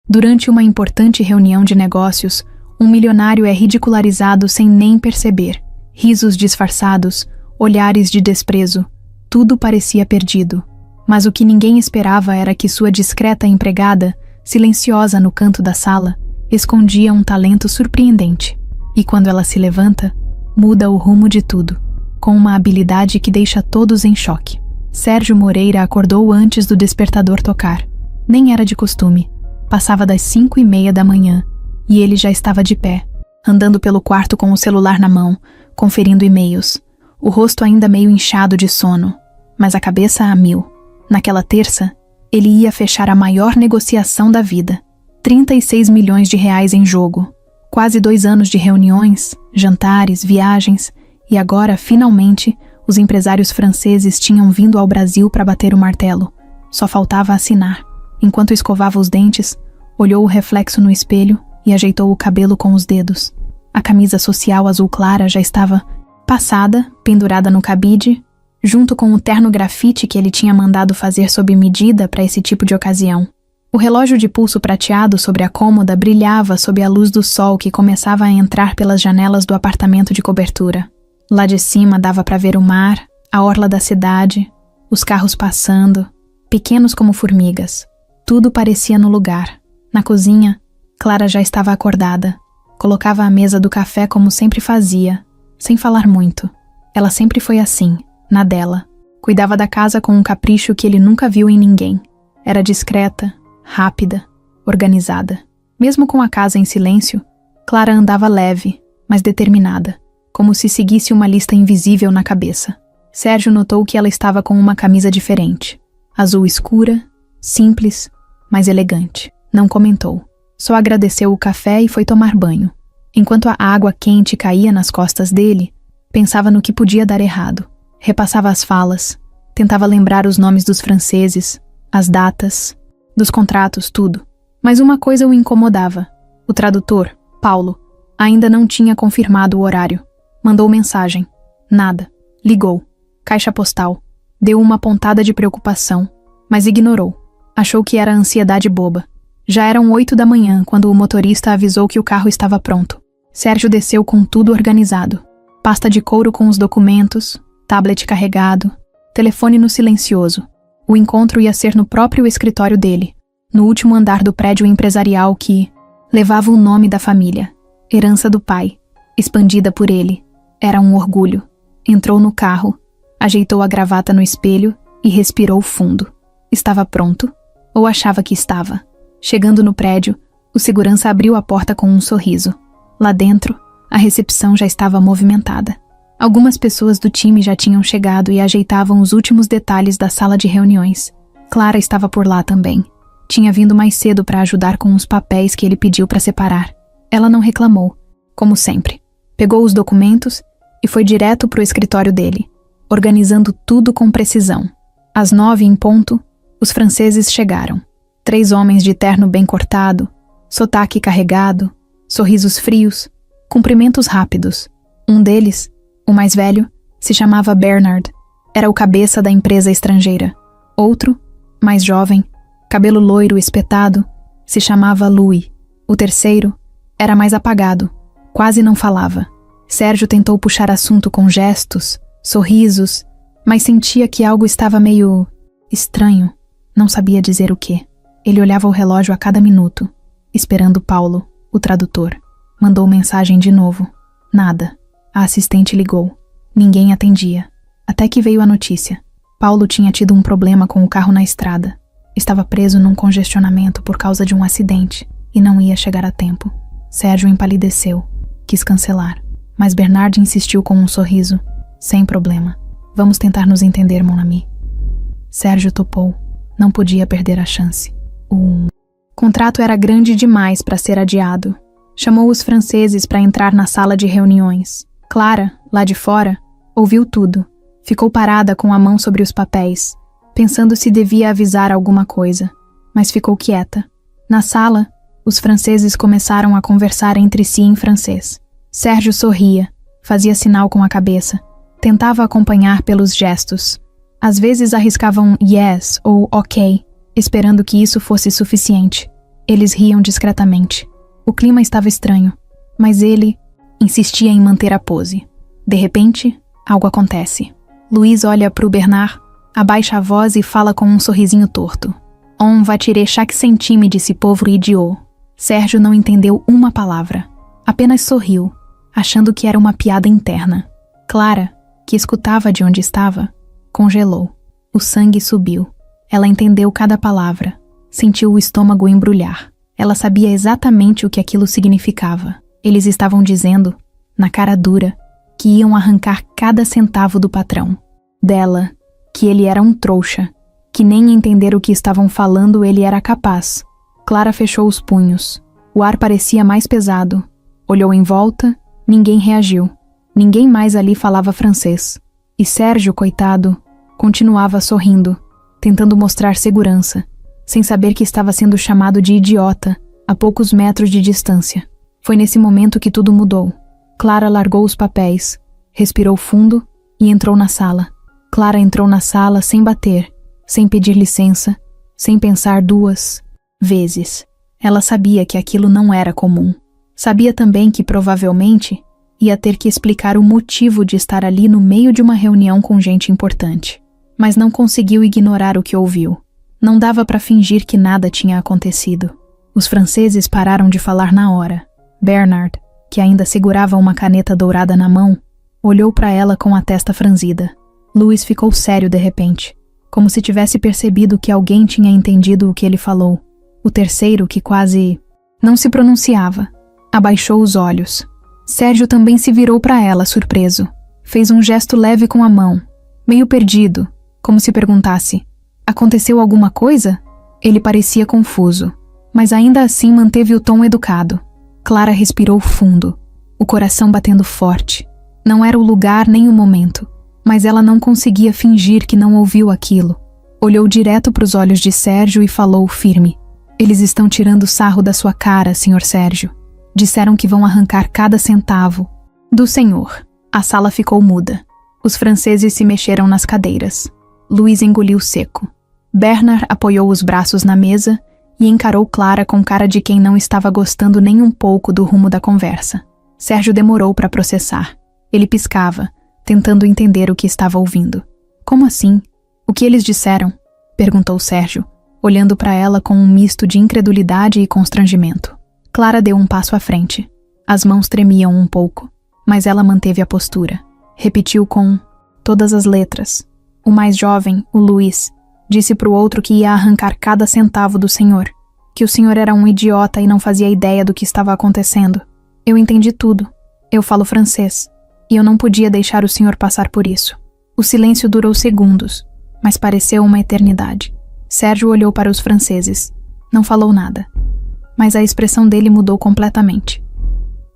Durante uma importante reunião de negócios, um milionário é ridicularizado sem nem perceber. Risos disfarçados, olhares de desprezo, tudo parecia perdido. Mas o que ninguém esperava era que sua discreta empregada, silenciosa no canto da sala, escondia um talento surpreendente. E quando ela se levanta, muda o rumo de tudo, com uma habilidade que deixa todos em choque. Sérgio Moreira acordou antes do despertador tocar. Nem era de costume. Passava das 5:30 da manhã, e ele já estava de pé, andando pelo quarto com o celular na mão, conferindo e-mails, o rosto ainda meio inchado de sono, mas a cabeça a mil. Naquela terça, ele ia fechar a maior negociação da vida. 36 milhões de reais em jogo. Quase 2 anos de reuniões, jantares, viagens, e agora, finalmente, os empresários franceses tinham vindo ao Brasil para bater o martelo. Só faltava assinar. Enquanto escovava os dentes, olhou o reflexo no espelho e ajeitou o cabelo com os dedos. A camisa social azul clara já estava passada, pendurada no cabide, junto com o terno grafite que ele tinha mandado fazer sob medida para esse tipo de ocasião. O relógio de pulso prateado sobre a cômoda brilhava sob a luz do sol que começava a entrar pelas janelas do apartamento de cobertura. Lá de cima dava para ver o mar, a orla da cidade, os carros passando, pequenos como formigas. Tudo parecia no lugar. Na cozinha, Clara já estava acordada. Colocava a mesa do café como sempre fazia, sem falar muito. Ela sempre foi assim, na dela. Cuidava da casa com um capricho que ele nunca viu em ninguém. Era discreta, rápida, organizada. Mesmo com a casa em silêncio, Clara andava leve, mas determinada, como se seguisse uma lista invisível na cabeça. Sérgio notou que ela estava com uma camisa diferente. Azul escura, simples, mas elegante. Não comentou. Só agradeceu o café e foi tomar banho. Enquanto a água quente caía nas costas dele, pensava no que podia dar errado. Repassava as falas, tentava lembrar os nomes dos franceses, as datas, dos contratos, tudo. Mas uma coisa o incomodava. O tradutor, Paulo, ainda não tinha confirmado o horário. Mandou mensagem. Nada. Ligou. Caixa postal. Deu uma pontada de preocupação, mas ignorou. Achou que era ansiedade boba. Já eram 8 da manhã quando o motorista avisou que o carro estava pronto. Sérgio desceu com tudo organizado. Pasta de couro com os documentos, tablet carregado, telefone no silencioso. O encontro ia ser no próprio escritório dele, no último andar do prédio empresarial que levava o nome da família, herança do pai, expandida por ele. Era um orgulho. Entrou no carro, ajeitou a gravata no espelho e respirou fundo. Estava pronto? Ou achava que estava? Chegando no prédio, o segurança abriu a porta com um sorriso. Lá dentro, a recepção já estava movimentada. Algumas pessoas do time já tinham chegado e ajeitavam os últimos detalhes da sala de reuniões. Clara estava por lá também. Tinha vindo mais cedo para ajudar com os papéis que ele pediu para separar. Ela não reclamou, como sempre. Pegou os documentos e foi direto para o escritório dele, organizando tudo com precisão. Às 9 em ponto, os franceses chegaram. 3 homens de terno bem cortado, sotaque carregado, sorrisos frios, cumprimentos rápidos. Um deles, o mais velho, se chamava Bernard. Era o cabeça da empresa estrangeira. Outro, mais jovem, cabelo loiro espetado, se chamava Louis. O terceiro era mais apagado, quase não falava. Sérgio tentou puxar assunto com gestos, sorrisos, mas sentia que algo estava meio estranho. Não sabia dizer o quê. Ele olhava o relógio a cada minuto, esperando Paulo, o tradutor. Mandou mensagem de novo. Nada. A assistente ligou. Ninguém atendia. Até que veio a notícia. Paulo tinha tido um problema com o carro na estrada. Estava preso num congestionamento por causa de um acidente e não ia chegar a tempo. Sérgio empalideceu. Quis cancelar. Mas Bernard insistiu com um sorriso. Sem problema. Vamos tentar nos entender, mon ami. Sérgio topou. Não podia perder a chance. O contrato era grande demais para ser adiado. Chamou os franceses para entrar na sala de reuniões. Clara, lá de fora, ouviu tudo. Ficou parada com a mão sobre os papéis, pensando se devia avisar alguma coisa, mas ficou quieta. Na sala, os franceses começaram a conversar entre si em francês. Sérgio sorria, fazia sinal com a cabeça, tentava acompanhar pelos gestos. Às vezes arriscava um yes ou ok, esperando que isso fosse suficiente. Eles riam discretamente. O clima estava estranho, mas ele insistia em manter a pose. De repente, algo acontece. Louis olha para o Bernard, abaixa a voz e fala com um sorrisinho torto. On va tirer chaque centime de ce pauvre idiot. Sérgio não entendeu uma palavra. Apenas sorriu, achando que era uma piada interna. Clara, que escutava de onde estava, congelou. O sangue subiu. Ela entendeu cada palavra. Sentiu o estômago embrulhar. Ela sabia exatamente o que aquilo significava. Eles estavam dizendo, na cara dura, que iam arrancar cada centavo do patrão. Dela, que ele era um trouxa, que nem entender o que estavam falando ele era capaz. Clara fechou os punhos. O ar parecia mais pesado. Olhou em volta, ninguém reagiu. Ninguém mais ali falava francês. E Sérgio, coitado, continuava sorrindo, tentando mostrar segurança, sem saber que estava sendo chamado de idiota a poucos metros de distância. Foi nesse momento que tudo mudou. Clara largou os papéis, respirou fundo e entrou na sala. Clara entrou na sala sem bater, sem pedir licença, sem pensar 2 vezes. Ela sabia que aquilo não era comum. Sabia também que, provavelmente, ia ter que explicar o motivo de estar ali no meio de uma reunião com gente importante. Mas não conseguiu ignorar o que ouviu. Não dava para fingir que nada tinha acontecido. Os franceses pararam de falar na hora. Bernard, que ainda segurava uma caneta dourada na mão, olhou para ela com a testa franzida. Louis ficou sério de repente, como se tivesse percebido que alguém tinha entendido o que ele falou. O terceiro, que quase não se pronunciava, abaixou os olhos. Sérgio também se virou para ela, surpreso. Fez um gesto leve com a mão, meio perdido, como se perguntasse: aconteceu alguma coisa? Ele parecia confuso, mas ainda assim manteve o tom educado. Clara respirou fundo, o coração batendo forte. Não era o lugar nem o momento, mas ela não conseguia fingir que não ouviu aquilo. Olhou direto para os olhos de Sérgio e falou firme: eles estão tirando sarro da sua cara, Sr. Sérgio. Disseram que vão arrancar cada centavo do senhor. A sala ficou muda. Os franceses se mexeram nas cadeiras. Louis engoliu seco. Bernard apoiou os braços na mesa e encarou Clara com cara de quem não estava gostando nem um pouco do rumo da conversa. Sérgio demorou para processar. Ele piscava, tentando entender o que estava ouvindo. Como assim? O que eles disseram? Perguntou Sérgio, olhando para ela com um misto de incredulidade e constrangimento. Clara deu um passo à frente. As mãos tremiam um pouco, mas ela manteve a postura. Repetiu com todas as letras. O mais jovem, o Louis, disse para o outro que ia arrancar cada centavo do senhor, que o senhor era um idiota e não fazia ideia do que estava acontecendo. Eu entendi tudo. Eu falo francês, e eu não podia deixar o senhor passar por isso. O silêncio durou segundos, mas pareceu uma eternidade. Sérgio olhou para os franceses. Não falou nada, mas a expressão dele mudou completamente.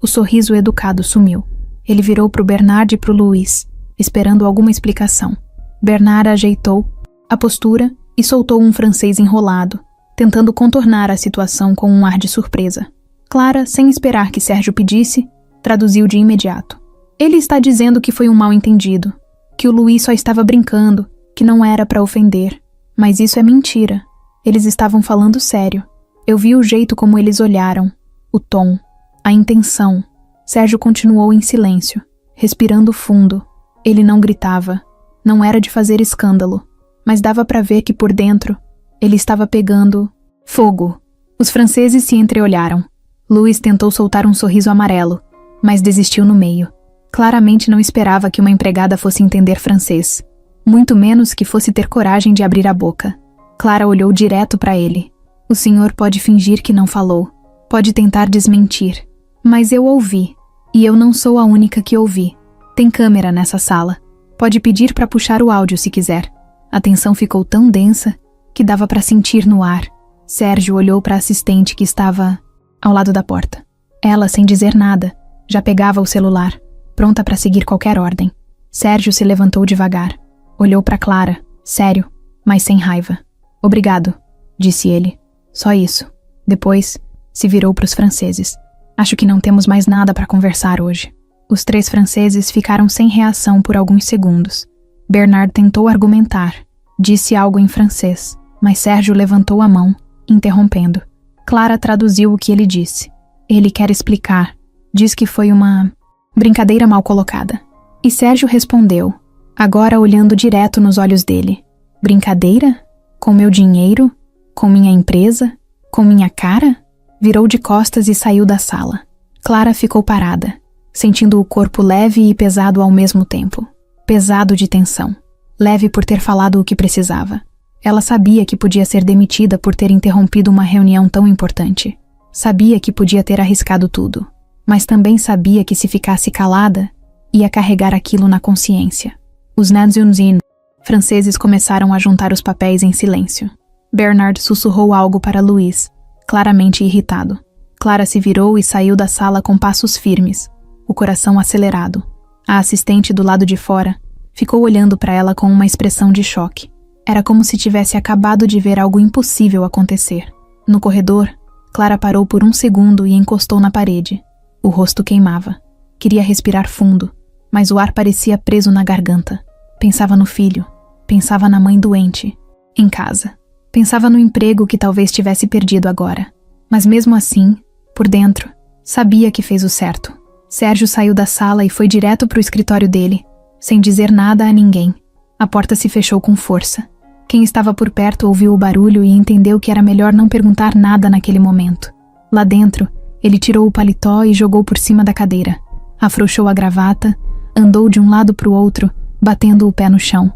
O sorriso educado sumiu. Ele virou para o Bernard e para o Louis, esperando alguma explicação. Bernard ajeitou a postura e soltou um francês enrolado, tentando contornar a situação com um ar de surpresa. Clara, sem esperar que Sérgio pedisse, traduziu de imediato. Ele está dizendo que foi um mal-entendido, que o Louis só estava brincando, que não era para ofender. Mas isso é mentira. Eles estavam falando sério. Eu vi o jeito como eles olharam, o tom, a intenção. Sérgio continuou em silêncio, respirando fundo. Ele não gritava. Não era de fazer escândalo, mas dava para ver que por dentro ele estava pegando fogo. Os franceses se entreolharam. Louis tentou soltar um sorriso amarelo, mas desistiu no meio. Claramente não esperava que uma empregada fosse entender francês, muito menos que fosse ter coragem de abrir a boca. Clara olhou direto para ele. O senhor pode fingir que não falou, pode tentar desmentir, mas eu ouvi, e eu não sou a única que ouvi. Tem câmera nessa sala. Pode pedir para puxar o áudio se quiser. A tensão ficou tão densa que dava para sentir no ar. Sérgio olhou para a assistente que estava ao lado da porta. Ela, sem dizer nada, já pegava o celular, pronta para seguir qualquer ordem. Sérgio se levantou devagar. Olhou para Clara, sério, mas sem raiva. Obrigado, disse ele. Só isso. Depois, se virou para os franceses. Acho que não temos mais nada para conversar hoje. Os 3 franceses ficaram sem reação por alguns segundos. Bernard tentou argumentar. Disse algo em francês, mas Sérgio levantou a mão, interrompendo. Clara traduziu o que ele disse. Ele quer explicar. Diz que foi uma brincadeira mal colocada. E Sérgio respondeu, agora olhando direto nos olhos dele. Brincadeira? Com meu dinheiro? Com minha empresa? Com minha cara? Virou de costas e saiu da sala. Clara ficou parada, sentindo o corpo leve e pesado ao mesmo tempo. Pesado de tensão. Leve por ter falado o que precisava. Ela sabia que podia ser demitida por ter interrompido uma reunião tão importante. Sabia que podia ter arriscado tudo. Mas também sabia que se ficasse calada, ia carregar aquilo na consciência. Os Nanzunzin franceses começaram a juntar os papéis em silêncio. Bernard sussurrou algo para Louis, claramente irritado. Clara se virou e saiu da sala com passos firmes, o coração acelerado. A assistente do lado de fora ficou olhando para ela com uma expressão de choque. Era como se tivesse acabado de ver algo impossível acontecer. No corredor, Clara parou por um segundo e encostou na parede. O rosto queimava. Queria respirar fundo, mas o ar parecia preso na garganta. Pensava no filho, pensava na mãe doente, em casa. Pensava no emprego que talvez tivesse perdido agora. Mas mesmo assim, por dentro, sabia que fez o certo. Sérgio saiu da sala e foi direto para o escritório dele, sem dizer nada a ninguém. A porta se fechou com força. Quem estava por perto ouviu o barulho e entendeu que era melhor não perguntar nada naquele momento. Lá dentro, ele tirou o paletó e jogou por cima da cadeira. Afrouxou a gravata, andou de um lado para o outro, batendo o pé no chão.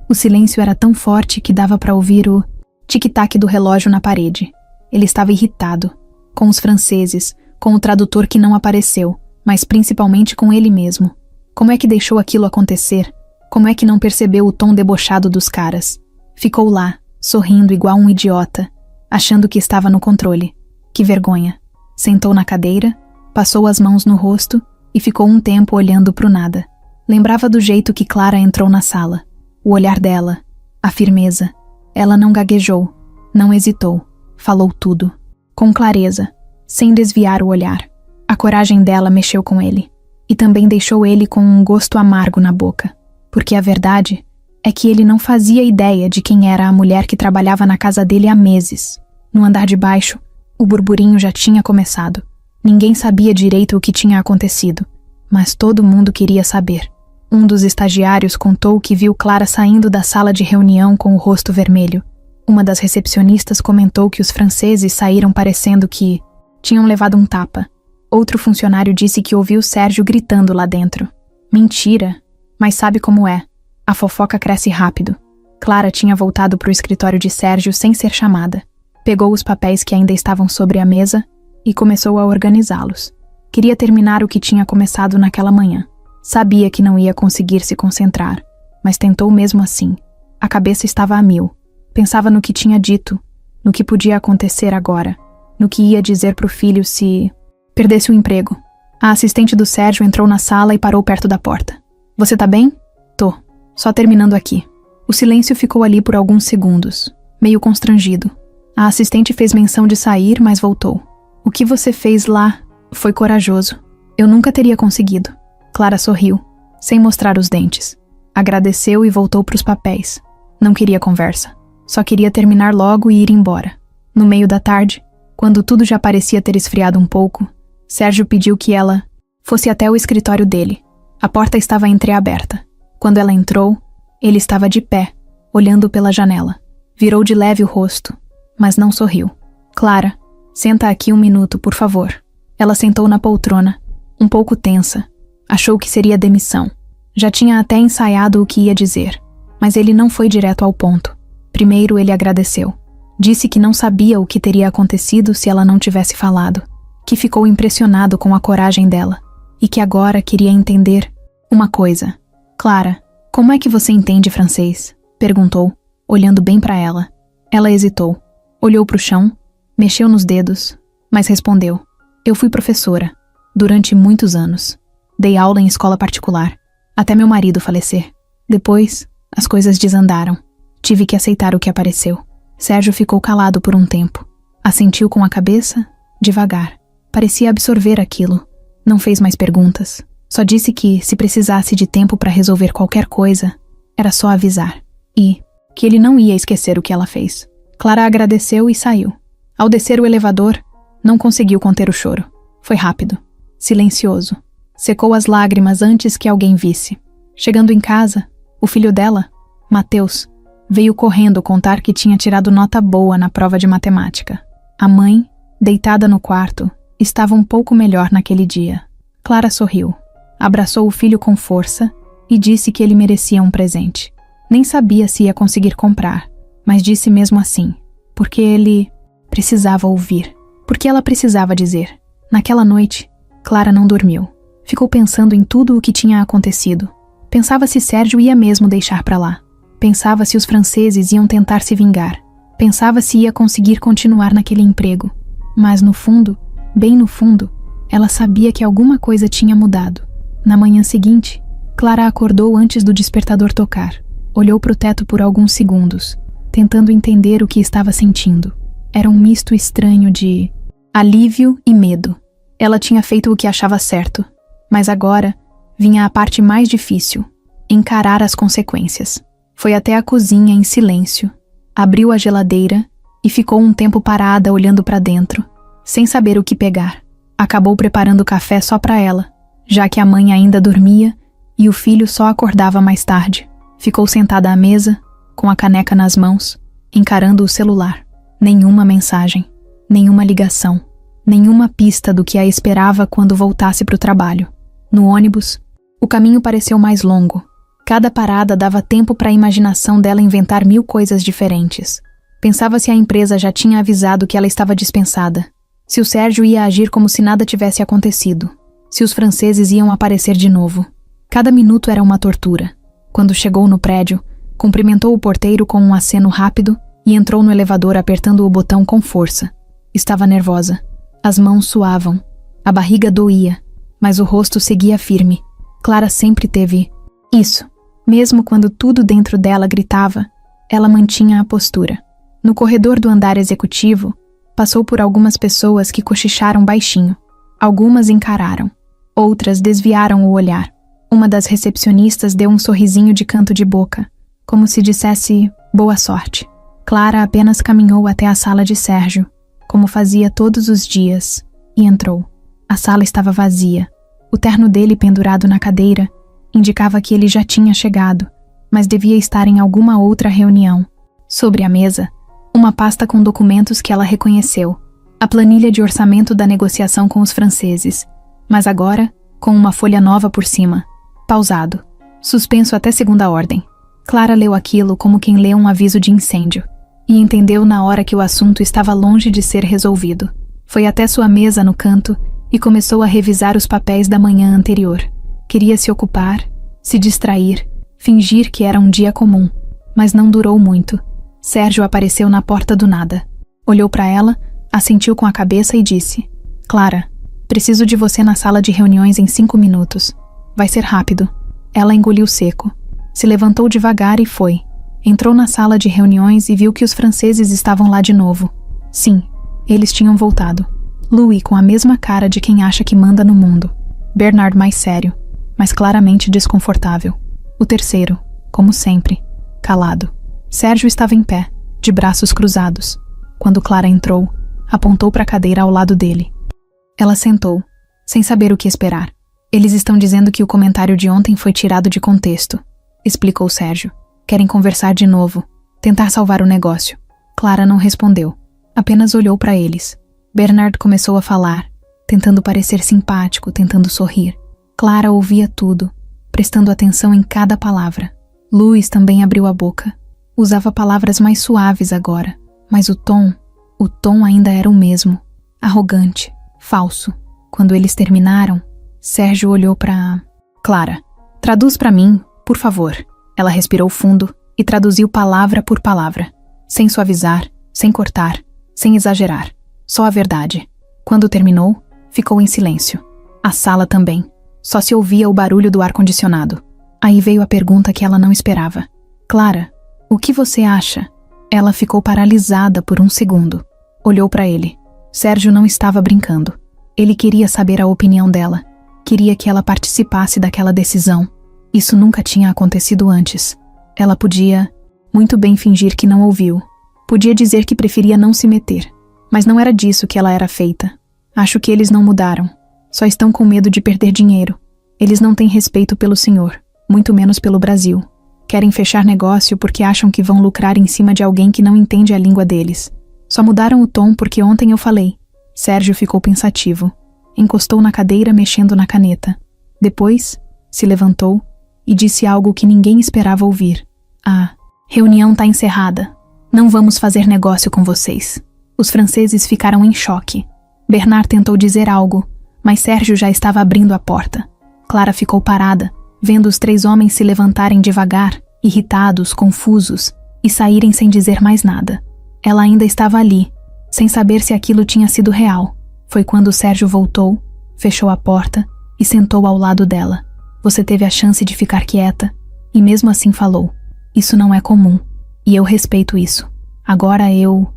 O silêncio era tão forte que dava para ouvir o tic-tac do relógio na parede. Ele estava irritado, com os franceses, com o tradutor que não apareceu, mas principalmente com ele mesmo. Como é que deixou aquilo acontecer? Como é que não percebeu o tom debochado dos caras? Ficou lá, sorrindo igual um idiota, achando que estava no controle. Que vergonha. Sentou na cadeira, passou as mãos no rosto e ficou um tempo olhando pro nada. Lembrava do jeito que Clara entrou na sala. O olhar dela, a firmeza. Ela não gaguejou, não hesitou. Falou tudo, com clareza, sem desviar o olhar. A coragem dela mexeu com ele, e também deixou ele com um gosto amargo na boca, porque a verdade é que ele não fazia ideia de quem era a mulher que trabalhava na casa dele há meses. No andar de baixo, o burburinho já tinha começado. Ninguém sabia direito o que tinha acontecido, mas todo mundo queria saber. Um dos estagiários contou que viu Clara saindo da sala de reunião com o rosto vermelho. Uma das recepcionistas comentou que os franceses saíram parecendo que tinham levado um tapa. Outro funcionário disse que ouviu Sérgio gritando lá dentro. Mentira, mas sabe como é. A fofoca cresce rápido. Clara tinha voltado para o escritório de Sérgio sem ser chamada. Pegou os papéis que ainda estavam sobre a mesa e começou a organizá-los. Queria terminar o que tinha começado naquela manhã. Sabia que não ia conseguir se concentrar, mas tentou mesmo assim. A cabeça estava a mil. Pensava no que tinha dito, no que podia acontecer agora, no que ia dizer pro filho se perdesse o emprego. A assistente do Sérgio entrou na sala e parou perto da porta. Você tá bem? Tô. Só terminando aqui. O silêncio ficou ali por alguns segundos, meio constrangido. A assistente fez menção de sair, mas voltou. O que você fez lá foi corajoso. Eu nunca teria conseguido. Clara sorriu, sem mostrar os dentes. Agradeceu e voltou pros papéis. Não queria conversa. Só queria terminar logo e ir embora. No meio da tarde, quando tudo já parecia ter esfriado um pouco, Sérgio pediu que ela fosse até o escritório dele. A porta estava entreaberta. Quando ela entrou, ele estava de pé, olhando pela janela. Virou de leve o rosto, mas não sorriu. Clara, senta aqui um minuto, por favor. Ela sentou na poltrona, um pouco tensa. Achou que seria demissão. Já tinha até ensaiado o que ia dizer, mas ele não foi direto ao ponto. Primeiro ele agradeceu. Disse que não sabia o que teria acontecido se ela não tivesse falado, que ficou impressionado com a coragem dela e que agora queria entender uma coisa. Clara, como é que você entende francês? Perguntou, olhando bem para ela. Ela hesitou, olhou para o chão, mexeu nos dedos, mas respondeu. Eu fui professora, durante muitos anos. Dei aula em escola particular, até meu marido falecer. Depois, as coisas desandaram. Tive que aceitar o que apareceu. Sérgio ficou calado por um tempo. Assentiu com a cabeça, devagar. Parecia absorver aquilo. Não fez mais perguntas. Só disse que, se precisasse de tempo para resolver qualquer coisa, era só avisar. E que ele não ia esquecer o que ela fez. Clara agradeceu e saiu. Ao descer o elevador, não conseguiu conter o choro. Foi rápido, silencioso. Secou as lágrimas antes que alguém visse. Chegando em casa, o filho dela, Mateus, veio correndo contar que tinha tirado nota boa na prova de matemática. A mãe, deitada no quarto, estava um pouco melhor naquele dia. Clara sorriu, abraçou o filho com força e disse que ele merecia um presente. Nem sabia se ia conseguir comprar, mas disse mesmo assim, porque ele precisava ouvir, porque ela precisava dizer. Naquela noite, Clara não dormiu. Ficou pensando em tudo o que tinha acontecido. Pensava se Sérgio ia mesmo deixar pra lá. Pensava se os franceses iam tentar se vingar. Pensava se ia conseguir continuar naquele emprego. Mas no fundo, bem no fundo, ela sabia que alguma coisa tinha mudado. Na manhã seguinte, Clara acordou antes do despertador tocar. Olhou pro teto por alguns segundos, tentando entender o que estava sentindo. Era um misto estranho de alívio e medo. Ela tinha feito o que achava certo, mas agora vinha a parte mais difícil, encarar as consequências. Foi até a cozinha em silêncio, abriu a geladeira e ficou um tempo parada olhando para dentro, sem saber o que pegar. Acabou preparando café só para ela, já que a mãe ainda dormia e o filho só acordava mais tarde. Ficou sentada à mesa, com a caneca nas mãos, encarando o celular. Nenhuma mensagem, nenhuma ligação, nenhuma pista do que a esperava quando voltasse para o trabalho. No ônibus, o caminho pareceu mais longo. Cada parada dava tempo para a imaginação dela inventar 1000 coisas diferentes. Pensava se a empresa já tinha avisado que ela estava dispensada, se o Sérgio ia agir como se nada tivesse acontecido, se os franceses iam aparecer de novo. Cada minuto era uma tortura. Quando chegou no prédio, cumprimentou o porteiro com um aceno rápido e entrou no elevador apertando o botão com força. Estava nervosa. As mãos suavam. A barriga doía, mas o rosto seguia firme. Clara sempre teve isso. Mesmo quando tudo dentro dela gritava, ela mantinha a postura. No corredor do andar executivo, passou por algumas pessoas que cochicharam baixinho. Algumas encararam. Outras desviaram o olhar. Uma das recepcionistas deu um sorrisinho de canto de boca, como se dissesse boa sorte. Clara apenas caminhou até a sala de Sérgio, como fazia todos os dias, e entrou. A sala estava vazia. O terno dele pendurado na cadeira indicava que ele já tinha chegado, mas devia estar em alguma outra reunião. Sobre a mesa, uma pasta com documentos que ela reconheceu. A planilha de orçamento da negociação com os franceses, mas agora com uma folha nova por cima. Pausado. Suspenso até segunda ordem. Clara leu aquilo como quem lê um aviso de incêndio. E entendeu na hora que o assunto estava longe de ser resolvido. Foi até sua mesa no canto e começou a revisar os papéis da manhã anterior. Queria se ocupar, se distrair, fingir que era um dia comum. Mas não durou muito. Sérgio apareceu na porta do nada. Olhou para ela, assentiu com a cabeça e disse: Clara, preciso de você na sala de reuniões em 5 minutos. Vai ser rápido. Ela engoliu seco. Se levantou devagar e foi. Entrou na sala de reuniões e viu que os franceses estavam lá de novo. Sim, eles tinham voltado. Louis com a mesma cara de quem acha que manda no mundo. Bernard mais sério, mas claramente desconfortável. O terceiro, como sempre, calado. Sérgio estava em pé, de braços cruzados. Quando Clara entrou, apontou para a cadeira ao lado dele. Ela sentou, sem saber o que esperar. Eles estão dizendo que o comentário de ontem foi tirado de contexto, explicou Sérgio. Querem conversar de novo, tentar salvar o negócio. Clara não respondeu, apenas olhou para eles. Bernard começou a falar, tentando parecer simpático, tentando sorrir. Clara ouvia tudo, prestando atenção em cada palavra. Louis também abriu a boca. Usava palavras mais suaves agora, mas o tom ainda era o mesmo, arrogante, falso. Quando eles terminaram, Sérgio olhou para Clara. Traduz para mim, por favor. Ela respirou fundo e traduziu palavra por palavra, sem suavizar, sem cortar, sem exagerar. Só a verdade. Quando terminou, ficou em silêncio. A sala também. Só se ouvia o barulho do ar-condicionado. Aí veio a pergunta que ela não esperava. Clara, o que você acha? Ela ficou paralisada por um segundo. Olhou para ele. Sérgio não estava brincando. Ele queria saber a opinião dela. Queria que ela participasse daquela decisão. Isso nunca tinha acontecido antes. Ela podia muito bem fingir que não ouviu. Podia dizer que preferia não se meter. Mas não era disso que ela era feita. Acho que eles não mudaram. Só estão com medo de perder dinheiro. Eles não têm respeito pelo senhor, muito menos pelo Brasil. Querem fechar negócio porque acham que vão lucrar em cima de alguém que não entende a língua deles. Só mudaram o tom porque ontem eu falei. Sérgio ficou pensativo. Encostou na cadeira mexendo na caneta. Depois, se levantou e disse algo que ninguém esperava ouvir. A reunião está encerrada. Não vamos fazer negócio com vocês. Os franceses ficaram em choque. Bernard tentou dizer algo, mas Sérgio já estava abrindo a porta. Clara ficou parada, vendo os 3 homens se levantarem devagar, irritados, confusos, e saírem sem dizer mais nada. Ela ainda estava ali, sem saber se aquilo tinha sido real. Foi quando Sérgio voltou, fechou a porta e sentou ao lado dela. Você teve a chance de ficar quieta, e mesmo assim falou. Isso não é comum, e eu respeito isso. Agora eu...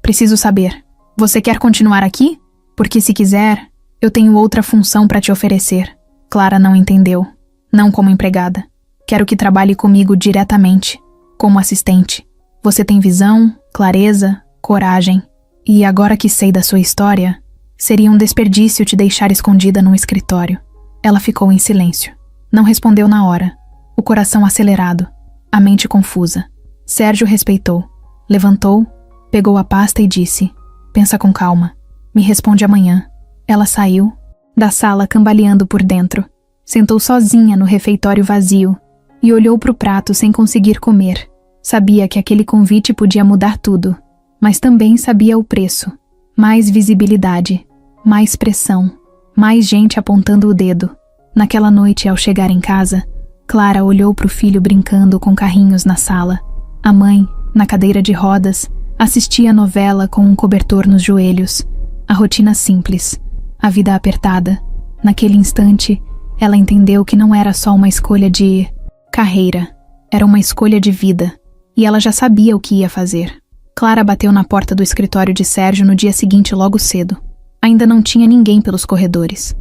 Preciso saber. Você quer continuar aqui? Porque se quiser, eu tenho outra função para te oferecer. Clara não entendeu. Não como empregada. Quero que trabalhe comigo diretamente, como assistente. Você tem visão, clareza, coragem. E agora que sei da sua história, seria um desperdício te deixar escondida num escritório. Ela ficou em silêncio. Não respondeu na hora. O coração acelerado. A mente confusa. Sérgio respeitou. Levantou, pegou a pasta e disse: pensa com calma. Me responde amanhã. Ela saiu da sala cambaleando por dentro. Sentou sozinha no refeitório vazio e olhou para o prato sem conseguir comer. Sabia que aquele convite podia mudar tudo, mas também sabia o preço. Mais visibilidade, mais pressão, mais gente apontando o dedo. Naquela noite, ao chegar em casa, Clara olhou para o filho brincando com carrinhos na sala. A mãe, na cadeira de rodas, assistia a novela com um cobertor nos joelhos. A rotina simples, a vida apertada. Naquele instante, ela entendeu que não era só uma escolha de carreira, era uma escolha de vida, e ela já sabia o que ia fazer. Clara bateu na porta do escritório de Sérgio no dia seguinte logo cedo. Ainda não tinha ninguém pelos corredores.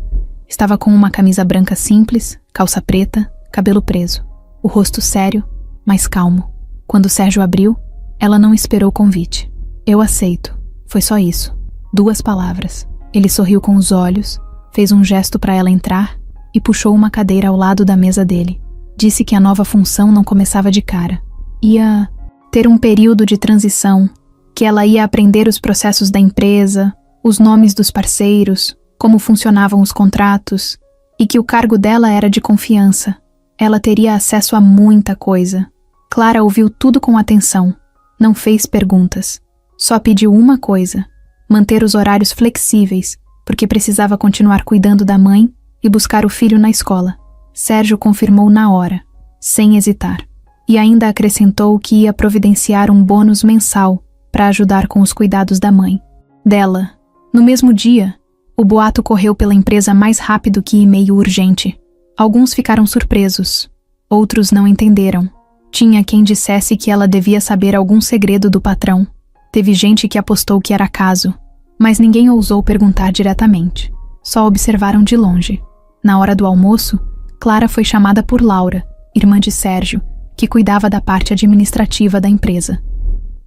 Estava com uma camisa branca simples, calça preta, cabelo preso, o rosto sério, mas calmo. Quando Sérgio abriu, ela não esperou o convite. Eu aceito. Foi só isso. 2 palavras. Ele sorriu com os olhos, fez um gesto para ela entrar e puxou uma cadeira ao lado da mesa dele. Disse que a nova função não começava de cara. Ia ter um período de transição, que ela ia aprender os processos da empresa, os nomes dos parceiros, como funcionavam os contratos, e que o cargo dela era de confiança. Ela teria acesso a muita coisa. Clara ouviu tudo com atenção. Não fez perguntas. Só pediu uma coisa: manter os horários flexíveis, porque precisava continuar cuidando da mãe e buscar o filho na escola. Sérgio confirmou na hora, sem hesitar. E ainda acrescentou que ia providenciar um bônus mensal para ajudar com os cuidados da mãe. Dela. No mesmo dia, o boato correu pela empresa mais rápido que e-mail urgente. Alguns ficaram surpresos, outros não entenderam. Tinha quem dissesse que ela devia saber algum segredo do patrão. Teve gente que apostou que era caso, mas ninguém ousou perguntar diretamente. Só observaram de longe. Na hora do almoço, Clara foi chamada por Laura, irmã de Sérgio, que cuidava da parte administrativa da empresa.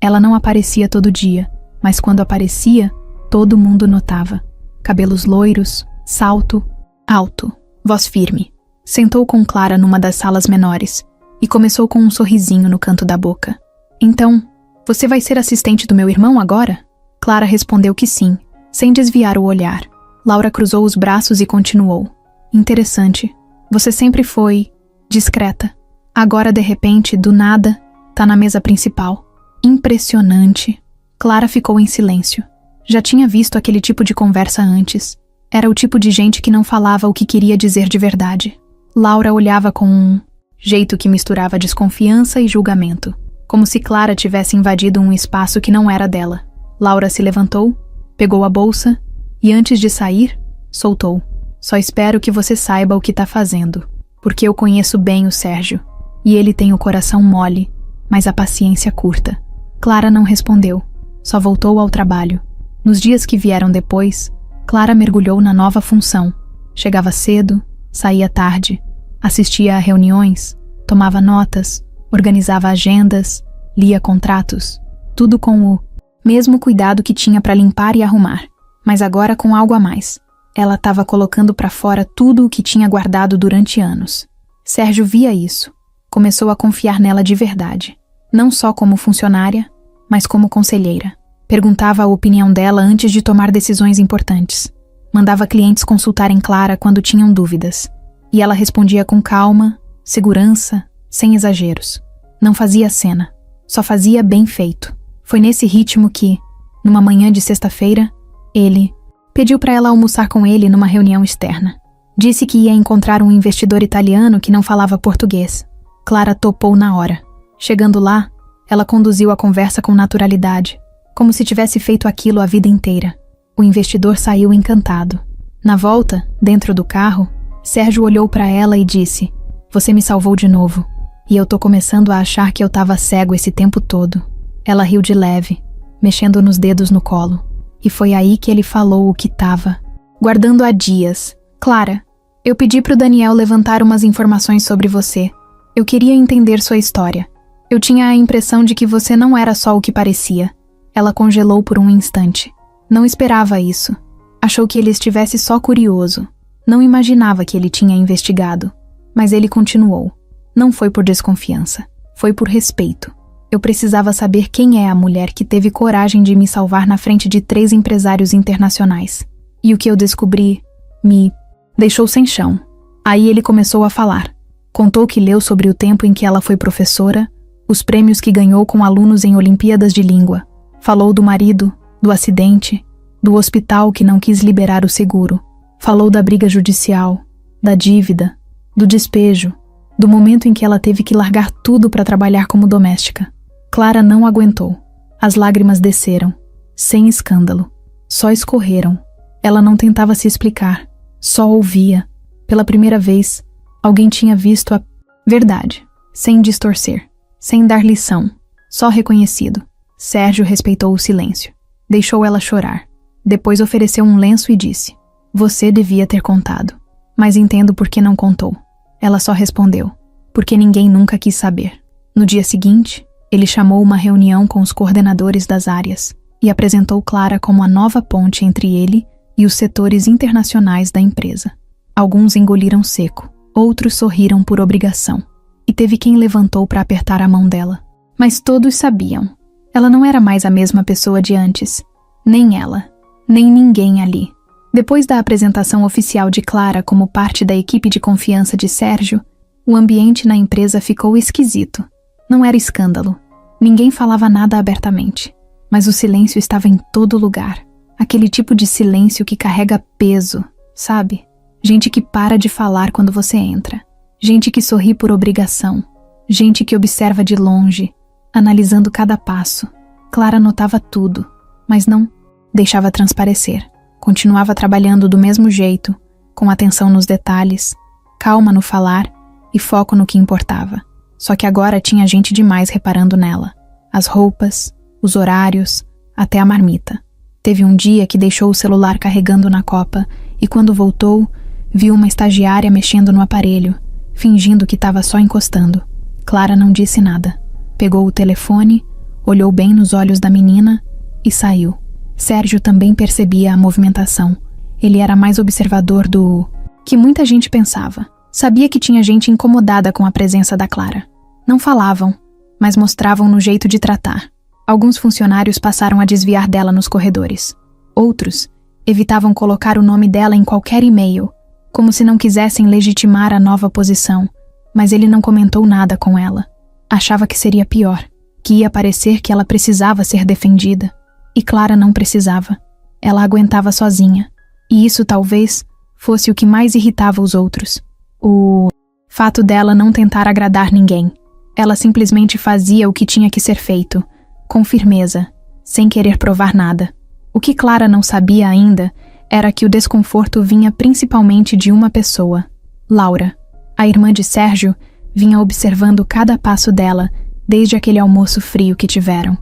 Ela não aparecia todo dia, mas quando aparecia, todo mundo notava. Cabelos loiros, salto, alto, voz firme. Sentou com Clara numa das salas menores e começou com um sorrisinho no canto da boca. Então, você vai ser assistente do meu irmão agora? Clara respondeu que sim, sem desviar o olhar. Laura cruzou os braços e continuou. Interessante. Você sempre foi discreta. Agora, de repente, do nada, tá na mesa principal. Impressionante. Clara ficou em silêncio. Já tinha visto aquele tipo de conversa antes. Era o tipo de gente que não falava o que queria dizer de verdade. Laura olhava com um jeito que misturava desconfiança e julgamento, como se Clara tivesse invadido um espaço que não era dela. Laura se levantou, pegou a bolsa e, antes de sair, soltou. Só espero que você saiba o que tá fazendo, porque eu conheço bem o Sérgio, e ele tem o coração mole, mas a paciência curta. Clara não respondeu, só voltou ao trabalho. Nos dias que vieram depois, Clara mergulhou na nova função. Chegava cedo, saía tarde, assistia a reuniões, tomava notas, organizava agendas, lia contratos, tudo com o mesmo cuidado que tinha para limpar e arrumar, mas agora com algo a mais. Ela estava colocando para fora tudo o que tinha guardado durante anos. Sérgio via isso. Começou a confiar nela de verdade. Não só como funcionária, mas como conselheira. Perguntava a opinião dela antes de tomar decisões importantes. Mandava clientes consultarem Clara quando tinham dúvidas. E ela respondia com calma, segurança, sem exageros. Não fazia cena, só fazia bem feito. Foi nesse ritmo que, numa manhã de sexta-feira, ele pediu para ela almoçar com ele numa reunião externa. Disse que ia encontrar um investidor italiano que não falava português. Clara topou na hora. Chegando lá, ela conduziu a conversa com naturalidade, como se tivesse feito aquilo a vida inteira. O investidor saiu encantado. Na volta, dentro do carro, Sérgio olhou para ela e disse: "Você me salvou de novo. E eu tô começando a achar que eu tava cego esse tempo todo." Ela riu de leve, mexendo nos dedos no colo. E foi aí que ele falou o que tava guardando há dias. "Clara, eu pedi pro Daniel levantar umas informações sobre você. Eu queria entender sua história. Eu tinha a impressão de que você não era só o que parecia." Ela congelou por um instante. Não esperava isso. Achou que ele estivesse só curioso. Não imaginava que ele tinha investigado. Mas ele continuou. Não foi por desconfiança. Foi por respeito. Eu precisava saber quem é a mulher que teve coragem de me salvar na frente de 3 empresários internacionais. E o que eu descobri me deixou sem chão. Aí ele começou a falar. Contou que leu sobre o tempo em que ela foi professora, os prêmios que ganhou com alunos em Olimpíadas de Língua. Falou do marido, do acidente, do hospital que não quis liberar o seguro. Falou da briga judicial, da dívida, do despejo, do momento em que ela teve que largar tudo para trabalhar como doméstica. Clara não aguentou. As lágrimas desceram, sem escândalo. Só escorreram. Ela não tentava se explicar, só ouvia. Pela primeira vez, alguém tinha visto a verdade, sem distorcer, sem dar lição, só reconhecido. Sérgio respeitou o silêncio. Deixou ela chorar. Depois ofereceu um lenço e disse: "Você devia ter contado. Mas entendo por que não contou." Ela só respondeu: "Porque ninguém nunca quis saber." No dia seguinte, ele chamou uma reunião com os coordenadores das áreas e apresentou Clara como a nova ponte entre ele e os setores internacionais da empresa. Alguns engoliram seco, outros sorriram por obrigação. E teve quem levantou para apertar a mão dela. Mas todos sabiam. Ela não era mais a mesma pessoa de antes. Nem ela, nem ninguém ali. Depois da apresentação oficial de Clara como parte da equipe de confiança de Sérgio, o ambiente na empresa ficou esquisito. Não era escândalo. Ninguém falava nada abertamente. Mas o silêncio estava em todo lugar. Aquele tipo de silêncio que carrega peso, sabe? Gente que para de falar quando você entra. Gente que sorri por obrigação. Gente que observa de longe, analisando cada passo. Clara notava tudo, mas não deixava transparecer. Continuava trabalhando do mesmo jeito, com atenção nos detalhes, calma no falar e foco no que importava. Só que agora tinha gente demais reparando nela. As roupas, os horários, até a marmita. Teve um dia que deixou o celular carregando na copa e quando voltou, viu uma estagiária mexendo no aparelho, fingindo que estava só encostando. Clara não disse nada. Pegou o telefone, olhou bem nos olhos da menina e saiu. Sérgio também percebia a movimentação. Ele era mais observador do que muita gente pensava. Sabia que tinha gente incomodada com a presença da Clara. Não falavam, mas mostravam no jeito de tratar. Alguns funcionários passaram a desviar dela nos corredores. Outros evitavam colocar o nome dela em qualquer e-mail, como se não quisessem legitimar a nova posição. Mas ele não comentou nada com ela. Achava que seria pior, que ia parecer que ela precisava ser defendida. E Clara não precisava. Ela aguentava sozinha. E isso talvez fosse o que mais irritava os outros. O fato dela não tentar agradar ninguém. Ela simplesmente fazia o que tinha que ser feito, com firmeza, sem querer provar nada. O que Clara não sabia ainda era que o desconforto vinha principalmente de uma pessoa, Laura. A irmã de Sérgio vinha observando cada passo dela desde aquele almoço frio que tiveram.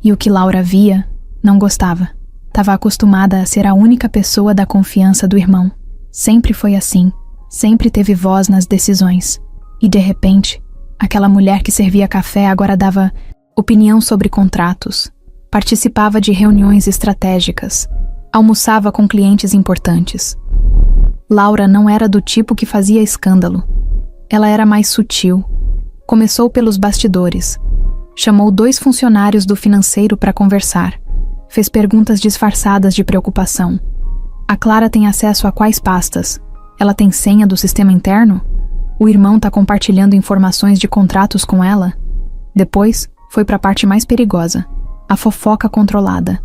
E o que Laura via, não gostava. Estava acostumada a ser a única pessoa da confiança do irmão. Sempre foi assim. Sempre teve voz nas decisões. E de repente, aquela mulher que servia café agora dava opinião sobre contratos, Participava de reuniões estratégicas. Almoçava com clientes importantes. Laura não era do tipo que fazia escândalo. Ela era mais sutil. Começou pelos bastidores. Chamou 2 funcionários do financeiro para conversar. Fez perguntas disfarçadas de preocupação. A Clara tem acesso a quais pastas? Ela tem senha do sistema interno? O irmão está compartilhando informações de contratos com ela? Depois, foi para a parte mais perigosa, a fofoca controlada.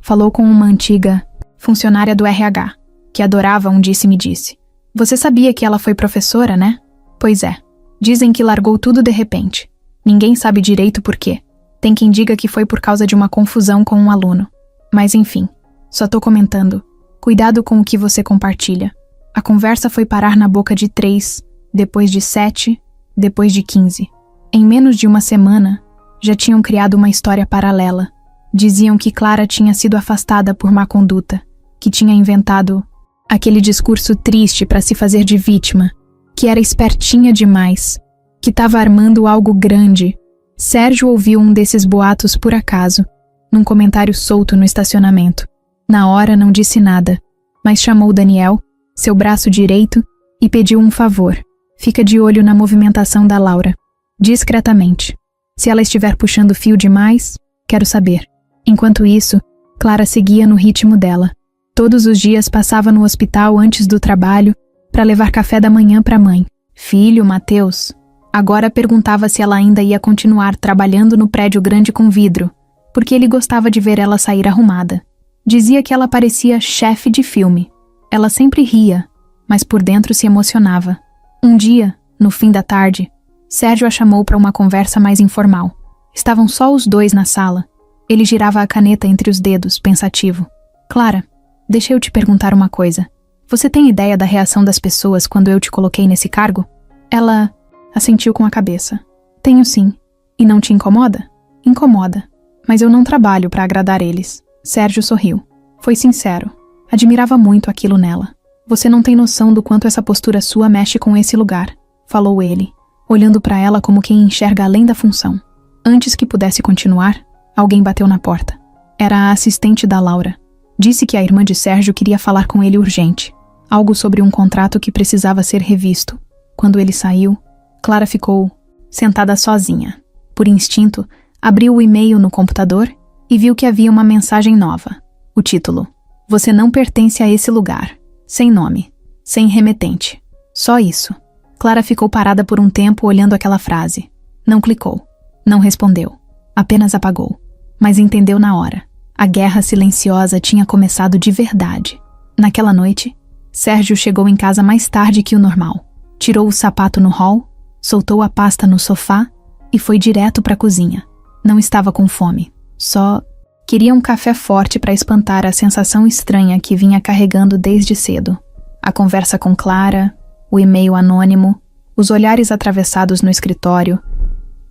Falou com uma antiga funcionária do RH, que adorava um disse-me-disse. Você sabia que ela foi professora, né? Pois é. Dizem que largou tudo de repente. Ninguém sabe direito por quê. Tem quem diga que foi por causa de uma confusão com um aluno. Mas enfim, só tô comentando. Cuidado com o que você compartilha. A conversa foi parar na boca de 3, depois de 7, depois de 15. Em menos de uma semana, já tinham criado uma história paralela. Diziam que Clara tinha sido afastada por má conduta, que tinha inventado aquele discurso triste para se fazer de vítima, que era espertinha demais, que estava armando algo grande. Sérgio ouviu um desses boatos por acaso, num comentário solto no estacionamento. Na hora não disse nada, mas chamou Daniel, seu braço direito, e pediu um favor. Fica de olho na movimentação da Laura. Discretamente. Se ela estiver puxando fio demais, quero saber. Enquanto isso, Clara seguia no ritmo dela. Todos os dias passava no hospital antes do trabalho para levar café da manhã para a mãe. Filho, Mateus. Agora perguntava se ela ainda ia continuar trabalhando no prédio grande com vidro, porque ele gostava de ver ela sair arrumada. Dizia que ela parecia chefe de filme. Ela sempre ria, mas por dentro se emocionava. Um dia, no fim da tarde, Sérgio a chamou para uma conversa mais informal. Estavam só os 2 na sala. Ele girava a caneta entre os dedos, pensativo. Clara, deixa eu te perguntar uma coisa. Você tem ideia da reação das pessoas quando eu te coloquei nesse cargo? Ela assentiu com a cabeça. Tenho sim. E não te incomoda? Incomoda. Mas eu não trabalho para agradar eles. Sérgio sorriu. Foi sincero. Admirava muito aquilo nela. Você não tem noção do quanto essa postura sua mexe com esse lugar, falou ele, olhando para ela como quem enxerga além da função. Antes que pudesse continuar, alguém bateu na porta. Era a assistente da Laura. Disse que a irmã de Sérgio queria falar com ele urgente. Algo sobre um contrato que precisava ser revisto. Quando ele saiu, Clara ficou sentada sozinha. Por instinto, abriu o e-mail no computador e viu que havia uma mensagem nova. O título: Você não pertence a esse lugar. Sem nome. Sem remetente. Só isso. Clara ficou parada por um tempo olhando aquela frase. Não clicou. Não respondeu. Apenas apagou. Mas entendeu na hora. A guerra silenciosa tinha começado de verdade. Naquela noite, Sérgio chegou em casa mais tarde que o normal. Tirou o sapato no hall, soltou a pasta no sofá e foi direto para a cozinha. Não estava com fome. Só queria um café forte para espantar a sensação estranha que vinha carregando desde cedo. A conversa com Clara, o e-mail anônimo, os olhares atravessados no escritório,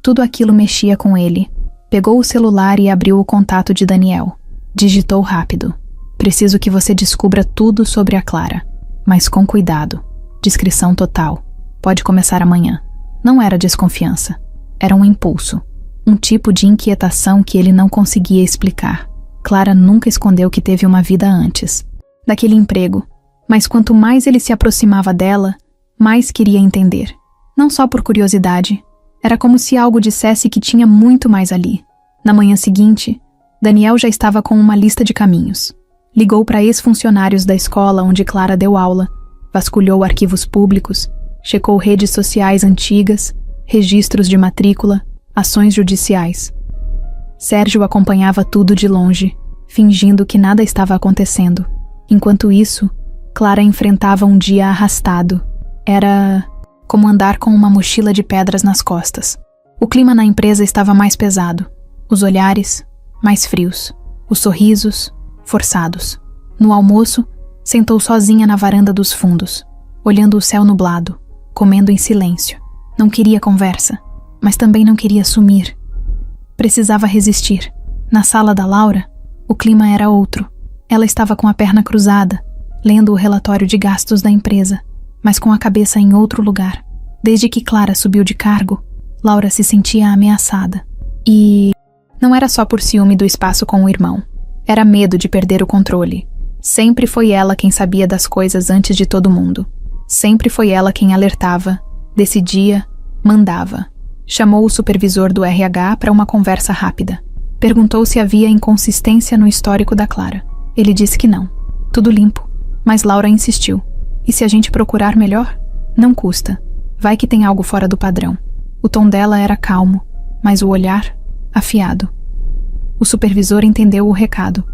tudo aquilo mexia com ele. Pegou o celular e abriu o contato de Daniel. Digitou rápido. Preciso que você descubra tudo sobre a Clara, mas com cuidado. Discrição total. Pode começar amanhã. Não era desconfiança. Era um impulso. Um tipo de inquietação que ele não conseguia explicar. Clara nunca escondeu que teve uma vida antes daquele emprego, mas quanto mais ele se aproximava dela, mais queria entender. Não só por curiosidade. Era como se algo dissesse que tinha muito mais ali. Na manhã seguinte, Daniel já estava com uma lista de caminhos. Ligou para ex-funcionários da escola onde Clara deu aula, vasculhou arquivos públicos, checou redes sociais antigas, registros de matrícula, ações judiciais. Sérgio acompanhava tudo de longe, fingindo que nada estava acontecendo. Enquanto isso, Clara enfrentava um dia arrastado. Era como andar com uma mochila de pedras nas costas. O clima na empresa estava mais pesado. Os olhares, mais frios. Os sorrisos, forçados. No almoço, sentou sozinha na varanda dos fundos, olhando o céu nublado, comendo em silêncio. Não queria conversa, mas também não queria sumir. Precisava resistir. Na sala da Laura, o clima era outro. Ela estava com a perna cruzada, lendo o relatório de gastos da empresa, mas com a cabeça em outro lugar. Desde que Clara subiu de cargo, Laura se sentia ameaçada. E Não era só por ciúme do espaço com o irmão. Era medo de perder o controle. Sempre foi ela quem sabia das coisas antes de todo mundo. Sempre foi ela quem alertava, decidia, mandava. Chamou o supervisor do RH para uma conversa rápida. Perguntou se havia inconsistência no histórico da Clara. Ele disse que não. Tudo limpo. Mas Laura insistiu. E se a gente procurar melhor? Não custa. Vai que tem algo fora do padrão. O tom dela era calmo, mas o olhar, afiado. O supervisor entendeu o recado.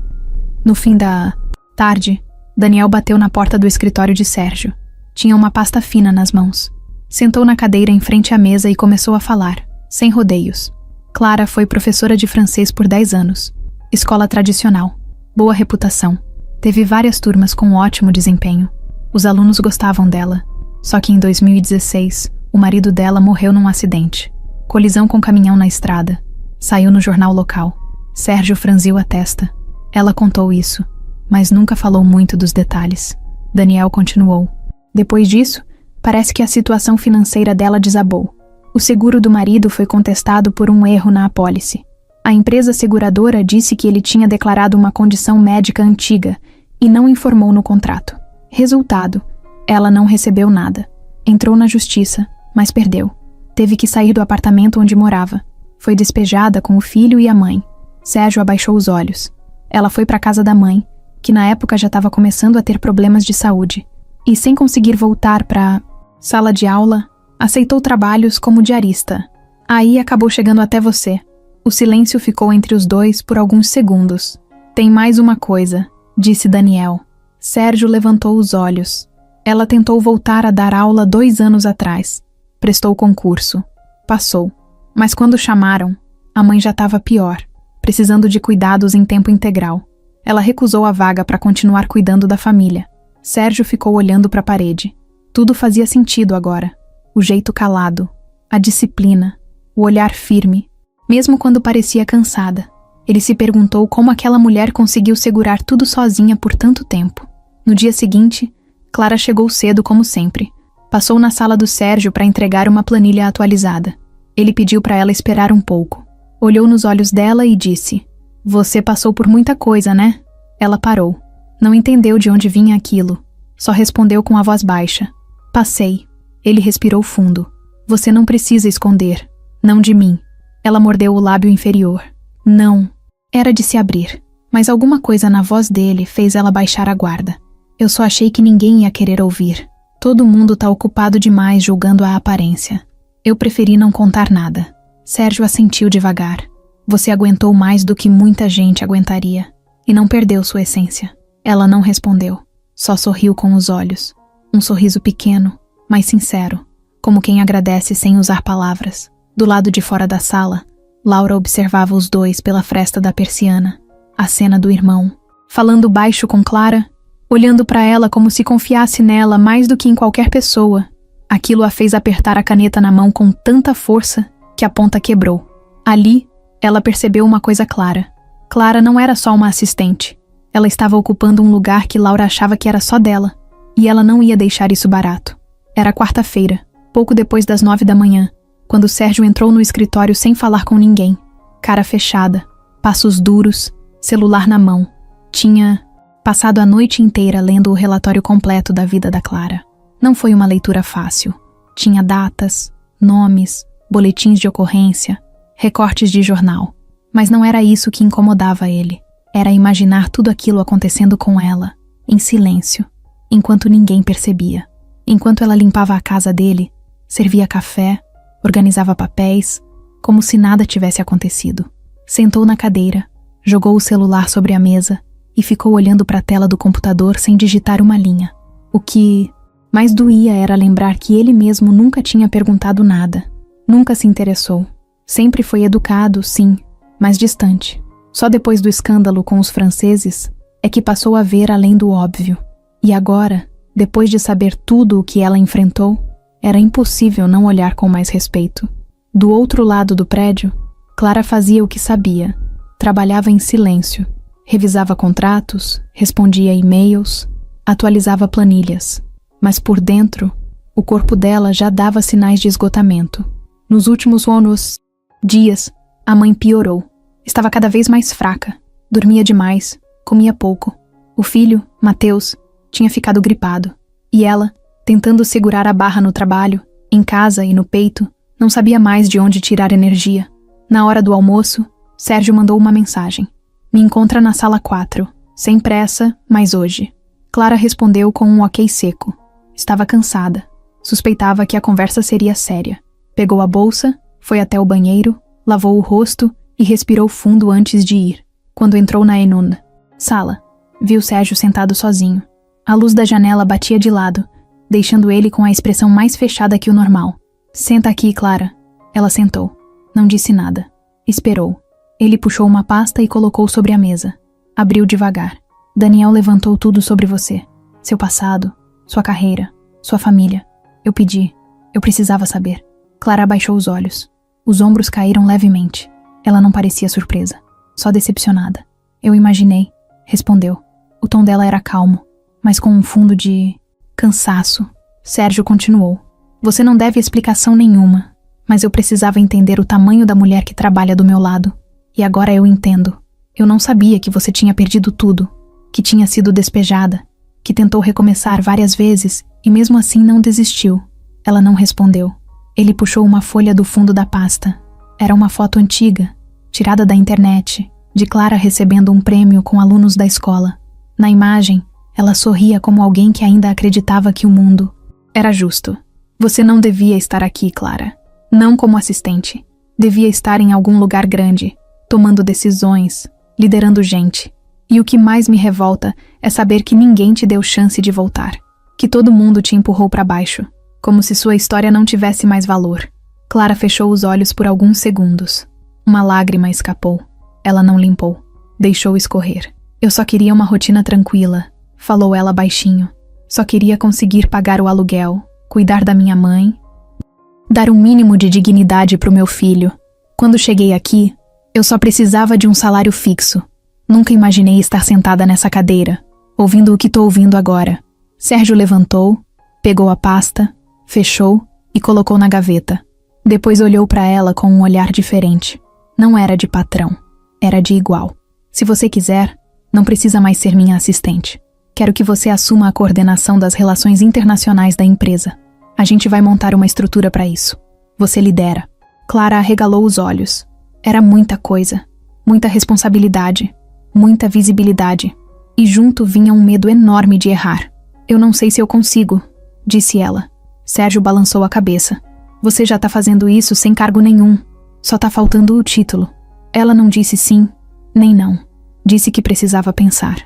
No fim da tarde, Daniel bateu na porta do escritório de Sérgio. Tinha uma pasta fina nas mãos. Sentou na cadeira em frente à mesa e começou a falar, sem rodeios. Clara foi professora de francês por 10 anos. Escola tradicional. Boa reputação. Teve várias turmas com ótimo desempenho. Os alunos gostavam dela. Só que em 2016, o marido dela morreu num acidente. Colisão com caminhão na estrada. Saiu no jornal local. Sérgio franziu a testa. Ela contou isso, mas nunca falou muito dos detalhes. Daniel continuou. Depois disso, parece que a situação financeira dela desabou. O seguro do marido foi contestado por um erro na apólice. A empresa seguradora disse que ele tinha declarado uma condição médica antiga e não informou no contrato. Resultado, ela não recebeu nada. Entrou na justiça, mas perdeu. Teve que sair do apartamento onde morava. Foi despejada com o filho e a mãe. Sérgio abaixou os olhos. Ela foi para a casa da mãe, que na época já estava começando a ter problemas de saúde. E sem conseguir voltar para sala de aula, aceitou trabalhos como diarista. Aí acabou chegando até você. O silêncio ficou entre os dois por alguns segundos. Tem mais uma coisa, disse Daniel. Sérgio levantou os olhos. Ela tentou voltar a dar aula 2 anos atrás. Prestou o concurso. Passou. Mas quando chamaram, a mãe já estava pior, precisando de cuidados em tempo integral. Ela recusou a vaga para continuar cuidando da família. Sérgio ficou olhando para a parede. Tudo fazia sentido agora. O jeito calado, a disciplina, o olhar firme, mesmo quando parecia cansada. Ele se perguntou como aquela mulher conseguiu segurar tudo sozinha por tanto tempo. No dia seguinte, Clara chegou cedo como sempre. Passou na sala do Sérgio para entregar uma planilha atualizada. Ele pediu para ela esperar um pouco. Olhou nos olhos dela e disse: "Você passou por muita coisa, né?" Ela parou. Não entendeu de onde vinha aquilo. Só respondeu com a voz baixa: "Passei." Ele respirou fundo. "Você não precisa esconder. Não de mim." Ela mordeu o lábio inferior. Não. Era de se abrir. Mas alguma coisa na voz dele fez ela baixar a guarda. "Eu só achei que ninguém ia querer ouvir. Todo mundo tá ocupado demais julgando a aparência. Eu preferi não contar nada." Sérgio assentiu devagar. "Você aguentou mais do que muita gente aguentaria. E não perdeu sua essência." Ela não respondeu. Só sorriu com os olhos. Um sorriso pequeno, mas sincero, como quem agradece sem usar palavras. Do lado de fora da sala, Laura observava os dois pela fresta da persiana. A cena do irmão, falando baixo com Clara, olhando para ela como se confiasse nela mais do que em qualquer pessoa. Aquilo a fez apertar a caneta na mão com tanta força que a ponta quebrou. Ali, ela percebeu uma coisa clara. Clara não era só uma assistente. Ela estava ocupando um lugar que Laura achava que era só dela. E ela não ia deixar isso barato. Era quarta-feira, pouco depois das 9 da manhã, quando Sérgio entrou no escritório sem falar com ninguém. Cara fechada, passos duros, celular na mão. Tinha passado a noite inteira lendo o relatório completo da vida da Clara. Não foi uma leitura fácil. Tinha datas, nomes, boletins de ocorrência, recortes de jornal. Mas não era isso que incomodava ele. Era imaginar tudo aquilo acontecendo com ela, em silêncio, enquanto ninguém percebia. Enquanto ela limpava a casa dele, servia café, organizava papéis, como se nada tivesse acontecido. Sentou na cadeira, jogou o celular sobre a mesa e ficou olhando para a tela do computador sem digitar uma linha. O que mais doía era lembrar que ele mesmo nunca tinha perguntado nada. Nunca se interessou. Sempre foi educado, sim, mas distante. Só depois do escândalo com os franceses é que passou a ver além do óbvio. E agora, depois de saber tudo o que ela enfrentou, era impossível não olhar com mais respeito. Do outro lado do prédio, Clara fazia o que sabia. Trabalhava em silêncio. Revisava contratos, respondia e-mails, atualizava planilhas. Mas por dentro, o corpo dela já dava sinais de esgotamento. Nos últimos dias, a mãe piorou. Estava cada vez mais fraca, dormia demais, comia pouco. O filho, Mateus, tinha ficado gripado. E ela, tentando segurar a barra no trabalho, em casa e no peito, não sabia mais de onde tirar energia. Na hora do almoço, Sérgio mandou uma mensagem. Me encontra na sala 4, sem pressa, mas hoje. Clara respondeu com um ok seco. Estava cansada. Suspeitava que a conversa seria séria. Pegou a bolsa, foi até o banheiro, lavou o rosto e respirou fundo antes de ir. Quando entrou na sala, viu Sérgio sentado sozinho. A luz da janela batia de lado, deixando ele com a expressão mais fechada que o normal. Senta aqui, Clara. Ela sentou. Não disse nada. Esperou. Ele puxou uma pasta e colocou sobre a mesa. Abriu devagar. Daniel levantou tudo sobre você. Seu passado, sua carreira, sua família. Eu pedi. Eu precisava saber. Clara abaixou os olhos. Os ombros caíram levemente. Ela não parecia surpresa, só decepcionada. Eu imaginei, respondeu. O tom dela era calmo, mas com um fundo de cansaço. Sérgio continuou. Você não deve explicação nenhuma, mas eu precisava entender o tamanho da mulher que trabalha do meu lado. E agora eu entendo. Eu não sabia que você tinha perdido tudo, que tinha sido despejada, que tentou recomeçar várias vezes e mesmo assim não desistiu. Ela não respondeu. Ele puxou uma folha do fundo da pasta. Era uma foto antiga, tirada da internet, de Clara recebendo um prêmio com alunos da escola. Na imagem, ela sorria como alguém que ainda acreditava que o mundo era justo. Você não devia estar aqui, Clara. Não como assistente. Devia estar em algum lugar grande, tomando decisões, liderando gente. E o que mais me revolta é saber que ninguém te deu chance de voltar. Que todo mundo te empurrou para baixo, como se sua história não tivesse mais valor. Clara fechou os olhos por alguns segundos. Uma lágrima escapou. Ela não limpou. Deixou escorrer. Eu só queria uma rotina tranquila, falou ela baixinho. Só queria conseguir pagar o aluguel, cuidar da minha mãe, dar um mínimo de dignidade pro meu filho. Quando cheguei aqui, eu só precisava de um salário fixo. Nunca imaginei estar sentada nessa cadeira, ouvindo o que tô ouvindo agora. Sérgio levantou, pegou a pasta, fechou e colocou na gaveta. Depois olhou para ela com um olhar diferente. Não era de patrão, era de igual. Se você quiser, não precisa mais ser minha assistente. Quero que você assuma a coordenação das relações internacionais da empresa. A gente vai montar uma estrutura para isso. Você lidera. Clara arregalou os olhos. Era muita coisa, muita responsabilidade, muita visibilidade. E junto vinha um medo enorme de errar. Eu não sei se eu consigo, disse ela. Sérgio balançou a cabeça. Você já tá fazendo isso sem cargo nenhum. Só tá faltando o título. Ela não disse sim, nem não. Disse que precisava pensar.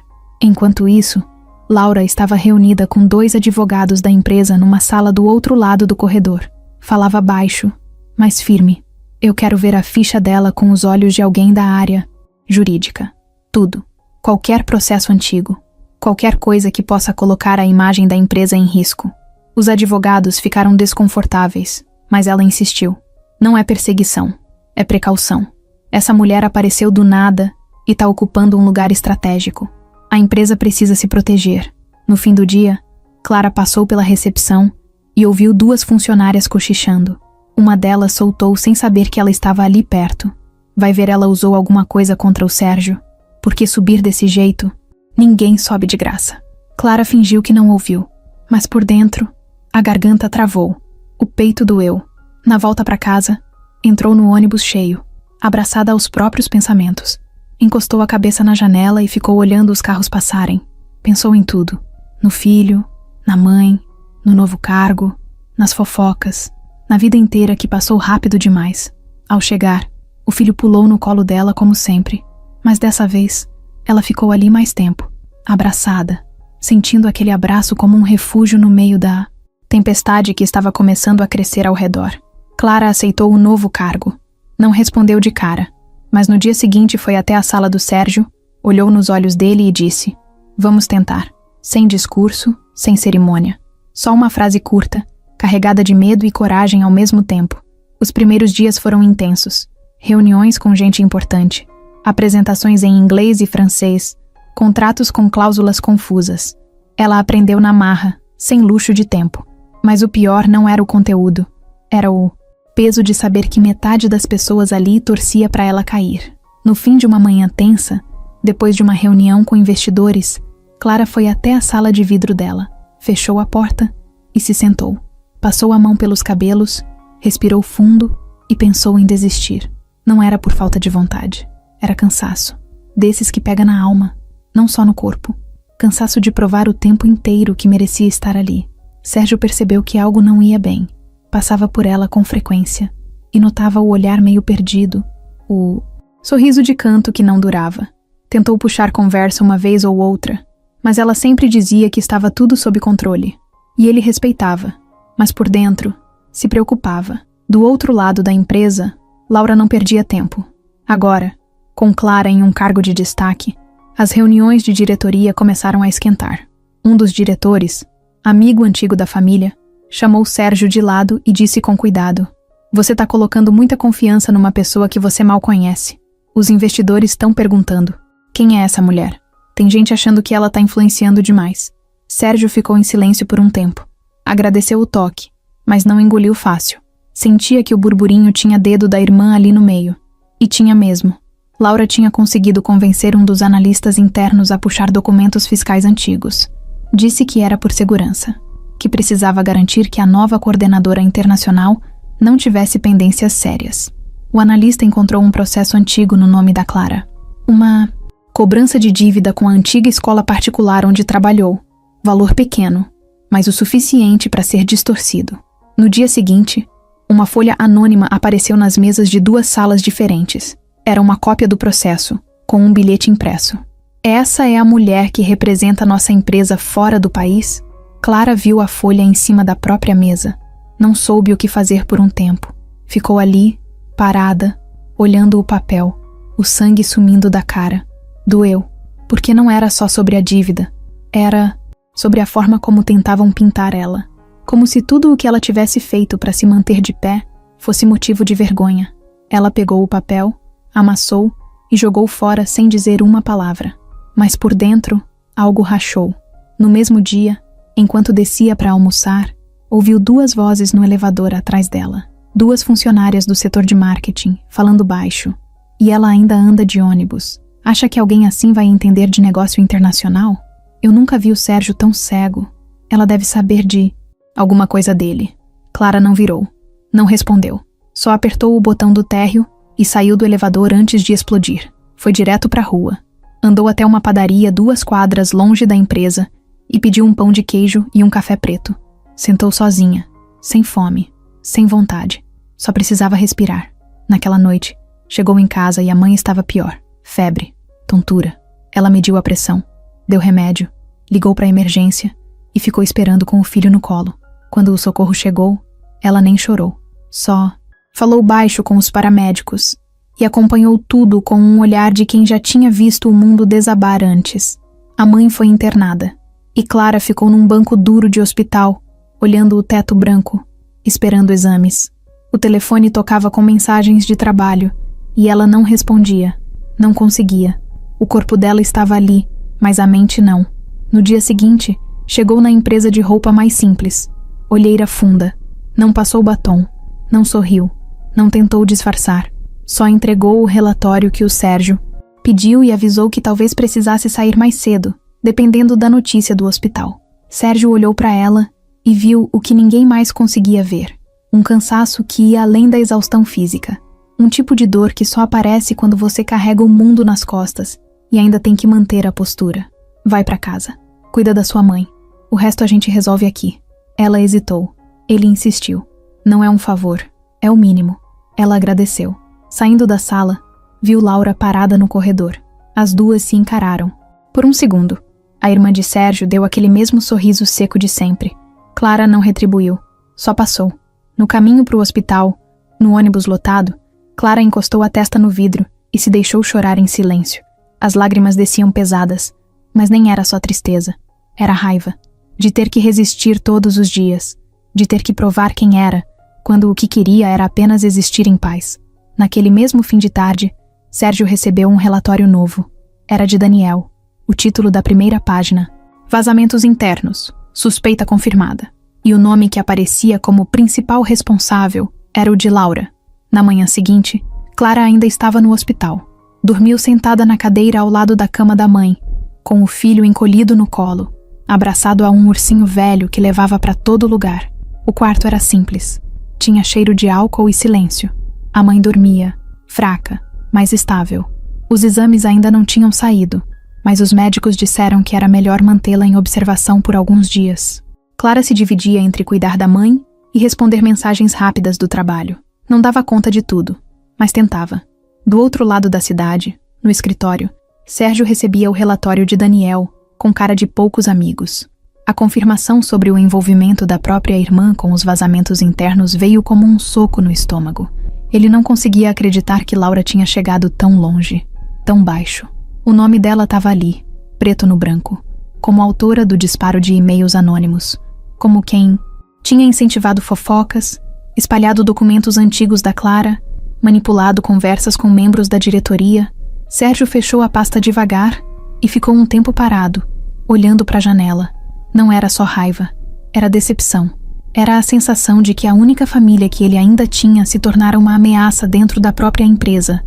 Enquanto isso, Laura estava reunida com 2 advogados da empresa numa sala do outro lado do corredor. Falava baixo, mas firme. Eu quero ver a ficha dela com os olhos de alguém da área jurídica. Tudo. Qualquer processo antigo. Qualquer coisa que possa colocar a imagem da empresa em risco. Os advogados ficaram desconfortáveis, mas ela insistiu. Não é perseguição, é precaução. Essa mulher apareceu do nada e está ocupando um lugar estratégico. A empresa precisa se proteger. No fim do dia, Clara passou pela recepção e ouviu 2 funcionárias cochichando. Uma delas soltou sem saber que ela estava ali perto. Vai ver, ela usou alguma coisa contra o Sérgio, porque subir desse jeito, ninguém sobe de graça. Clara fingiu que não ouviu, mas por dentro, a garganta travou. O peito doeu. Na volta para casa, entrou no ônibus cheio, abraçada aos próprios pensamentos. Encostou a cabeça na janela e ficou olhando os carros passarem. Pensou em tudo. No filho, na mãe, no novo cargo, nas fofocas, na vida inteira que passou rápido demais. Ao chegar, o filho pulou no colo dela como sempre, mas dessa vez, ela ficou ali mais tempo, abraçada, sentindo aquele abraço como um refúgio no meio da tempestade que estava começando a crescer ao redor. Clara aceitou o novo cargo. Não respondeu de cara, mas no dia seguinte foi até a sala do Sérgio, olhou nos olhos dele e disse: Vamos tentar. Sem discurso, sem cerimônia. Só uma frase curta, carregada de medo e coragem ao mesmo tempo. Os primeiros dias foram intensos. Reuniões com gente importante. Apresentações em inglês e francês. Contratos com cláusulas confusas. Ela aprendeu na marra, sem luxo de tempo. Mas o pior não era o conteúdo. Era o peso de saber que metade das pessoas ali torcia para ela cair. No fim de uma manhã tensa, depois de uma reunião com investidores, Clara foi até a sala de vidro dela, fechou a porta e se sentou. Passou a mão pelos cabelos, respirou fundo e pensou em desistir. Não era por falta de vontade, era cansaço, desses que pega na alma, não só no corpo. Cansaço de provar o tempo inteiro que merecia estar ali. Sérgio percebeu que algo não ia bem. Passava por ela com frequência e notava o olhar meio perdido, o sorriso de canto que não durava. Tentou puxar conversa uma vez ou outra, mas ela sempre dizia que estava tudo sob controle. E ele respeitava, mas por dentro se preocupava. Do outro lado da empresa, Laura não perdia tempo. Agora, com Clara em um cargo de destaque, as reuniões de diretoria começaram a esquentar. Um dos diretores, amigo antigo da família, chamou Sérgio de lado e disse com cuidado: "Você está colocando muita confiança numa pessoa que você mal conhece. Os investidores estão perguntando: quem é essa mulher? Tem gente achando que ela está influenciando demais." Sérgio ficou em silêncio por um tempo. Agradeceu o toque, mas não engoliu fácil. Sentia que o burburinho tinha dedo da irmã ali no meio. E tinha mesmo. Laura tinha conseguido convencer um dos analistas internos a puxar documentos fiscais antigos. Disse que era por segurança, que precisava garantir que a nova coordenadora internacional não tivesse pendências sérias. O analista encontrou um processo antigo no nome da Clara. Uma cobrança de dívida com a antiga escola particular onde trabalhou. Valor pequeno, mas o suficiente para ser distorcido. No dia seguinte, uma folha anônima apareceu nas mesas de 2 salas diferentes. Era uma cópia do processo, com um bilhete impresso. "Essa é a mulher que representa nossa empresa fora do país?" Clara viu a folha em cima da própria mesa. Não soube o que fazer por um tempo. Ficou ali, parada, olhando o papel, o sangue sumindo da cara. Doeu, porque não era só sobre a dívida. Era sobre a forma como tentavam pintar ela. Como se tudo o que ela tivesse feito para se manter de pé fosse motivo de vergonha. Ela pegou o papel, amassou e jogou fora sem dizer uma palavra. Mas por dentro, algo rachou. No mesmo dia, enquanto descia para almoçar, ouviu 2 vozes no elevador atrás dela. 2 funcionárias do setor de marketing, falando baixo. E ela ainda anda de ônibus. Acha que alguém assim vai entender de negócio internacional? Eu nunca vi o Sérgio tão cego. Ela deve saber de alguma coisa dele. Clara não virou. Não respondeu. Só apertou o botão do térreo e saiu do elevador antes de explodir. Foi direto para a rua. Andou até uma padaria 2 quadras longe da empresa e pediu um pão de queijo e um café preto. Sentou sozinha, sem fome, sem vontade. Só precisava respirar. Naquela noite, chegou em casa e a mãe estava pior. Febre, tontura. Ela mediu a pressão, deu remédio, ligou para a emergência e ficou esperando com o filho no colo. Quando o socorro chegou, ela nem chorou. Só falou baixo com os paramédicos e acompanhou tudo com um olhar de quem já tinha visto o mundo desabar antes. A mãe foi internada e Clara ficou num banco duro de hospital, olhando o teto branco, esperando exames. O telefone tocava com mensagens de trabalho e ela não respondia, não conseguia. O corpo dela estava ali, mas a mente não. No dia seguinte, chegou na empresa de roupa mais simples, olheira funda. Não passou batom, não sorriu, não tentou disfarçar. Só entregou o relatório que o Sérgio pediu e avisou que talvez precisasse sair mais cedo, dependendo da notícia do hospital. Sérgio olhou para ela e viu o que ninguém mais conseguia ver. Um cansaço que ia além da exaustão física. Um tipo de dor que só aparece quando você carrega o mundo nas costas e ainda tem que manter a postura. Vai para casa. Cuida da sua mãe. O resto a gente resolve aqui. Ela hesitou. Ele insistiu. Não é um favor. É o mínimo. Ela agradeceu. Saindo da sala, viu Laura parada no corredor. As 2 se encararam. Por um segundo, a irmã de Sérgio deu aquele mesmo sorriso seco de sempre. Clara não retribuiu. Só passou. No caminho para o hospital, no ônibus lotado, Clara encostou a testa no vidro e se deixou chorar em silêncio. As lágrimas desciam pesadas, mas nem era só tristeza. Era raiva. De ter que resistir todos os dias. De ter que provar quem era, quando o que queria era apenas existir em paz. Naquele mesmo fim de tarde, Sérgio recebeu um relatório novo. Era de Daniel. O título da primeira página: Vazamentos internos. Suspeita confirmada. E o nome que aparecia como principal responsável era o de Laura. Na manhã seguinte, Clara ainda estava no hospital. Dormiu sentada na cadeira ao lado da cama da mãe, com o filho encolhido no colo, abraçado a um ursinho velho que levava para todo lugar. O quarto era simples. Tinha cheiro de álcool e silêncio. A mãe dormia, fraca, mas estável. Os exames ainda não tinham saído, mas os médicos disseram que era melhor mantê-la em observação por alguns dias. Clara se dividia entre cuidar da mãe e responder mensagens rápidas do trabalho. Não dava conta de tudo, mas tentava. Do outro lado da cidade, no escritório, Sérgio recebia o relatório de Daniel, com cara de poucos amigos. A confirmação sobre o envolvimento da própria irmã com os vazamentos internos veio como um soco no estômago. Ele não conseguia acreditar que Laura tinha chegado tão longe, tão baixo. O nome dela estava ali, preto no branco, como autora do disparo de e-mails anônimos, como quem tinha incentivado fofocas, espalhado documentos antigos da Clara, manipulado conversas com membros da diretoria. Sérgio fechou a pasta devagar e ficou um tempo parado, olhando para a janela. Não era só raiva, era decepção. Era a sensação de que a única família que ele ainda tinha se tornara uma ameaça dentro da própria empresa.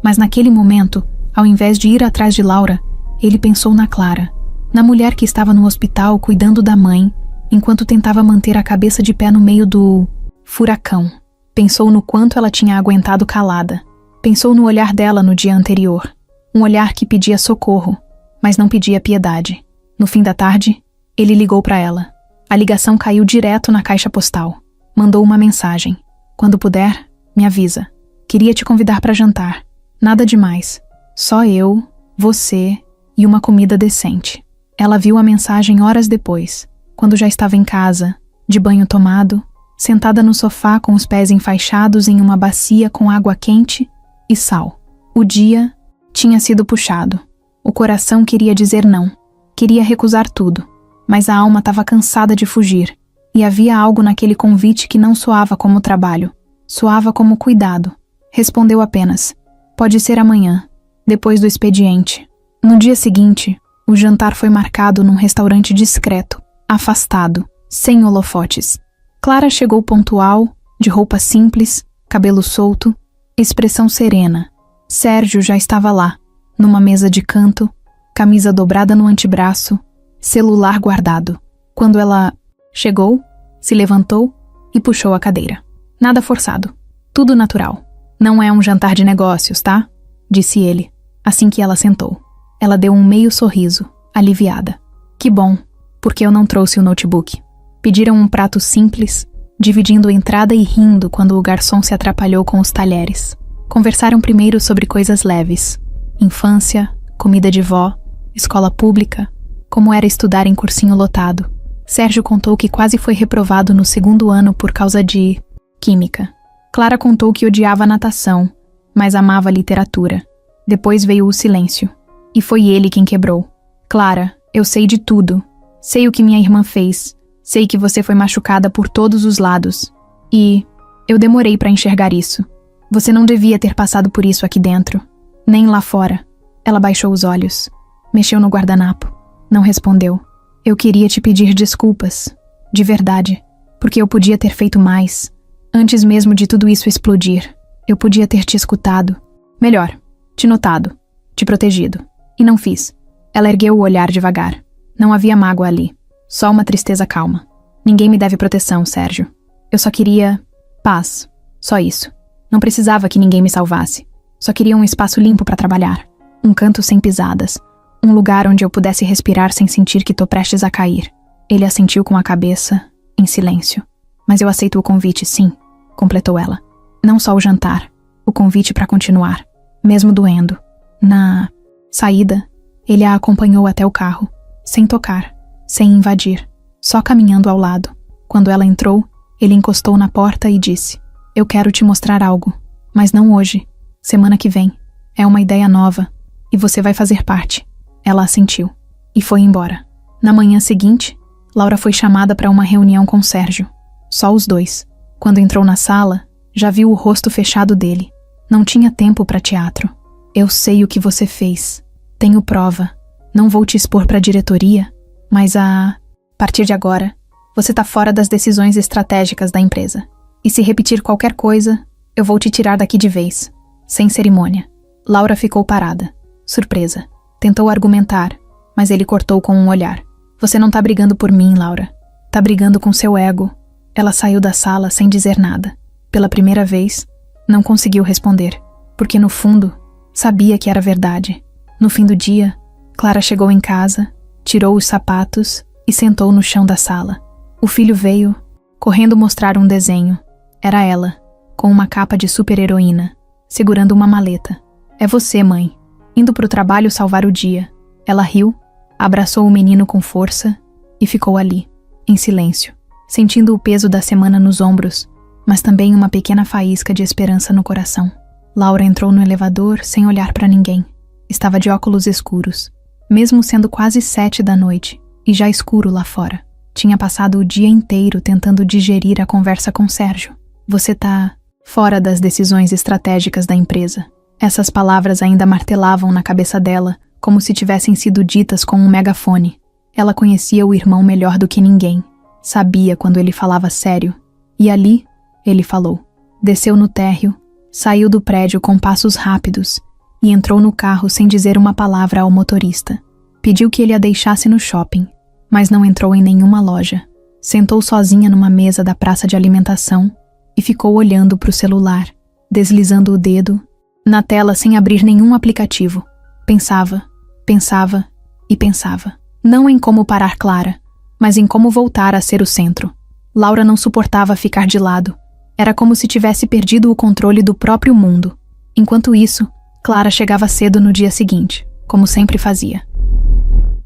Mas naquele momento, ao invés de ir atrás de Laura, ele pensou na Clara, na mulher que estava no hospital cuidando da mãe, enquanto tentava manter a cabeça de pé no meio do furacão. Pensou no quanto ela tinha aguentado calada. Pensou no olhar dela no dia anterior. Um olhar que pedia socorro, mas não pedia piedade. No fim da tarde, ele ligou para ela. A ligação caiu direto na caixa postal. Mandou uma mensagem. Quando puder, me avisa. Queria te convidar para jantar. Nada demais. Só eu, você e uma comida decente. Ela viu a mensagem horas depois, quando já estava em casa, de banho tomado, sentada no sofá com os pés enfaixados em uma bacia com água quente e sal. O dia tinha sido puxado. O coração queria dizer não. Queria recusar tudo. Mas a alma estava cansada de fugir. E havia algo naquele convite que não soava como trabalho. Soava como cuidado. Respondeu apenas: pode ser amanhã, depois do expediente. No dia seguinte, o jantar foi marcado num restaurante discreto, afastado, sem holofotes. Clara chegou pontual, de roupa simples, cabelo solto, expressão serena. Sérgio já estava lá, numa mesa de canto, camisa dobrada no antebraço, celular guardado. Quando ela chegou, se levantou e puxou a cadeira. Nada forçado, tudo natural. Não é um jantar de negócios, tá? Disse ele, assim que ela sentou. Ela deu um meio sorriso, aliviada. Que bom, porque eu não trouxe o notebook. Pediram um prato simples, dividindo entrada e rindo quando o garçom se atrapalhou com os talheres. Conversaram primeiro sobre coisas leves. Infância, comida de vó, escola pública, como era estudar em cursinho lotado. Sérgio contou que quase foi reprovado no segundo ano por causa de química. Clara contou que odiava natação, mas amava literatura. Depois veio o silêncio. E foi ele quem quebrou. Clara, eu sei de tudo. Sei o que minha irmã fez. Sei que você foi machucada por todos os lados. E eu demorei para enxergar isso. Você não devia ter passado por isso aqui dentro. Nem lá fora. Ela baixou os olhos. Mexeu no guardanapo. Não respondeu. Eu queria te pedir desculpas. De verdade. Porque eu podia ter feito mais. Antes mesmo de tudo isso explodir. Eu podia ter te escutado. Melhor, te notado. Te protegido. E não fiz. Ela ergueu o olhar devagar. Não havia mágoa ali. Só uma tristeza calma. Ninguém me deve proteção, Sérgio. Eu só queria paz. Só isso. Não precisava que ninguém me salvasse. Só queria um espaço limpo para trabalhar. Um canto sem pisadas. Um lugar onde eu pudesse respirar sem sentir que tô prestes a cair. Ele assentiu com a cabeça, em silêncio. Mas eu aceito o convite, sim, completou ela. Não só o jantar. O convite para continuar. Mesmo doendo. Na saída, ele a acompanhou até o carro. Sem tocar. Sem invadir, só caminhando ao lado. Quando ela entrou, ele encostou na porta e disse: eu quero te mostrar algo, mas não hoje. Semana que vem. É uma ideia nova, e você vai fazer parte. Ela assentiu, e foi embora. Na manhã seguinte, Laura foi chamada para uma reunião com Sérgio. Só os dois. Quando entrou na sala, já viu o rosto fechado dele. Não tinha tempo para teatro. Eu sei o que você fez. Tenho prova. Não vou te expor para a diretoria, mas a partir de agora, você tá fora das decisões estratégicas da empresa. E se repetir qualquer coisa, eu vou te tirar daqui de vez. Sem cerimônia. Laura ficou parada, surpresa. Tentou argumentar, mas ele cortou com um olhar. Você não tá brigando por mim, Laura. Tá brigando com seu ego. Ela saiu da sala sem dizer nada. Pela primeira vez, não conseguiu responder, porque no fundo, sabia que era verdade. No fim do dia, Clara chegou em casa, tirou os sapatos e sentou no chão da sala. O filho veio, correndo mostrar um desenho. Era ela, com uma capa de super-heroína, segurando uma maleta. É você, mãe, indo pro trabalho salvar o dia. Ela riu, abraçou o menino com força e ficou ali, em silêncio, sentindo o peso da semana nos ombros, mas também uma pequena faísca de esperança no coração. Laura entrou no elevador sem olhar para ninguém. Estava de óculos escuros, mesmo sendo quase 7 da noite e já escuro lá fora. Tinha passado o dia inteiro tentando digerir a conversa com Sérgio. Você tá fora das decisões estratégicas da empresa. Essas palavras ainda martelavam na cabeça dela, como se tivessem sido ditas com um megafone. Ela conhecia o irmão melhor do que ninguém. Sabia quando ele falava sério. E ali, ele falou. Desceu no térreo, saiu do prédio com passos rápidos e entrou no carro sem dizer uma palavra ao motorista. Pediu que ele a deixasse no shopping, mas não entrou em nenhuma loja. Sentou sozinha numa mesa da praça de alimentação e ficou olhando para o celular, deslizando o dedo na tela sem abrir nenhum aplicativo. Pensava, pensava e pensava. Não em como parar Clara, mas em como voltar a ser o centro. Laura não suportava ficar de lado. Era como se tivesse perdido o controle do próprio mundo. Enquanto isso, Clara chegava cedo no dia seguinte, como sempre fazia.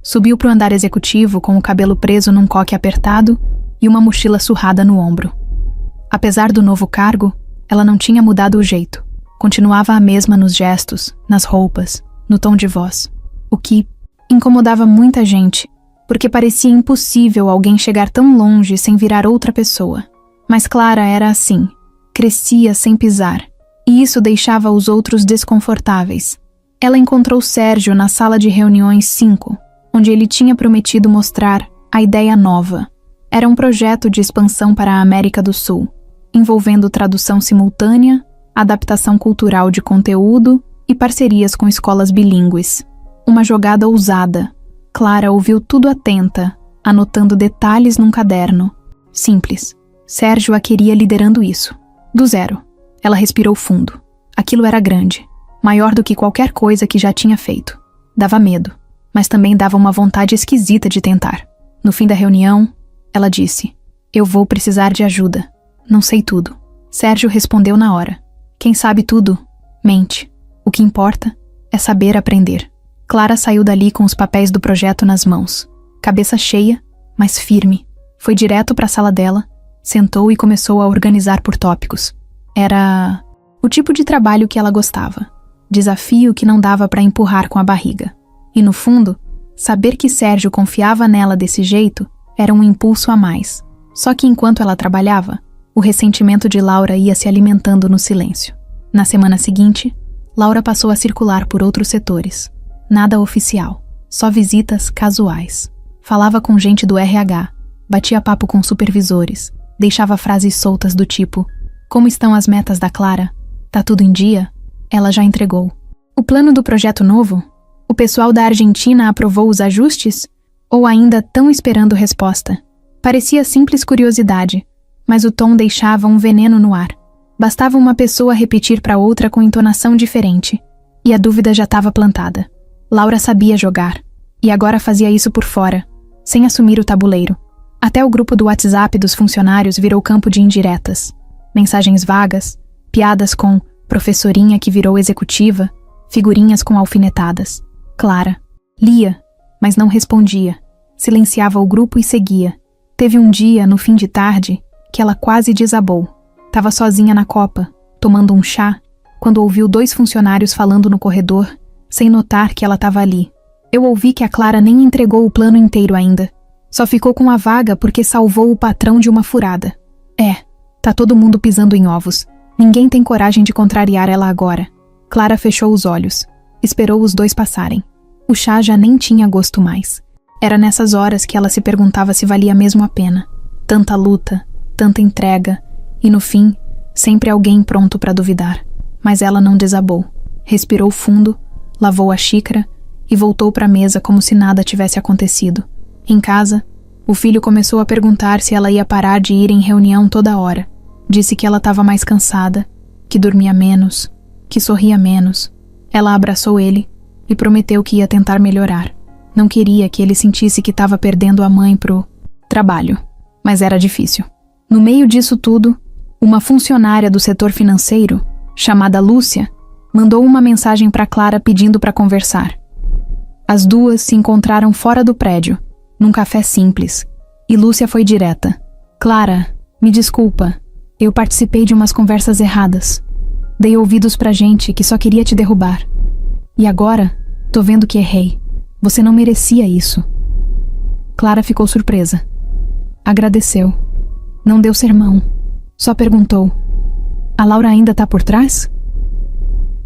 Subiu para o andar executivo com o cabelo preso num coque apertado e uma mochila surrada no ombro. Apesar do novo cargo, ela não tinha mudado o jeito. Continuava a mesma nos gestos, nas roupas, no tom de voz. O que incomodava muita gente, porque parecia impossível alguém chegar tão longe sem virar outra pessoa. Mas Clara era assim, crescia sem pisar, e isso deixava os outros desconfortáveis. Ela encontrou Sérgio na sala de reuniões 5, onde ele tinha prometido mostrar a ideia nova. Era um projeto de expansão para a América do Sul, envolvendo tradução simultânea, adaptação cultural de conteúdo e parcerias com escolas bilíngues. Uma jogada ousada. Clara ouviu tudo atenta, anotando detalhes num caderno. Simples. Sérgio a queria liderando isso. Do zero. Ela respirou fundo. Aquilo era grande. Maior do que qualquer coisa que já tinha feito. Dava medo, mas também dava uma vontade esquisita de tentar. No fim da reunião, ela disse: Eu vou precisar de ajuda. Não sei tudo. Sérgio respondeu na hora. Quem sabe tudo, mente. O que importa é saber aprender. Clara saiu dali com os papéis do projeto nas mãos. Cabeça cheia, mas firme. Foi direto para a sala dela, sentou e começou a organizar por tópicos. Era o tipo de trabalho que ela gostava. Desafio que não dava para empurrar com a barriga. E no fundo, saber que Sérgio confiava nela desse jeito era um impulso a mais. Só que enquanto ela trabalhava, o ressentimento de Laura ia se alimentando no silêncio. Na semana seguinte, Laura passou a circular por outros setores. Nada oficial, só visitas casuais. Falava com gente do RH, batia papo com supervisores, deixava frases soltas do tipo: Como estão as metas da Clara? Tá tudo em dia? Ela já entregou. O plano do projeto novo? O pessoal da Argentina aprovou os ajustes? Ou ainda estão esperando resposta? Parecia simples curiosidade, mas o tom deixava um veneno no ar. Bastava uma pessoa repetir para outra com entonação diferente, e a dúvida já estava plantada. Laura sabia jogar, e agora fazia isso por fora, sem assumir o tabuleiro. Até o grupo do WhatsApp dos funcionários virou campo de indiretas. Mensagens vagas, piadas com professorinha que virou executiva, figurinhas com alfinetadas. Clara lia, mas não respondia. Silenciava o grupo e seguia. Teve um dia, no fim de tarde, que ela quase desabou. Tava sozinha na copa, tomando um chá, quando ouviu 2 funcionários falando no corredor, sem notar que ela estava ali. Eu ouvi que a Clara nem entregou o plano inteiro ainda. Só ficou com a vaga porque salvou o patrão de uma furada. Tá todo mundo pisando em ovos. Ninguém tem coragem de contrariar ela agora. Clara fechou os olhos. Esperou os 2 passarem. O chá já nem tinha gosto mais. Era nessas horas que ela se perguntava se valia mesmo a pena. Tanta luta, tanta entrega, e no fim, sempre alguém pronto para duvidar. Mas ela não desabou. Respirou fundo, lavou a xícara e voltou para a mesa como se nada tivesse acontecido. Em casa, o filho começou a perguntar se ela ia parar de ir em reunião toda hora. Disse que ela estava mais cansada, que dormia menos, que sorria menos. Ela abraçou ele e prometeu que ia tentar melhorar. Não queria que ele sentisse que estava perdendo a mãe pro trabalho, mas era difícil. No meio disso tudo, uma funcionária do setor financeiro, chamada Lúcia, mandou uma mensagem para Clara pedindo para conversar. As duas se encontraram fora do prédio, num café simples, e Lúcia foi direta. Clara, me desculpa, eu participei de umas conversas erradas. Dei ouvidos pra gente que só queria te derrubar. E agora, tô vendo que errei. Você não merecia isso. Clara ficou surpresa. Agradeceu. Não deu sermão. Só perguntou: a Laura ainda tá por trás?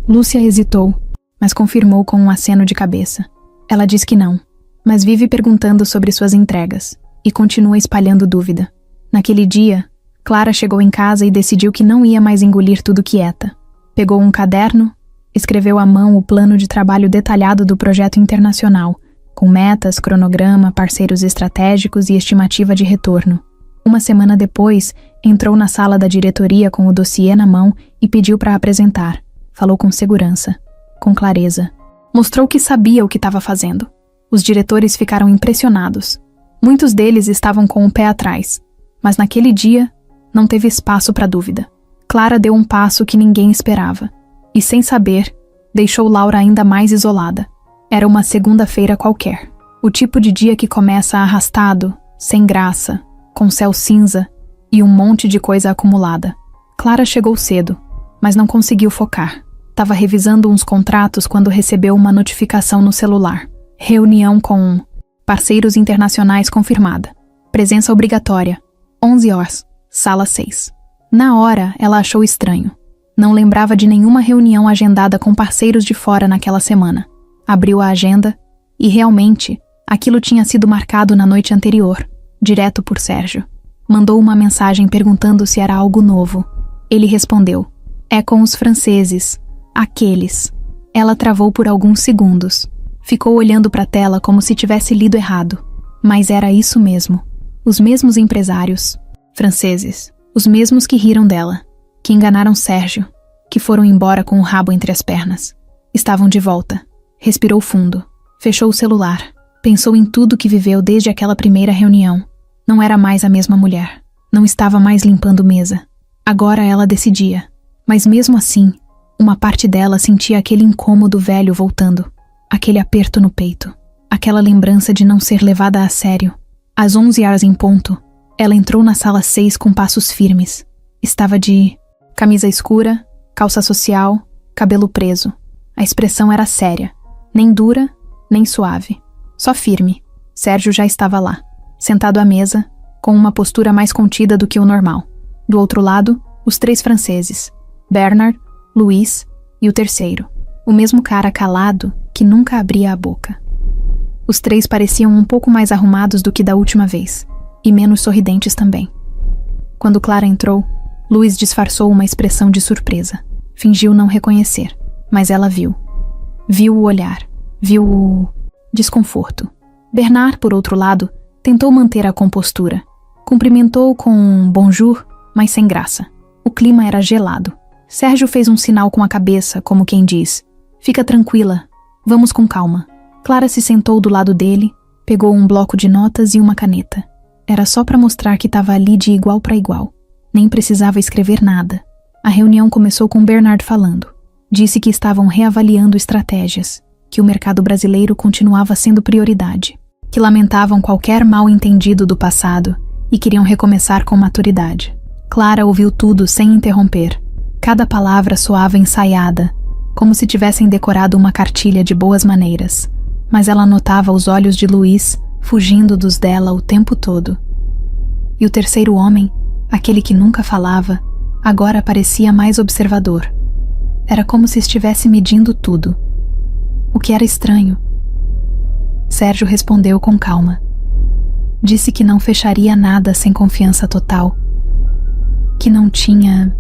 Lúcia hesitou, mas confirmou com um aceno de cabeça. Ela diz que não, mas vive perguntando sobre suas entregas e continua espalhando dúvida. Naquele dia, Clara chegou em casa e decidiu que não ia mais engolir tudo quieta. Pegou um caderno, escreveu à mão o plano de trabalho detalhado do projeto internacional, com metas, cronograma, parceiros estratégicos e estimativa de retorno. Uma semana depois, entrou na sala da diretoria com o dossiê na mão e pediu para apresentar. Falou com segurança, com clareza. Mostrou que sabia o que estava fazendo. Os diretores ficaram impressionados. Muitos deles estavam com o pé atrás, mas naquele dia não teve espaço para dúvida. Clara deu um passo que ninguém esperava, e sem saber, deixou Laura ainda mais isolada. Era uma segunda-feira qualquer. O tipo de dia que começa arrastado, sem graça, com céu cinza e um monte de coisa acumulada. Clara chegou cedo, mas não conseguiu focar. Estava revisando uns contratos quando recebeu uma notificação no celular. Reunião com parceiros internacionais confirmada. Presença obrigatória. 11 horas. Sala 6. Na hora, ela achou estranho. Não lembrava de nenhuma reunião agendada com parceiros de fora naquela semana. Abriu a agenda e, realmente, aquilo tinha sido marcado na noite anterior, direto por Sérgio. Mandou uma mensagem perguntando se era algo novo. Ele respondeu: é com os franceses. Aqueles. Ela travou por alguns segundos. Ficou olhando para a tela como se tivesse lido errado. Mas era isso mesmo. Os mesmos empresários. Franceses. Os mesmos que riram dela. Que enganaram Sérgio. Que foram embora com o rabo entre as pernas. Estavam de volta. Respirou fundo. Fechou o celular. Pensou em tudo que viveu desde aquela primeira reunião. Não era mais a mesma mulher. Não estava mais limpando mesa. Agora ela decidia. Mas mesmo assim, uma parte dela sentia aquele incômodo velho voltando. Aquele aperto no peito. Aquela lembrança de não ser levada a sério. Às 11 horas em ponto, ela entrou na sala 6 com passos firmes. Estava de camisa escura, calça social, cabelo preso. A expressão era séria. Nem dura, nem suave. Só firme. Sérgio já estava lá, sentado à mesa, com uma postura mais contida do que o normal. Do outro lado, os 3 franceses. Bernard, Luiz e o terceiro. O mesmo cara calado que nunca abria a boca. Os 3 pareciam um pouco mais arrumados do que da última vez, e menos sorridentes também. Quando Clara entrou, Luiz disfarçou uma expressão de surpresa. Fingiu não reconhecer, mas ela viu. Viu o olhar, viu o desconforto. Bernard, por outro lado, tentou manter a compostura. Cumprimentou com um bonjour, mas sem graça. O clima era gelado. Sérgio fez um sinal com a cabeça, como quem diz: fica tranquila, vamos com calma. Clara se sentou do lado dele, pegou um bloco de notas e uma caneta. Era só para mostrar que estava ali de igual para igual. Nem precisava escrever nada. A reunião começou com Bernard falando. Disse que estavam reavaliando estratégias, que o mercado brasileiro continuava sendo prioridade, que lamentavam qualquer mal-entendido do passado e queriam recomeçar com maturidade. Clara ouviu tudo sem interromper. Cada palavra soava ensaiada, como se tivessem decorado uma cartilha de boas maneiras, mas ela notava os olhos de Luiz fugindo dos dela o tempo todo. E o terceiro homem, aquele que nunca falava, agora parecia mais observador. Era como se estivesse medindo tudo. O que era estranho. Sérgio respondeu com calma. Disse que não fecharia nada sem confiança total. Que não tinha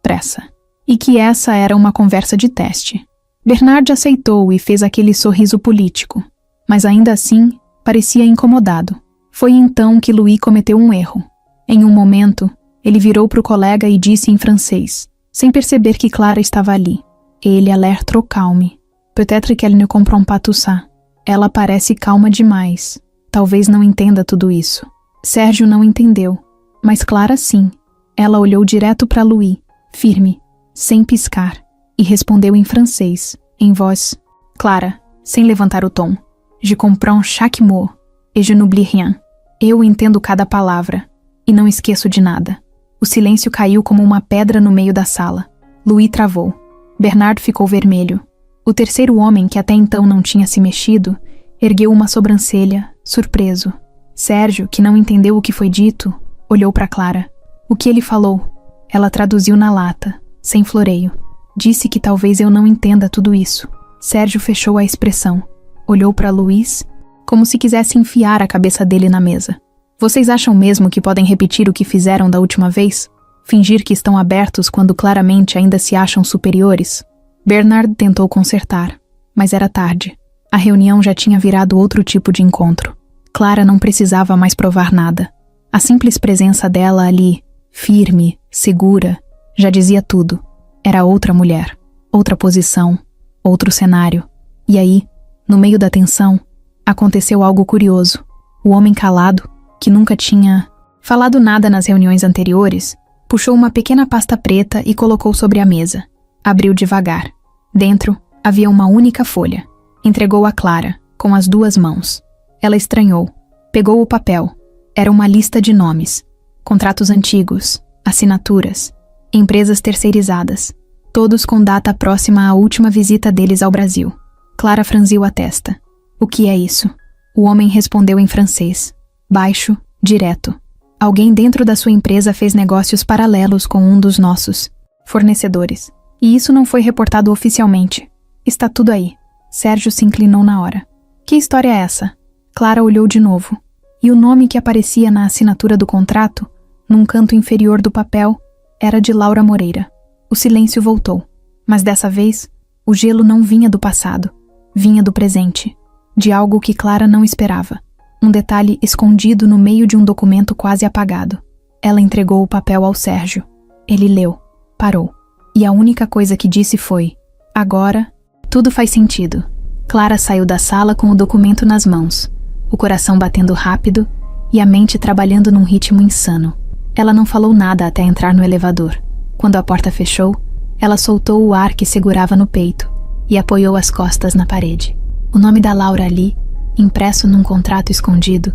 pressa. E que essa era uma conversa de teste. Bernard aceitou e fez aquele sorriso político, mas ainda assim parecia incomodado. Foi então que Louis cometeu um erro. Em um momento, ele virou para o colega e disse em francês, sem perceber que Clara estava ali. Ele a l'air trop calme. Peut-être qu'elle ne comprend pas tout ça. Ela parece calma demais. Talvez não entenda tudo isso. Sérgio não entendeu, mas Clara sim. Ela olhou direto para Louis, firme, sem piscar, e respondeu em francês, em voz clara, sem levantar o tom. Je comprends chaque mot, et je n'oublie rien. Eu entendo cada palavra, e não esqueço de nada. O silêncio caiu como uma pedra no meio da sala. Louis travou. Bernard ficou vermelho. O terceiro homem, que até então não tinha se mexido, ergueu uma sobrancelha, surpreso. Sérgio, que não entendeu o que foi dito, olhou para Clara. O que ele falou? Ela traduziu na lata, sem floreio. Disse que talvez eu não entenda tudo isso. Sérgio fechou a expressão. Olhou para Louis, como se quisesse enfiar a cabeça dele na mesa. Vocês acham mesmo que podem repetir o que fizeram da última vez? Fingir que estão abertos quando claramente ainda se acham superiores? Bernard tentou consertar, mas era tarde. A reunião já tinha virado outro tipo de encontro. Clara não precisava mais provar nada. A simples presença dela ali, firme, segura, já dizia tudo. Era outra mulher, outra posição, outro cenário. E aí, no meio da tensão, aconteceu algo curioso. O homem calado, que nunca tinha falado nada nas reuniões anteriores, puxou uma pequena pasta preta e colocou sobre a mesa. Abriu devagar. Dentro, havia uma única folha. Entregou a Clara, com as duas mãos. Ela estranhou. Pegou o papel. Era uma lista de nomes. Contratos antigos, assinaturas, empresas terceirizadas, todos com data próxima à última visita deles ao Brasil. Clara franziu a testa. O que é isso? O homem respondeu em francês. Baixo, direto. Alguém dentro da sua empresa fez negócios paralelos com um dos nossos fornecedores. E isso não foi reportado oficialmente. Está tudo aí. Sérgio se inclinou na hora. Que história é essa? Clara olhou de novo. E o nome que aparecia na assinatura do contrato, num canto inferior do papel, era de Laura Moreira. O silêncio voltou. Mas dessa vez, o gelo não vinha do passado. Vinha do presente. De algo que Clara não esperava. Um detalhe escondido no meio de um documento quase apagado. Ela entregou o papel ao Sérgio. Ele leu. Parou. E a única coisa que disse foi: agora, tudo faz sentido. Clara saiu da sala com o documento nas mãos, o coração batendo rápido e a mente trabalhando num ritmo insano. Ela não falou nada até entrar no elevador. Quando a porta fechou, ela soltou o ar que segurava no peito e apoiou as costas na parede. O nome da Laura ali, impresso num contrato escondido,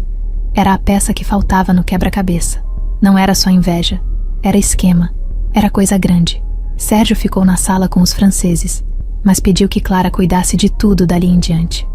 era a peça que faltava no quebra-cabeça. Não era só inveja, era esquema, era coisa grande. Sérgio ficou na sala com os franceses, mas pediu que Clara cuidasse de tudo dali em diante.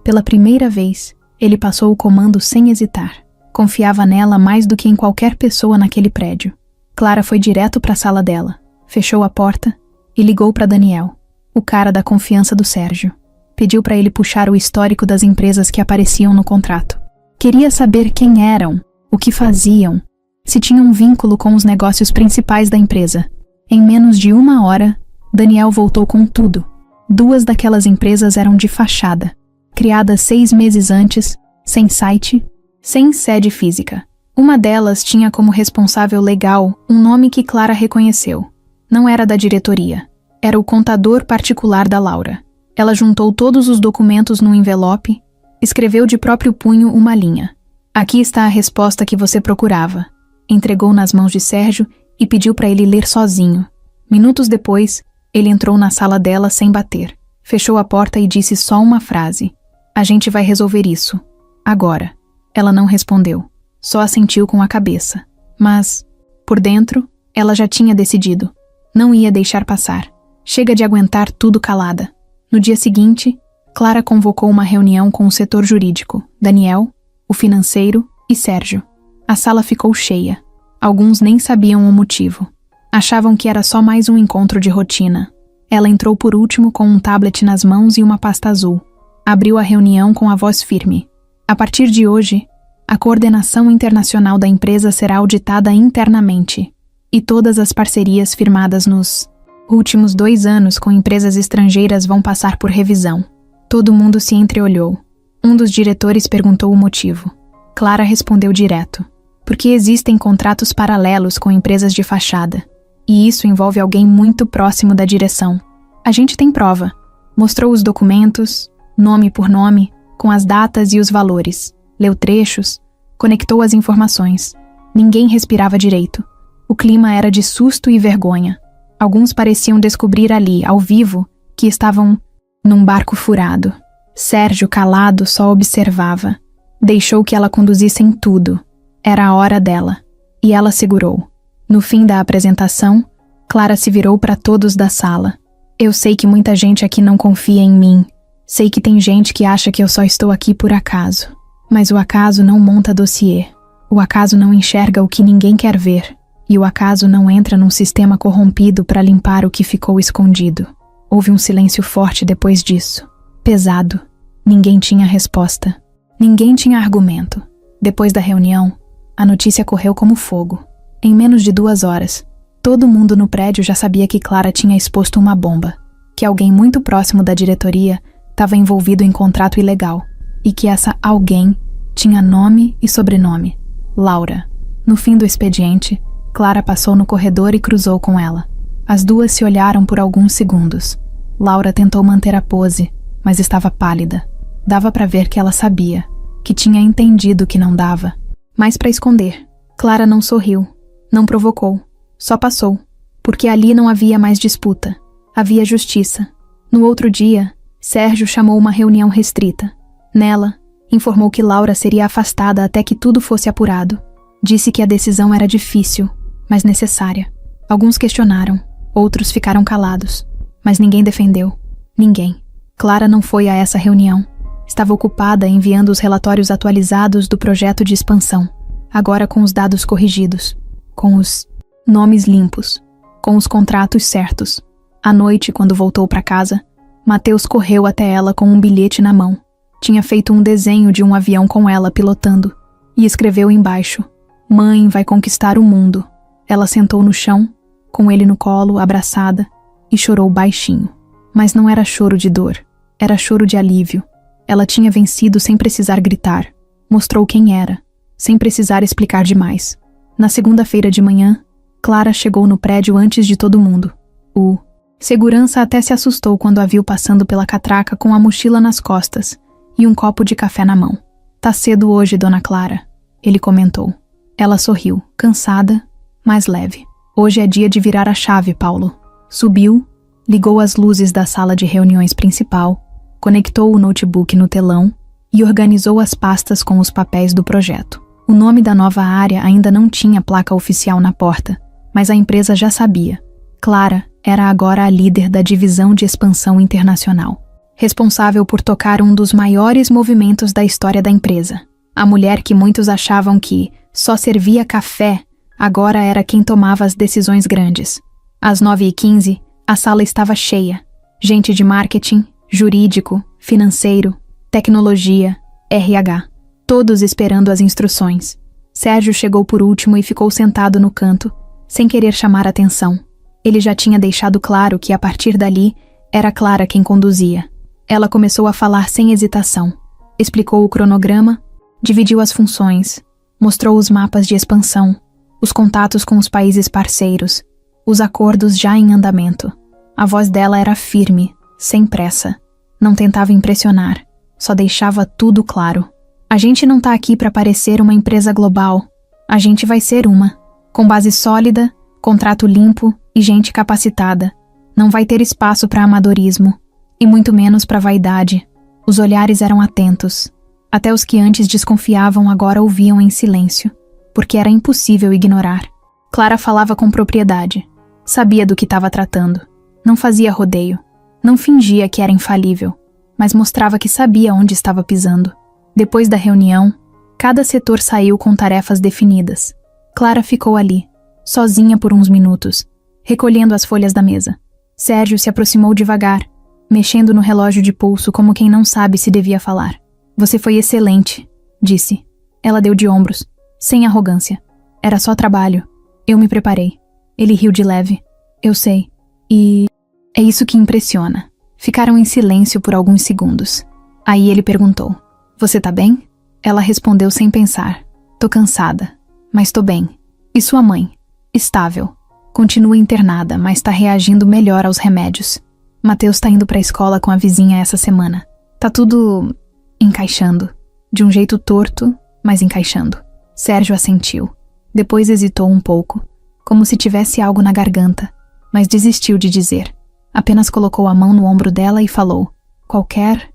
Pela primeira vez, ele passou o comando sem hesitar. Confiava nela mais do que em qualquer pessoa naquele prédio. Clara foi direto para a sala dela, fechou a porta e ligou para Daniel, o cara da confiança do Sérgio. Pediu para ele puxar o histórico das empresas que apareciam no contrato. Queria saber quem eram, o que faziam, se tinham um vínculo com os negócios principais da empresa. Em menos de 1 hora, Daniel voltou com tudo. 2 daquelas empresas eram de fachada, criadas 6 meses antes, sem site, sem sede física. Uma delas tinha como responsável legal um nome que Clara reconheceu. Não era da diretoria. Era o contador particular da Laura. Ela juntou todos os documentos num envelope, escreveu de próprio punho uma linha. Aqui está a resposta que você procurava. Entregou nas mãos de Sérgio e pediu para ele ler sozinho. Minutos depois, ele entrou na sala dela sem bater. Fechou a porta e disse só uma frase. A gente vai resolver isso. Agora. Ela não respondeu. Só assentiu com a cabeça. Mas, por dentro, ela já tinha decidido. Não ia deixar passar. Chega de aguentar tudo calada. No dia seguinte, Clara convocou uma reunião com o setor jurídico, Daniel, o financeiro e Sérgio. A sala ficou cheia. Alguns nem sabiam o motivo. Achavam que era só mais um encontro de rotina. Ela entrou por último com um tablet nas mãos e uma pasta azul. Abriu a reunião com a voz firme. A partir de hoje, a coordenação internacional da empresa será auditada internamente e todas as parcerias firmadas nos Últimos 2 anos com empresas estrangeiras vão passar por revisão. Todo mundo se entreolhou. Um dos diretores perguntou o motivo. Clara respondeu direto. Porque existem contratos paralelos com empresas de fachada. E isso envolve alguém muito próximo da direção. A gente tem prova. Mostrou os documentos, nome por nome, com as datas e os valores. Leu trechos, conectou as informações. Ninguém respirava direito. O clima era de susto e vergonha. Alguns pareciam descobrir ali, ao vivo, que estavam num barco furado. Sérgio, calado, só observava. Deixou que ela conduzisse em tudo. Era a hora dela. E ela segurou. No fim da apresentação, Clara se virou para todos da sala. Eu sei que muita gente aqui não confia em mim. Sei que tem gente que acha que eu só estou aqui por acaso. Mas o acaso não monta dossiê. O acaso não enxerga o que ninguém quer ver. E o acaso não entra num sistema corrompido para limpar o que ficou escondido. Houve um silêncio forte depois disso. Pesado. Ninguém tinha resposta. Ninguém tinha argumento. Depois da reunião, a notícia correu como fogo. Em menos de 2 horas, todo mundo no prédio já sabia que Clara tinha exposto uma bomba, que alguém muito próximo da diretoria estava envolvido em contrato ilegal, e que essa alguém tinha nome e sobrenome: Laura. No fim do expediente, Clara passou no corredor e cruzou com ela. As duas se olharam por alguns segundos. Laura tentou manter a pose, mas estava pálida. Dava para ver que ela sabia, que tinha entendido que não dava. Mas para esconder, Clara não sorriu, não provocou, só passou, porque ali não havia mais disputa, havia justiça. No outro dia, Sérgio chamou uma reunião restrita. Nela, informou que Laura seria afastada até que tudo fosse apurado. Disse que a decisão era difícil, mas necessária. Alguns questionaram, outros ficaram calados, mas ninguém defendeu. Ninguém. Clara não foi a essa reunião. Estava ocupada enviando os relatórios atualizados do projeto de expansão, agora com os dados corrigidos, com os nomes limpos, com os contratos certos. À noite, quando voltou para casa, Mateus correu até ela com um bilhete na mão. Tinha feito um desenho de um avião com ela pilotando e escreveu embaixo: "Mãe vai conquistar o mundo." Ela sentou no chão, com ele no colo, abraçada, e chorou baixinho. Mas não era choro de dor, era choro de alívio. Ela tinha vencido sem precisar gritar. Mostrou quem era, sem precisar explicar demais. Na segunda-feira de manhã, Clara chegou no prédio antes de todo mundo. O segurança até se assustou quando a viu passando pela catraca com a mochila nas costas e um copo de café na mão. "Tá cedo hoje, dona Clara", ele comentou. Ela sorriu, cansada, mas leve. "Hoje é dia de virar a chave, Paulo." Subiu, ligou as luzes da sala de reuniões principal, conectou o notebook no telão e organizou as pastas com os papéis do projeto. O nome da nova área ainda não tinha placa oficial na porta, mas a empresa já sabia. Clara era agora a líder da divisão de expansão internacional, responsável por tocar um dos maiores movimentos da história da empresa. A mulher que muitos achavam que só servia café, agora era quem tomava as decisões grandes. Às 9h15, a sala estava cheia. Gente de marketing, jurídico, financeiro, tecnologia, RH. Todos esperando as instruções. Sérgio chegou por último e ficou sentado no canto, sem querer chamar atenção. Ele já tinha deixado claro que a partir dali, era Clara quem conduzia. Ela começou a falar sem hesitação. Explicou o cronograma, dividiu as funções, mostrou os mapas de expansão, os contatos com os países parceiros, os acordos já em andamento. A voz dela era firme, sem pressa. Não tentava impressionar, só deixava tudo claro. "A gente não tá aqui para parecer uma empresa global. A gente vai ser uma, com base sólida, contrato limpo e gente capacitada. Não vai ter espaço para amadorismo, e muito menos para vaidade." Os olhares eram atentos. Até os que antes desconfiavam agora ouviam em silêncio, porque era impossível ignorar. Clara falava com propriedade. Sabia do que estava tratando. Não fazia rodeio. Não fingia que era infalível, mas mostrava que sabia onde estava pisando. Depois da reunião, cada setor saiu com tarefas definidas. Clara ficou ali, sozinha por uns minutos, recolhendo as folhas da mesa. Sérgio se aproximou devagar, mexendo no relógio de pulso como quem não sabe se devia falar. "Você foi excelente", disse. Ela deu de ombros, sem arrogância. "Era só trabalho. Eu me preparei." Ele riu de leve. "Eu sei. E é isso que impressiona. Ficaram em silêncio por alguns segundos. Aí ele perguntou: "Você tá bem?" Ela respondeu sem pensar: "Tô cansada, mas tô bem." "E sua mãe?" "Estável. Continua internada, mas tá reagindo melhor aos remédios. Mateus tá indo pra escola com a vizinha essa semana. Tá tudo encaixando. De um jeito torto, mas encaixando." Sérgio assentiu. Depois hesitou um pouco, como se tivesse algo na garganta, mas desistiu de dizer. Apenas colocou a mão no ombro dela e falou: qualquer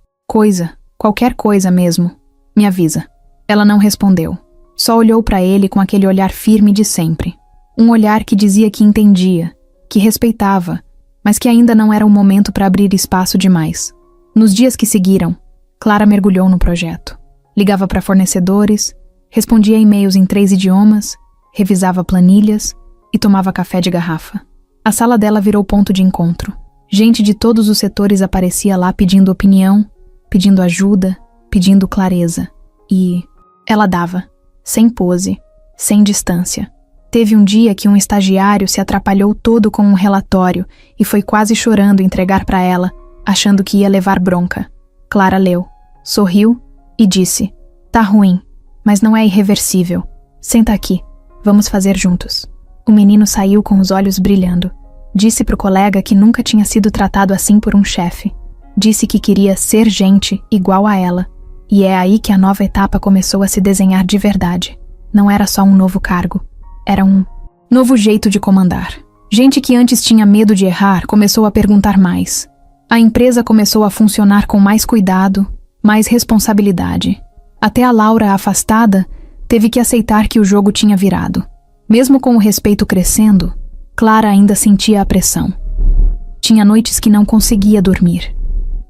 coisa mesmo, me avisa." Ela não respondeu. Só olhou pra ele com aquele olhar firme de sempre. Um olhar que dizia que entendia, que respeitava, mas que ainda não era o momento para abrir espaço demais. Nos dias que seguiram, Clara mergulhou no projeto. Ligava para fornecedores, respondia e-mails em 3 idiomas, revisava planilhas e tomava café de garrafa. A sala dela virou ponto de encontro. Gente de todos os setores aparecia lá pedindo opinião, pedindo ajuda, pedindo clareza. E ela dava, sem pose, sem distância. Teve um dia que um estagiário se atrapalhou todo com um relatório e foi quase chorando entregar para ela, achando que ia levar bronca. Clara leu, sorriu e disse: "Tá ruim, mas não é irreversível. Senta aqui, vamos fazer juntos." O menino saiu com os olhos brilhando. Disse pro colega que nunca tinha sido tratado assim por um chefe. Disse que queria ser gente igual a ela. E é aí que a nova etapa começou a se desenhar de verdade. Não era só um novo cargo. Era um novo jeito de comandar. Gente que antes tinha medo de errar começou a perguntar mais. A empresa começou a funcionar com mais cuidado, mais responsabilidade. Até a Laura, afastada, teve que aceitar que o jogo tinha virado. Mesmo com o respeito crescendo, Clara ainda sentia a pressão. Tinha noites que não conseguia dormir.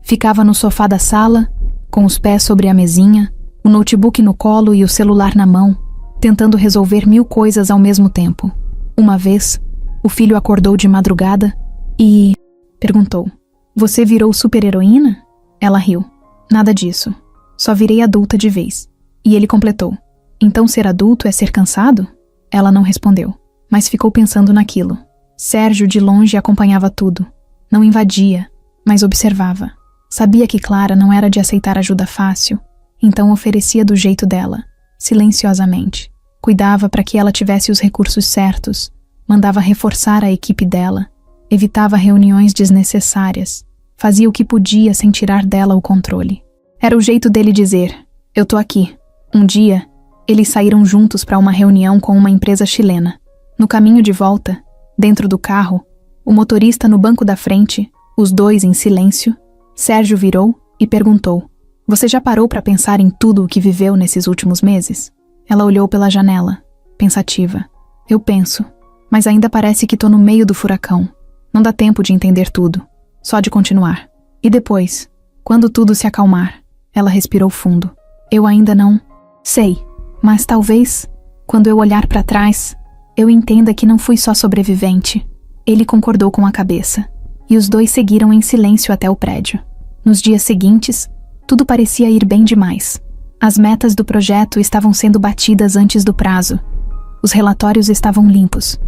Ficava no sofá da sala, com os pés sobre a mesinha, o notebook no colo e o celular na mão, tentando resolver 1000 coisas ao mesmo tempo. Uma vez, o filho acordou de madrugada e perguntou: "Você virou super-heroína?" Ela riu. "Nada disso. Só virei adulta de vez." E ele completou: "Então ser adulto é ser cansado?" Ela não respondeu, mas ficou pensando naquilo. Sérgio de longe acompanhava tudo. Não invadia, mas observava. Sabia que Clara não era de aceitar ajuda fácil, então oferecia do jeito dela, silenciosamente. Cuidava para que ela tivesse os recursos certos, mandava reforçar a equipe dela, evitava reuniões desnecessárias, fazia o que podia sem tirar dela o controle. Era o jeito dele dizer: "Eu tô aqui." Um dia, eles saíram juntos para uma reunião com uma empresa chilena. No caminho de volta, dentro do carro, o motorista no banco da frente, os dois em silêncio, Sérgio virou e perguntou: "Você já parou para pensar em tudo o que viveu nesses últimos meses?" Ela olhou pela janela, pensativa. "Eu penso, mas ainda parece que tô no meio do furacão. Não dá tempo de entender tudo, só de continuar. E depois, quando tudo se acalmar?" Ela respirou fundo. "Eu ainda não sei, mas talvez, quando eu olhar para trás, eu entenda que não fui só sobrevivente." Ele concordou com a cabeça, e os dois seguiram em silêncio até o prédio. Nos dias seguintes, tudo parecia ir bem demais. As metas do projeto estavam sendo batidas antes do prazo. Os relatórios estavam limpos.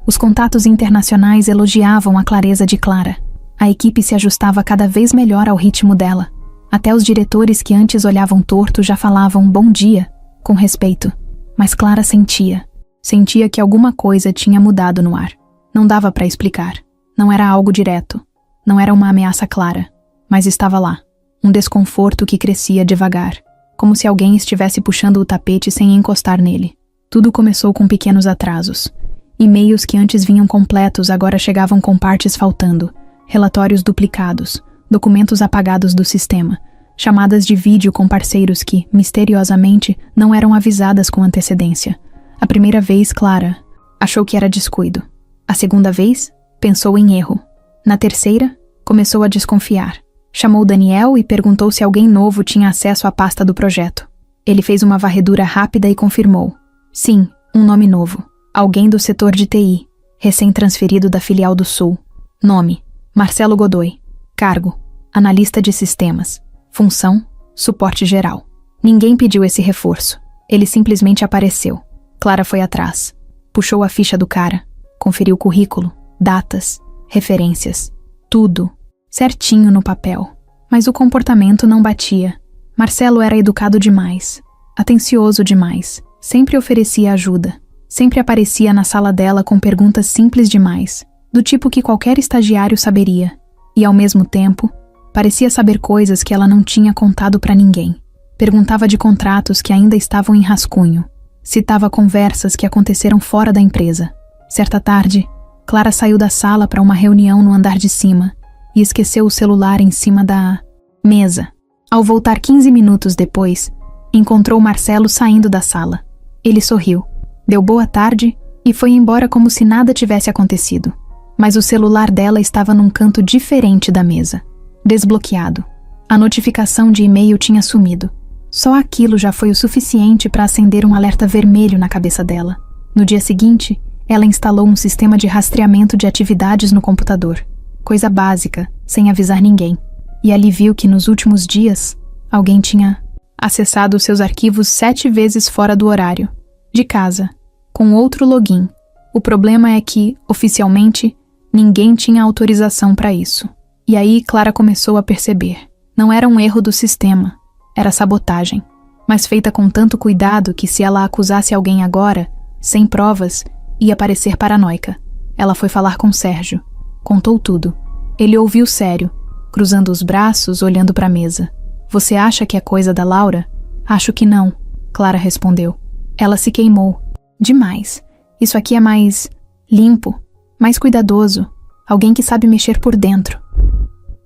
Os contatos internacionais elogiavam a clareza de Clara. A equipe se ajustava cada vez melhor ao ritmo dela. Até os diretores que antes olhavam torto já falavam "bom dia", com respeito. Mas Clara sentia que alguma coisa tinha mudado no ar. Não dava para explicar. Não era algo direto. Não era uma ameaça clara. Mas estava lá. Um desconforto que crescia devagar. Como se alguém estivesse puxando o tapete sem encostar nele. Tudo começou com pequenos atrasos. E-mails que antes vinham completos agora chegavam com partes faltando. Relatórios duplicados. Documentos apagados do sistema. Chamadas de vídeo com parceiros que, misteriosamente, não eram avisadas com antecedência. A primeira vez, Clara achou que era descuido. A segunda vez, pensou em erro. Na terceira, começou a desconfiar. Chamou Daniel e perguntou se alguém novo tinha acesso à pasta do projeto. Ele fez uma varredura rápida e confirmou. Sim, um nome novo. Alguém do setor de TI, recém-transferido da filial do Sul. Nome: Marcelo Godoy. Cargo: analista de sistemas. Função: suporte geral. Ninguém pediu esse reforço. Ele simplesmente apareceu. Clara foi atrás. Puxou a ficha do cara. Conferiu o currículo, datas, referências, tudo, certinho no papel. Mas o comportamento não batia. Marcelo era educado demais, atencioso demais, sempre oferecia ajuda, sempre aparecia na sala dela com perguntas simples demais, do tipo que qualquer estagiário saberia, e ao mesmo tempo, parecia saber coisas que ela não tinha contado para ninguém. Perguntava de contratos que ainda estavam em rascunho, citava conversas que aconteceram fora da empresa. Certa tarde, Clara saiu da sala para uma reunião no andar de cima e esqueceu o celular em cima da mesa. Ao voltar 15 minutos depois, encontrou Marcelo saindo da sala. Ele sorriu, deu boa tarde e foi embora como se nada tivesse acontecido. Mas o celular dela estava num canto diferente da mesa, desbloqueado. A notificação de e-mail tinha sumido. Só aquilo já foi o suficiente para acender um alerta vermelho na cabeça dela. No dia seguinte, ela instalou um sistema de rastreamento de atividades no computador. Coisa básica, sem avisar ninguém. E ali viu que nos últimos dias, alguém tinha acessado seus arquivos 7 vezes fora do horário, de casa, com outro login. O problema é que, oficialmente, ninguém tinha autorização para isso. E aí Clara começou a perceber. Não era um erro do sistema, era sabotagem. Mas feita com tanto cuidado que se ela acusasse alguém agora, sem provas, ia parecer paranoica. Ela foi falar com Sérgio. Contou tudo. Ele ouviu sério, cruzando os braços, olhando para a mesa. Você acha que é coisa da Laura? Acho que não, Clara respondeu. Ela se queimou. Demais. Isso aqui é mais limpo, mais cuidadoso. Alguém que sabe mexer por dentro.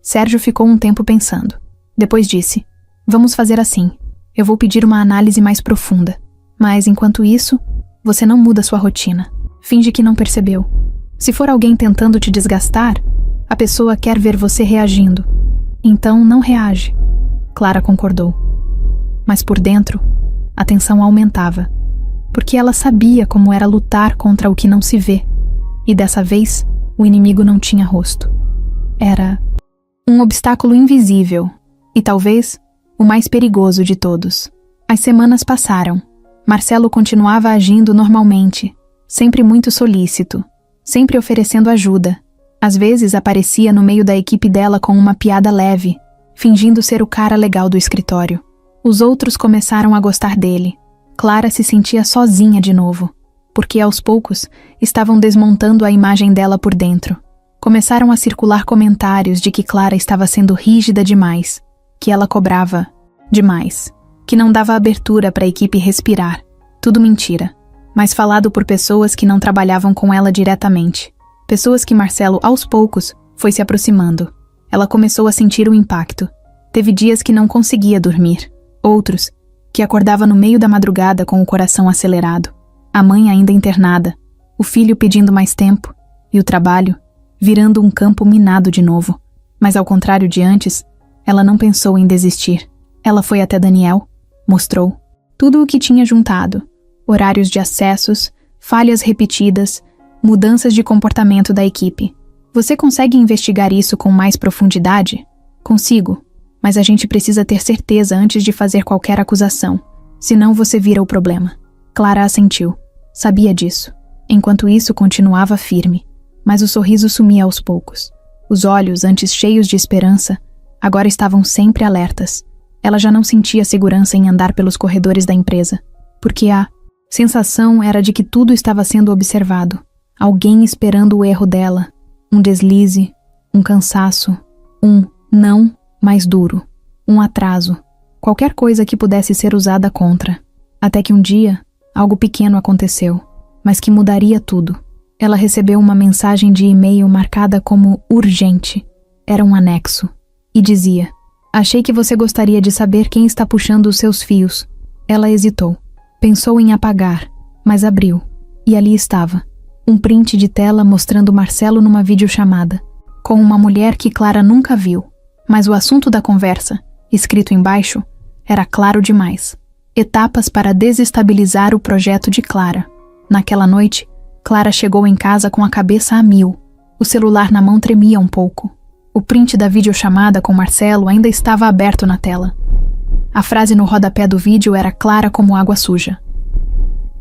Sérgio ficou um tempo pensando. Depois disse, vamos fazer assim. Eu vou pedir uma análise mais profunda. Mas, enquanto isso, você não muda sua rotina. Finge que não percebeu. Se for alguém tentando te desgastar, a pessoa quer ver você reagindo. Então, não reage. Clara concordou. Mas por dentro, a tensão aumentava. Porque ela sabia como era lutar contra o que não se vê. E dessa vez, o inimigo não tinha rosto. Era um obstáculo invisível. E talvez o mais perigoso de todos. As semanas passaram. Marcelo continuava agindo normalmente, sempre muito solícito, sempre oferecendo ajuda. Às vezes aparecia no meio da equipe dela com uma piada leve, fingindo ser o cara legal do escritório. Os outros começaram a gostar dele. Clara se sentia sozinha de novo, porque aos poucos estavam desmontando a imagem dela por dentro. Começaram a circular comentários de que Clara estava sendo rígida demais, que ela cobrava demais, que não dava abertura para a equipe respirar. Tudo mentira, mas falado por pessoas que não trabalhavam com ela diretamente. Pessoas que Marcelo, aos poucos, foi se aproximando. Ela começou a sentir o impacto. Teve dias que não conseguia dormir. Outros, que acordava no meio da madrugada com o coração acelerado. A mãe ainda internada, o filho pedindo mais tempo, e o trabalho virando um campo minado de novo. Mas ao contrário de antes, ela não pensou em desistir. Ela foi até Daniel, mostrou tudo o que tinha juntado. Horários de acessos, falhas repetidas, mudanças de comportamento da equipe. Você consegue investigar isso com mais profundidade? Consigo, mas a gente precisa ter certeza antes de fazer qualquer acusação. Senão você vira o problema. Clara assentiu. Sabia disso. Enquanto isso, continuava firme. Mas o sorriso sumia aos poucos. Os olhos, antes cheios de esperança, agora estavam sempre alertas. Ela já não sentia segurança em andar pelos corredores da empresa, porque a sensação era de que tudo estava sendo observado. Alguém esperando o erro dela. Um deslize, um cansaço, um não mais duro, um atraso. Qualquer coisa que pudesse ser usada contra. Até que um dia, algo pequeno aconteceu, mas que mudaria tudo. Ela recebeu uma mensagem de e-mail marcada como urgente. Era um anexo. E dizia: achei que você gostaria de saber quem está puxando os seus fios. Ela hesitou. Pensou em apagar, mas abriu. E ali estava. Um print de tela mostrando Marcelo numa videochamada, com uma mulher que Clara nunca viu. Mas o assunto da conversa, escrito embaixo, era claro demais. Etapas para desestabilizar o projeto de Clara. Naquela noite, Clara chegou em casa com a cabeça a mil. O celular na mão tremia um pouco. O print da videochamada com Marcelo ainda estava aberto na tela. A frase no rodapé do vídeo era clara como água suja.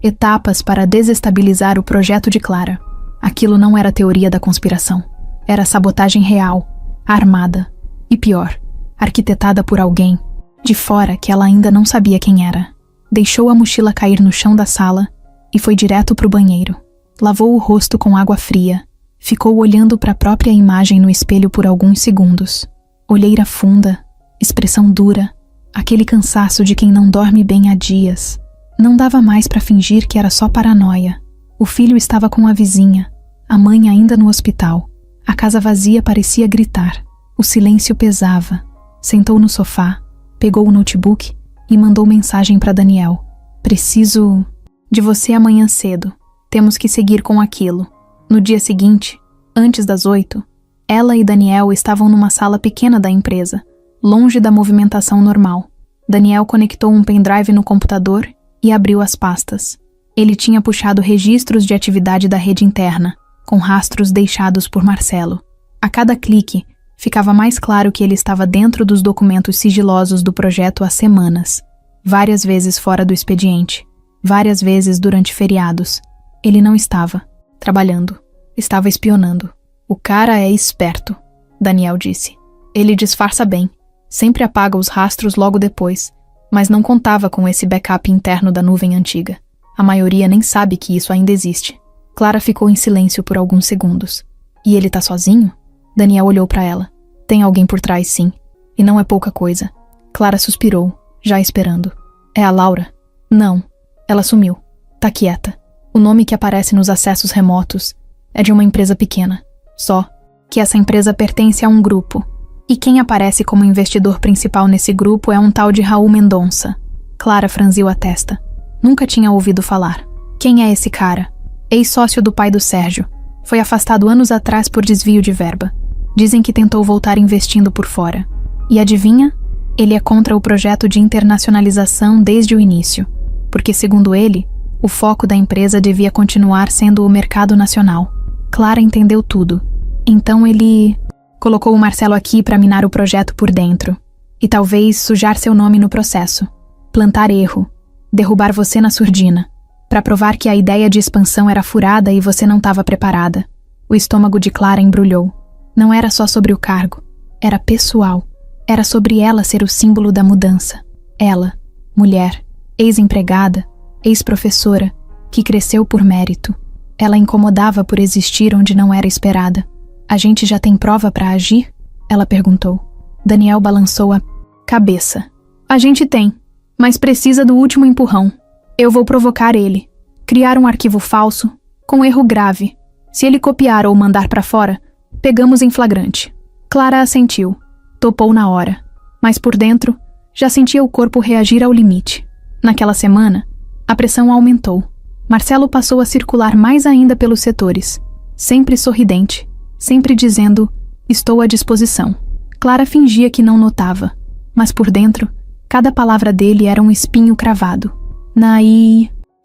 Etapas para desestabilizar o projeto de Clara. Aquilo não era teoria da conspiração. Era sabotagem real, armada e pior, arquitetada por alguém de fora que ela ainda não sabia quem era. Deixou a mochila cair no chão da sala e foi direto para o banheiro. Lavou o rosto com água fria. Ficou olhando para a própria imagem no espelho por alguns segundos. Olheira funda, expressão dura, aquele cansaço de quem não dorme bem há dias. Não dava mais para fingir que era só paranoia. O filho estava com a vizinha, a mãe ainda no hospital. A casa vazia parecia gritar. O silêncio pesava. Sentou no sofá, pegou o notebook e mandou mensagem para Daniel. Preciso de você amanhã cedo. Temos que seguir com aquilo. No dia seguinte, antes das 8, ela e Daniel estavam numa sala pequena da empresa, longe da movimentação normal. Daniel conectou um pendrive no computador e abriu as pastas. Ele tinha puxado registros de atividade da rede interna, com rastros deixados por Marcelo. A cada clique, ficava mais claro que ele estava dentro dos documentos sigilosos do projeto há semanas. Várias vezes fora do expediente. Várias vezes durante feriados. Ele não estava trabalhando. Estava espionando. O cara é esperto, Daniel disse. Ele disfarça bem. Sempre apaga os rastros logo depois. Mas não contava com esse backup interno da nuvem antiga. A maioria nem sabe que isso ainda existe. Clara ficou em silêncio por alguns segundos. E ele tá sozinho? Daniel olhou para ela. Tem alguém por trás, sim. E não é pouca coisa. Clara suspirou, já esperando. É a Laura? Não. Ela sumiu. Tá quieta. O nome que aparece nos acessos remotos é de uma empresa pequena. Só que essa empresa pertence a um grupo. E quem aparece como investidor principal nesse grupo é um tal de Raul Mendonça. Clara franziu a testa. Nunca tinha ouvido falar. Quem é esse cara? Ex-sócio do pai do Sérgio. Foi afastado anos atrás por desvio de verba. Dizem que tentou voltar investindo por fora. E adivinha? Ele é contra o projeto de internacionalização desde o início. Porque, segundo ele, o foco da empresa devia continuar sendo o mercado nacional. Clara entendeu tudo. Então ele colocou o Marcelo aqui para minar o projeto por dentro. E talvez sujar seu nome no processo. Plantar erro. Derrubar você na surdina. Para provar que a ideia de expansão era furada e você não estava preparada. O estômago de Clara embrulhou. Não era só sobre o cargo. Era pessoal. Era sobre ela ser o símbolo da mudança. Ela, mulher, ex-empregada, ex-professora, que cresceu por mérito. Ela incomodava por existir onde não era esperada. A gente já tem prova para agir? Ela perguntou. Daniel balançou a cabeça. A gente tem, mas precisa do último empurrão. Eu vou provocar ele. Criar um arquivo falso, com erro grave. Se ele copiar ou mandar para fora, pegamos em flagrante. Clara assentiu. Topou na hora. Mas por dentro, já sentia o corpo reagir ao limite. Naquela semana, a pressão aumentou. Marcelo passou a circular mais ainda pelos setores. Sempre sorridente. Sempre dizendo, estou à disposição. Clara fingia que não notava. Mas por dentro, cada palavra dele era um espinho cravado.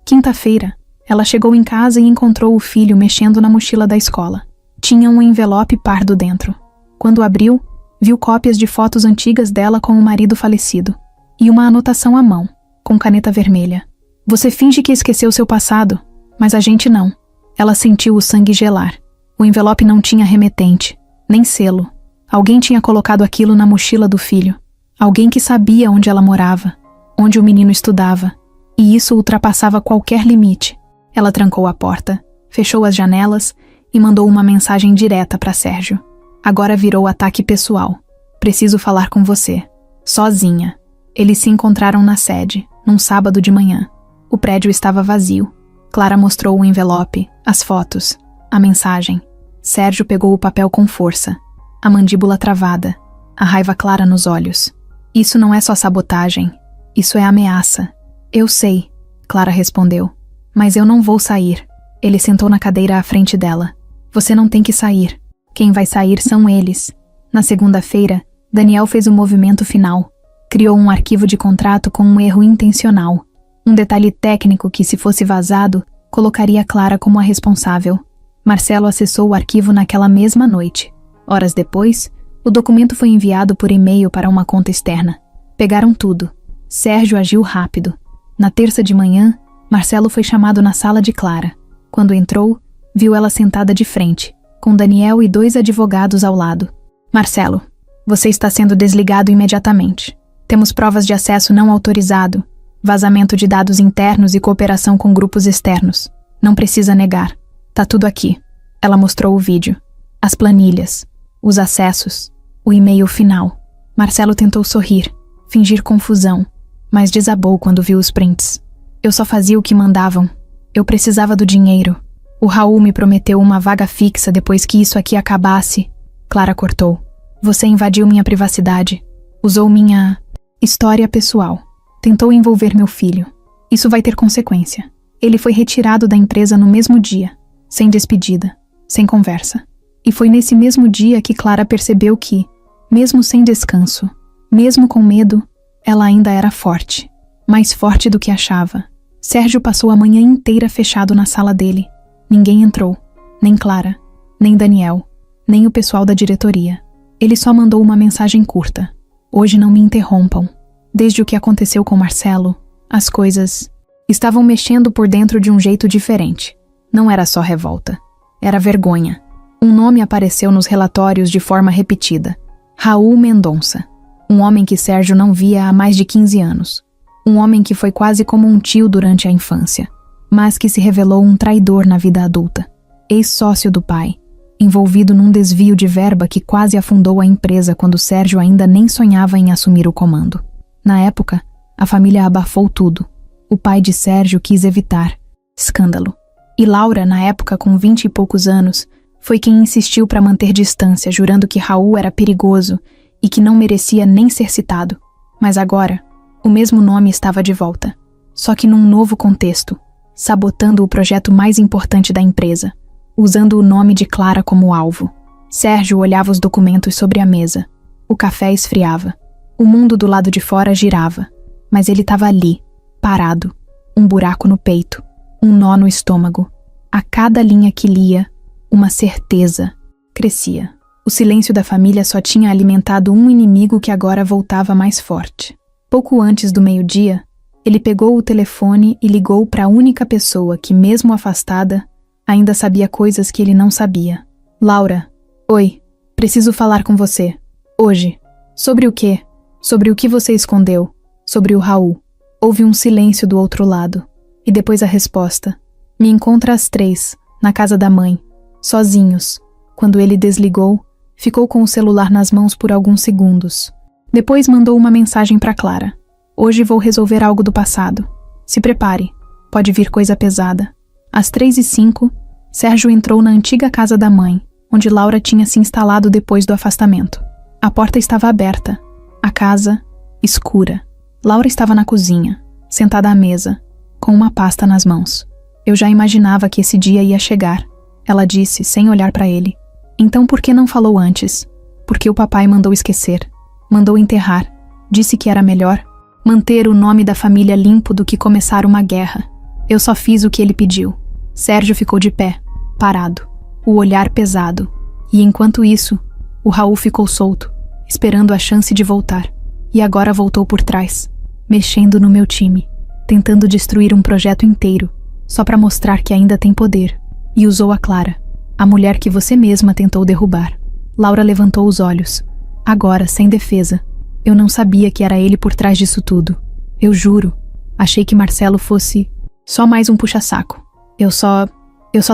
Quinta-feira, ela chegou em casa e encontrou o filho mexendo na mochila da escola. Tinha um envelope pardo dentro. Quando abriu, viu cópias de fotos antigas dela com o marido falecido. E uma anotação à mão, com caneta vermelha. Você finge que esqueceu seu passado, mas a gente não. Ela sentiu o sangue gelar. O envelope não tinha remetente, nem selo. Alguém tinha colocado aquilo na mochila do filho. Alguém que sabia onde ela morava, onde o menino estudava. E isso ultrapassava qualquer limite. Ela trancou a porta, fechou as janelas e mandou uma mensagem direta para Sérgio. Agora virou ataque pessoal. Preciso falar com você. Sozinha. Eles se encontraram na sede, num sábado de manhã. O prédio estava vazio. Clara mostrou o envelope, as fotos, a mensagem. Sérgio pegou o papel com força. A mandíbula travada. A raiva clara nos olhos. Isso não é só sabotagem. Isso é ameaça. Eu sei, Clara respondeu. Mas eu não vou sair. Ele sentou na cadeira à frente dela. Você não tem que sair. Quem vai sair são eles. Na segunda-feira, Daniel fez o movimento final. Criou um arquivo de contrato com um erro intencional. Um detalhe técnico que, se fosse vazado, colocaria Clara como a responsável. Marcelo acessou o arquivo naquela mesma noite. Horas depois, o documento foi enviado por e-mail para uma conta externa. Pegaram tudo. Sérgio agiu rápido. Na terça de manhã, Marcelo foi chamado na sala de Clara. Quando entrou, viu ela sentada de frente, com Daniel e 2 advogados ao lado. Marcelo, você está sendo desligado imediatamente. Temos provas de acesso não autorizado, vazamento de dados internos e cooperação com grupos externos. Não precisa negar. Tá tudo aqui. Ela mostrou o vídeo. As planilhas, os acessos, o e-mail final. Marcelo tentou sorrir, fingir confusão, mas desabou quando viu os prints. Eu só fazia o que mandavam. Eu precisava do dinheiro. O Raul me prometeu uma vaga fixa depois que isso aqui acabasse. Clara cortou. Você invadiu minha privacidade. Usou minha história pessoal. Tentou envolver meu filho. Isso vai ter consequência. Ele foi retirado da empresa no mesmo dia, sem despedida, sem conversa. E foi nesse mesmo dia que Clara percebeu que, mesmo sem descanso, mesmo com medo, ela ainda era forte. Mais forte do que achava. Sérgio passou a manhã inteira fechado na sala dele. Ninguém entrou. Nem Clara, nem Daniel, nem o pessoal da diretoria. Ele só mandou uma mensagem curta. Hoje não me interrompam. Desde o que aconteceu com Marcelo, as coisas estavam mexendo por dentro de um jeito diferente. Não era só revolta. Era vergonha. Um nome apareceu nos relatórios de forma repetida. Raul Mendonça. Um homem que Sérgio não via há mais de 15 anos. Um homem que foi quase como um tio durante a infância, mas que se revelou um traidor na vida adulta. Ex-sócio do pai, envolvido num desvio de verba que quase afundou a empresa quando Sérgio ainda nem sonhava em assumir o comando. Na época, a família abafou tudo. O pai de Sérgio quis evitar escândalo. E Laura, na época com 20 e poucos anos, foi quem insistiu para manter distância, jurando que Raul era perigoso e que não merecia nem ser citado. Mas agora, o mesmo nome estava de volta, só que num novo contexto, sabotando o projeto mais importante da empresa, usando o nome de Clara como alvo. Sérgio olhava os documentos sobre a mesa. O café esfriava. O mundo do lado de fora girava, mas ele estava ali, parado, um buraco no peito, um nó no estômago. A cada linha que lia, uma certeza crescia. O silêncio da família só tinha alimentado um inimigo que agora voltava mais forte. Pouco antes do meio-dia, ele pegou o telefone e ligou para a única pessoa que, mesmo afastada, ainda sabia coisas que ele não sabia. Laura, oi, preciso falar com você. Hoje. Sobre o quê? Sobre o que você escondeu. Sobre o Raul. Houve um silêncio do outro lado. E depois a resposta. Me encontra às 3, na casa da mãe. Sozinhos. Quando ele desligou, ficou com o celular nas mãos por alguns segundos. Depois mandou uma mensagem para Clara. Hoje vou resolver algo do passado. Se prepare. Pode vir coisa pesada. Às 3h05, Sérgio entrou na antiga casa da mãe, onde Laura tinha se instalado depois do afastamento. A porta estava aberta. A casa, escura. Laura estava na cozinha, sentada à mesa, com uma pasta nas mãos. Eu já imaginava que esse dia ia chegar. Ela disse, sem olhar para ele. Então por que não falou antes? Porque o papai mandou esquecer. Mandou enterrar. Disse que era melhor manter o nome da família limpo do que começar uma guerra. Eu só fiz o que ele pediu. Sérgio ficou de pé, parado, o olhar pesado. E enquanto isso, o Raul ficou solto, esperando a chance de voltar. E agora voltou por trás, mexendo no meu time, tentando destruir um projeto inteiro, só para mostrar que ainda tem poder. E usou a Clara, a mulher que você mesma tentou derrubar. Laura levantou os olhos. Agora, sem defesa. Eu não sabia que era ele por trás disso tudo. Eu juro. Achei que Marcelo fosse só mais um puxa-saco. Eu só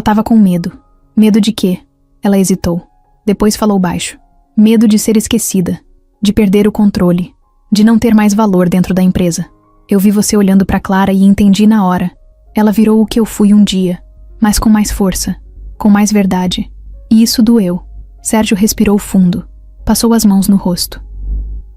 tava com medo. Medo de quê? Ela hesitou. Depois falou baixo. Medo de ser esquecida. De perder o controle. De não ter mais valor dentro da empresa. Eu vi você olhando pra Clara e entendi na hora. Ela virou o que eu fui um dia. Mas com mais força. Com mais verdade. E isso doeu. Sérgio respirou fundo. Passou as mãos no rosto.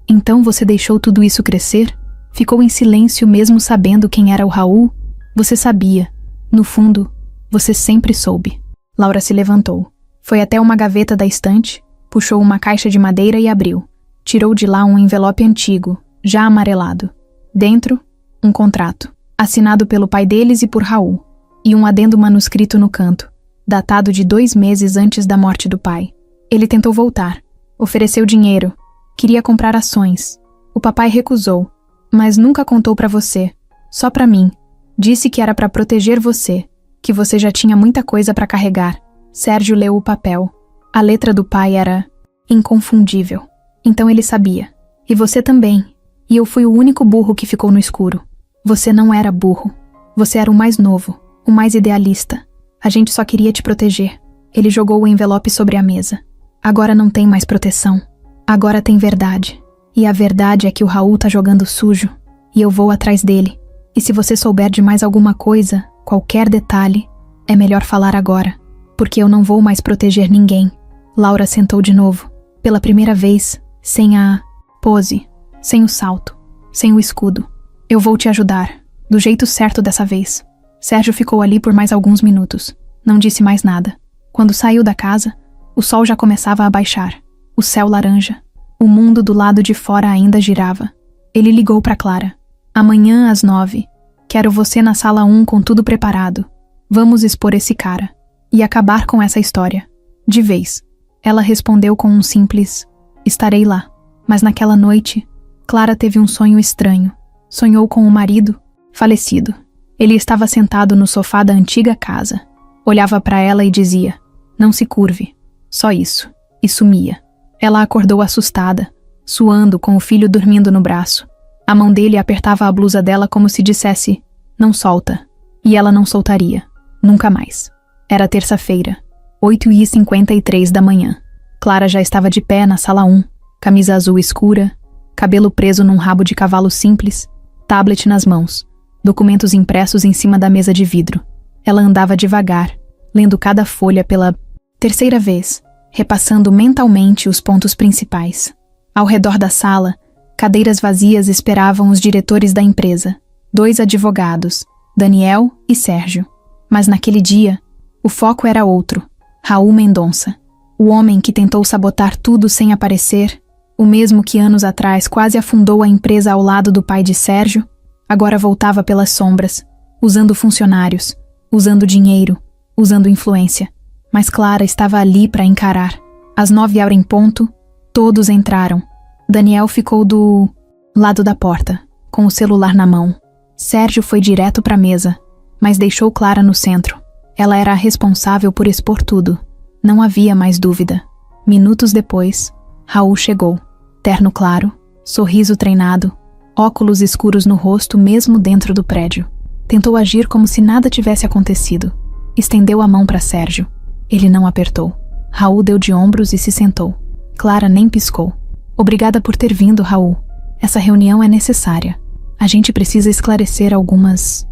Então você deixou tudo isso crescer? Ficou em silêncio mesmo sabendo quem era o Raul? Você sabia. No fundo, você sempre soube. Laura se levantou. Foi até uma gaveta da estante, puxou uma caixa de madeira e abriu. Tirou de lá um envelope antigo, já amarelado. Dentro, um contrato, assinado pelo pai deles e por Raul. E um adendo manuscrito no canto, datado de 2 meses antes da morte do pai. Ele tentou voltar. Ofereceu dinheiro. Queria comprar ações. O papai recusou, mas nunca contou pra você. Só pra mim. Disse que era pra proteger você, que você já tinha muita coisa pra carregar. Sérgio leu o papel. A letra do pai era inconfundível. Então ele sabia. E você também. E eu fui o único burro que ficou no escuro. Você não era burro. Você era o mais novo, o mais idealista. A gente só queria te proteger. Ele jogou o envelope sobre a mesa. Agora não tem mais proteção. Agora tem verdade. E a verdade é que o Raul tá jogando sujo. E eu vou atrás dele. E se você souber de mais alguma coisa, qualquer detalhe, é melhor falar agora. Porque eu não vou mais proteger ninguém. Laura sentou de novo. Pela primeira vez, sem a pose, sem o salto, sem o escudo. Eu vou te ajudar, do jeito certo dessa vez. Sérgio ficou ali por mais alguns minutos. Não disse mais nada. Quando saiu da casa, o sol já começava a baixar. O céu laranja. O mundo do lado de fora ainda girava. Ele ligou para Clara. Amanhã às 9. Quero você na sala 1 com tudo preparado. Vamos expor esse cara. E acabar com essa história. De vez. Ela respondeu com um simples: estarei lá. Mas naquela noite, Clara teve um sonho estranho. Sonhou com o marido, falecido. Ele estava sentado no sofá da antiga casa. Olhava para ela e dizia: não se curve. Só isso. E sumia. Ela acordou assustada, suando com o filho dormindo no braço. A mão dele apertava a blusa dela como se dissesse: não solta. E ela não soltaria. Nunca mais. Era terça-feira, 8h53 da manhã. Clara já estava de pé na sala 1, camisa azul escura, cabelo preso num rabo de cavalo simples, tablet nas mãos, documentos impressos em cima da mesa de vidro. Ela andava devagar, lendo cada folha pela terceira vez, repassando mentalmente os pontos principais. Ao redor da sala, cadeiras vazias esperavam os diretores da empresa, 2 advogados, Daniel e Sérgio. Mas naquele dia, o foco era outro: Raul Mendonça. O homem que tentou sabotar tudo sem aparecer, o mesmo que anos atrás quase afundou a empresa ao lado do pai de Sérgio, agora voltava pelas sombras, usando funcionários, usando dinheiro, usando influência. Mas Clara estava ali para encarar. Às 9h em ponto, todos entraram. Daniel ficou do lado da porta, com o celular na mão. Sérgio foi direto para a mesa, mas deixou Clara no centro. Ela era a responsável por expor tudo. Não havia mais dúvida. Minutos depois, Raul chegou. Terno claro, sorriso treinado, óculos escuros no rosto mesmo dentro do prédio. Tentou agir como se nada tivesse acontecido. Estendeu a mão para Sérgio. Ele não apertou. Raul deu de ombros e se sentou. Clara nem piscou. Obrigada por ter vindo, Raul. Essa reunião é necessária. A gente precisa esclarecer algumas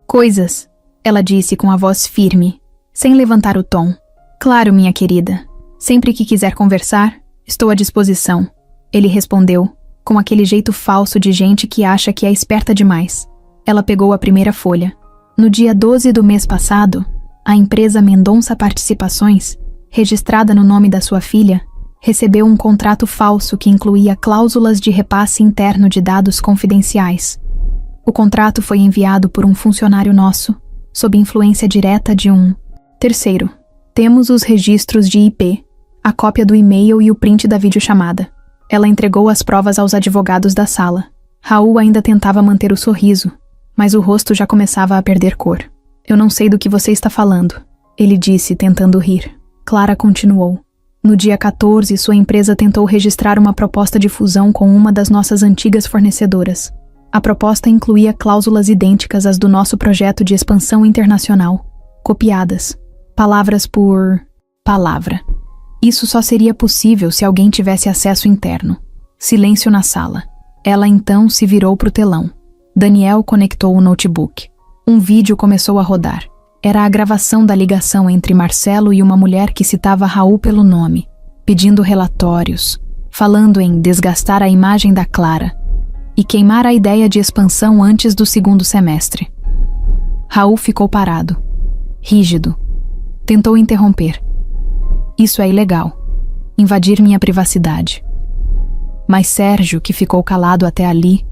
coisas, ela disse com a voz firme, sem levantar o tom. Claro, minha querida. Sempre que quiser conversar, estou à disposição. Ele respondeu, com aquele jeito falso de gente que acha que é esperta demais. Ela pegou a primeira folha. No dia 12 do mês passado, a empresa Mendonça Participações, registrada no nome da sua filha, recebeu um contrato falso que incluía cláusulas de repasse interno de dados confidenciais. O contrato foi enviado por um funcionário nosso, sob influência direta de um terceiro. Temos os registros de IP, a cópia do e-mail e o print da videochamada. Ela entregou as provas aos advogados da sala. Raul ainda tentava manter o sorriso, mas o rosto já começava a perder cor. Eu não sei do que você está falando, ele disse, tentando rir. Clara continuou. No dia 14, sua empresa tentou registrar uma proposta de fusão com uma das nossas antigas fornecedoras. A proposta incluía cláusulas idênticas às do nosso projeto de expansão internacional, copiadas, palavras por palavra. Isso só seria possível se alguém tivesse acesso interno. Silêncio na sala. Ela então se virou para o telão. Daniel conectou o notebook. Um vídeo começou a rodar. Era a gravação da ligação entre Marcelo e uma mulher que citava Raul pelo nome, pedindo relatórios, falando em desgastar a imagem da Clara e queimar a ideia de expansão antes do segundo semestre. Raul ficou parado, rígido. Tentou interromper. Isso é ilegal. Invadir minha privacidade. Mas Sérgio, que ficou calado até ali,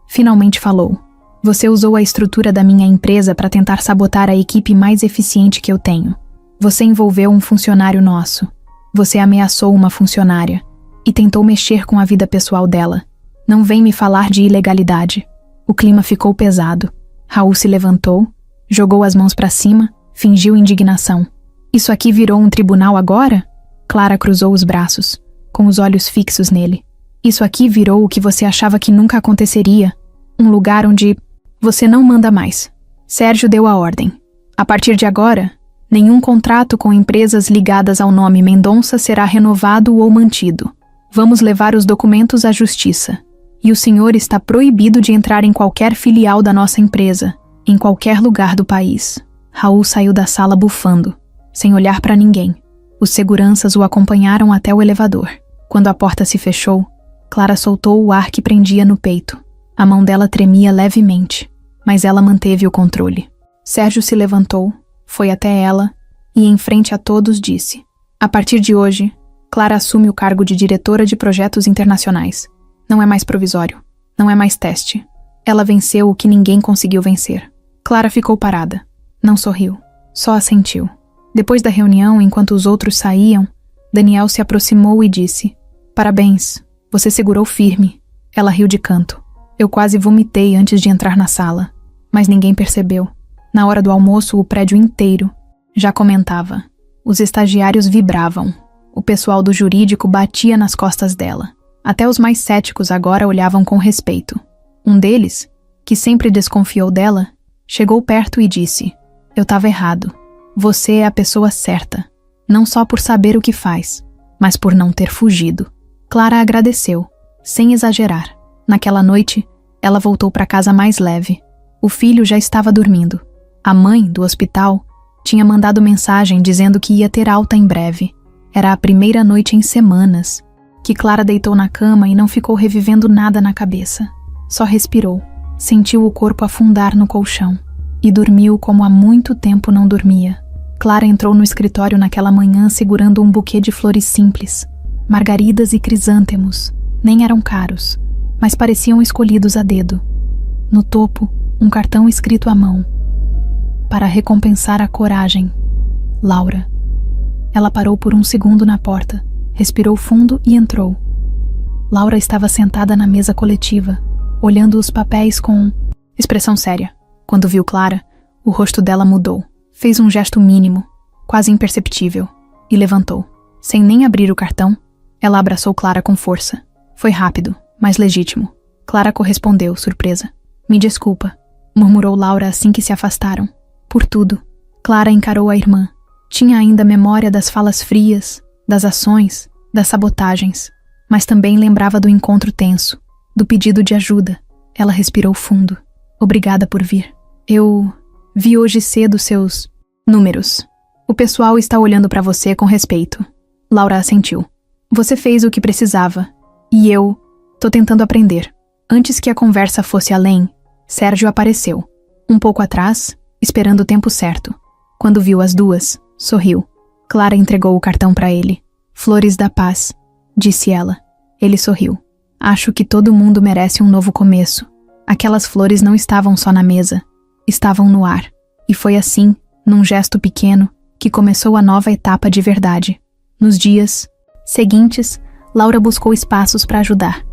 finalmente falou. Você usou a estrutura da minha empresa para tentar sabotar a equipe mais eficiente que eu tenho. Você envolveu um funcionário nosso. Você ameaçou uma funcionária e tentou mexer com a vida pessoal dela. Não vem me falar de ilegalidade. O clima ficou pesado. Raul se levantou, jogou as mãos para cima, fingiu indignação. Isso aqui virou um tribunal agora? Clara cruzou os braços, com os olhos fixos nele. Isso aqui virou o que você achava que nunca aconteceria. Um lugar onde você não manda mais. Sérgio deu a ordem. A partir de agora, nenhum contrato com empresas ligadas ao nome Mendonça será renovado ou mantido. Vamos levar os documentos à justiça. E o senhor está proibido de entrar em qualquer filial da nossa empresa, em qualquer lugar do país. Raul saiu da sala bufando, sem olhar para ninguém. Os seguranças o acompanharam até o elevador. Quando a porta se fechou, Clara soltou o ar que prendia no peito. A mão dela tremia levemente, mas ela manteve o controle. Sérgio se levantou, foi até ela e, em frente a todos, disse: a partir de hoje, Clara assume o cargo de diretora de projetos internacionais. Não é mais provisório, não é mais teste. Ela venceu o que ninguém conseguiu vencer. Clara ficou parada. Não sorriu, só assentiu. Depois da reunião, enquanto os outros saíam, Daniel se aproximou e disse: parabéns, você segurou firme. Ela riu de canto. Eu quase vomitei antes de entrar na sala, mas ninguém percebeu. Na hora do almoço, o prédio inteiro já comentava. Os estagiários vibravam. O pessoal do jurídico batia nas costas dela. Até os mais céticos agora olhavam com respeito. Um deles, que sempre desconfiou dela, chegou perto e disse: eu estava errado. Você é a pessoa certa. Não só por saber o que faz, mas por não ter fugido. Clara agradeceu, sem exagerar. Naquela noite, ela voltou para casa mais leve. O filho já estava dormindo. A mãe, do hospital, tinha mandado mensagem dizendo que ia ter alta em breve. Era a primeira noite em semanas que Clara deitou na cama e não ficou revivendo nada na cabeça. Só respirou, sentiu o corpo afundar no colchão e dormiu como há muito tempo não dormia. Clara entrou no escritório naquela manhã segurando um buquê de flores simples. Margaridas e crisântemos. Nem eram caros, mas pareciam escolhidos a dedo. No topo, um cartão escrito à mão. Para recompensar a coragem. Laura. Ela parou por um segundo na porta, respirou fundo e entrou. Laura estava sentada na mesa coletiva, olhando os papéis com expressão séria. Quando viu Clara, o rosto dela mudou. Fez um gesto mínimo, quase imperceptível, e levantou. Sem nem abrir o cartão, ela abraçou Clara com força. Foi rápido, mas legítimo. Clara correspondeu, surpresa. Me desculpa, murmurou Laura assim que se afastaram. Por tudo. Clara encarou a irmã. Tinha ainda memória das falas frias, das ações, das sabotagens, mas também lembrava do encontro tenso, do pedido de ajuda. Ela respirou fundo. Obrigada por vir. Eu vi hoje cedo seus números. O pessoal está olhando para você com respeito. Laura assentiu. Você fez o que precisava. E eu tô tentando aprender. Antes que a conversa fosse além, Sérgio apareceu. Um pouco atrás, esperando o tempo certo. Quando viu as duas, sorriu. Clara entregou o cartão para ele. Flores da paz, disse ela. Ele sorriu. Acho que todo mundo merece um novo começo. Aquelas flores não estavam só na mesa. Estavam no ar. E foi assim, num gesto pequeno, que começou a nova etapa de verdade. Nos dias seguintes, Laura buscou espaços para ajudar.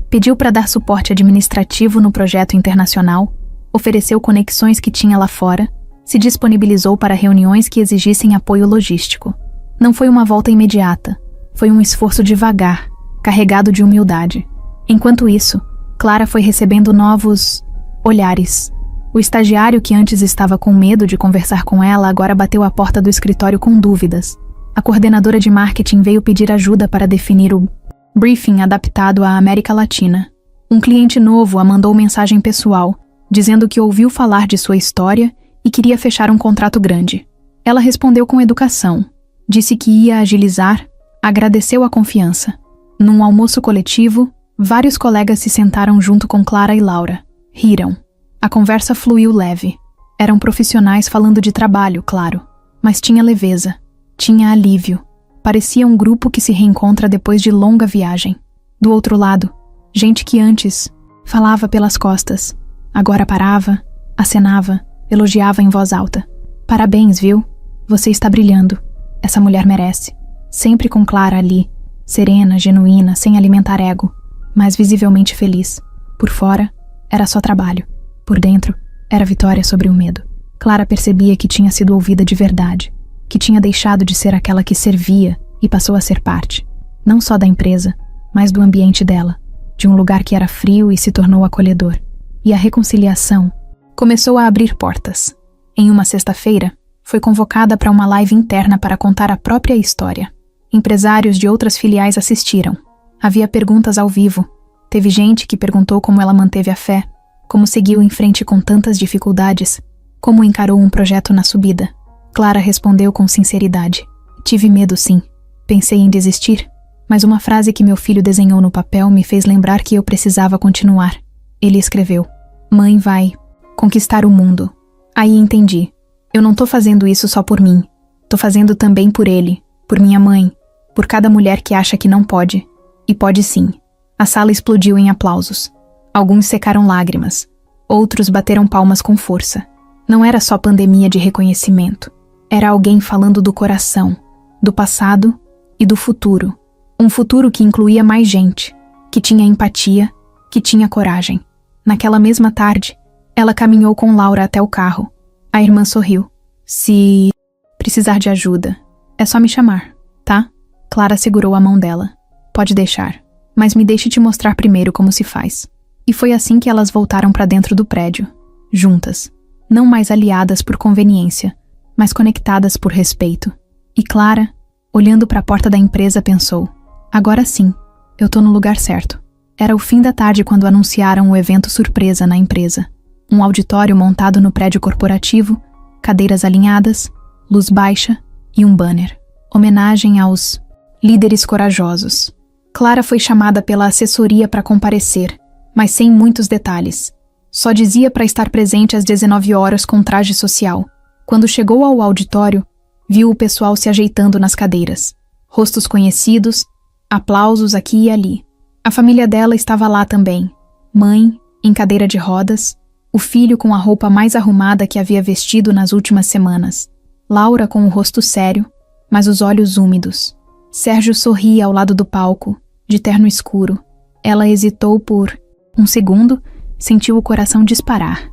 Pediu para dar suporte administrativo no projeto internacional, ofereceu conexões que tinha lá fora, se disponibilizou para reuniões que exigissem apoio logístico. Não foi uma volta imediata, foi um esforço devagar, carregado de humildade. Enquanto isso, Clara foi recebendo novos olhares. O estagiário que antes estava com medo de conversar com ela agora bateu a porta do escritório com dúvidas. A coordenadora de marketing veio pedir ajuda para definir o briefing adaptado à América Latina. Um cliente novo a mandou mensagem pessoal, dizendo que ouviu falar de sua história e queria fechar um contrato grande. Ela respondeu com educação, disse que ia agilizar, agradeceu a confiança. Num almoço coletivo, vários colegas se sentaram junto com Clara e Laura. Riram. A conversa fluiu leve. Eram profissionais falando de trabalho, claro, mas tinha leveza, tinha alívio. Parecia um grupo que se reencontra depois de longa viagem. Do outro lado, gente que antes falava pelas costas, agora parava, acenava, elogiava em voz alta. Parabéns, viu? Você está brilhando. Essa mulher merece. Sempre com Clara ali, serena, genuína, sem alimentar ego, mas visivelmente feliz. Por fora, era só trabalho. Por dentro, era vitória sobre o medo. Clara percebia que tinha sido ouvida de verdade, que tinha deixado de ser aquela que servia e passou a ser parte, não só da empresa, mas do ambiente dela, de um lugar que era frio e se tornou acolhedor. E a reconciliação começou a abrir portas. Em uma sexta-feira, foi convocada para uma live interna para contar a própria história. Empresários de outras filiais assistiram. Havia perguntas ao vivo. Teve gente que perguntou como ela manteve a fé, como seguiu em frente com tantas dificuldades, como encarou um projeto na subida. Clara respondeu com sinceridade. Tive medo, sim. Pensei em desistir, mas uma frase que meu filho desenhou no papel me fez lembrar que eu precisava continuar. Ele escreveu: "Mãe vai conquistar o mundo." Aí entendi. Eu não tô fazendo isso só por mim. Tô fazendo também por ele, por minha mãe, por cada mulher que acha que não pode. E pode sim. A sala explodiu em aplausos. Alguns secaram lágrimas. Outros bateram palmas com força. Não era só pandemia de reconhecimento. Era alguém falando do coração, do passado e do futuro. Um futuro que incluía mais gente, que tinha empatia, que tinha coragem. Naquela mesma tarde, ela caminhou com Laura até o carro. A irmã sorriu. Se precisar de ajuda, é só me chamar, tá? Clara segurou a mão dela. Pode deixar, mas me deixe te mostrar primeiro como se faz. E foi assim que elas voltaram para dentro do prédio, juntas, não mais aliadas por conveniência, mas conectadas por respeito. E Clara, olhando para a porta da empresa, pensou: agora sim, eu tô no lugar certo. Era o fim da tarde quando anunciaram o evento surpresa na empresa. Um auditório montado no prédio corporativo, cadeiras alinhadas, luz baixa e um banner. Homenagem aos líderes corajosos. Clara foi chamada pela assessoria para comparecer, mas sem muitos detalhes. Só dizia para estar presente às 19 horas com traje social. Quando chegou ao auditório, viu o pessoal se ajeitando nas cadeiras. Rostos conhecidos, aplausos aqui e ali. A família dela estava lá também. Mãe, em cadeira de rodas, o filho com a roupa mais arrumada que havia vestido nas últimas semanas. Laura com o rosto sério, mas os olhos úmidos. Sérgio sorria ao lado do palco, de terno escuro. Ela hesitou por um segundo, sentiu o coração disparar.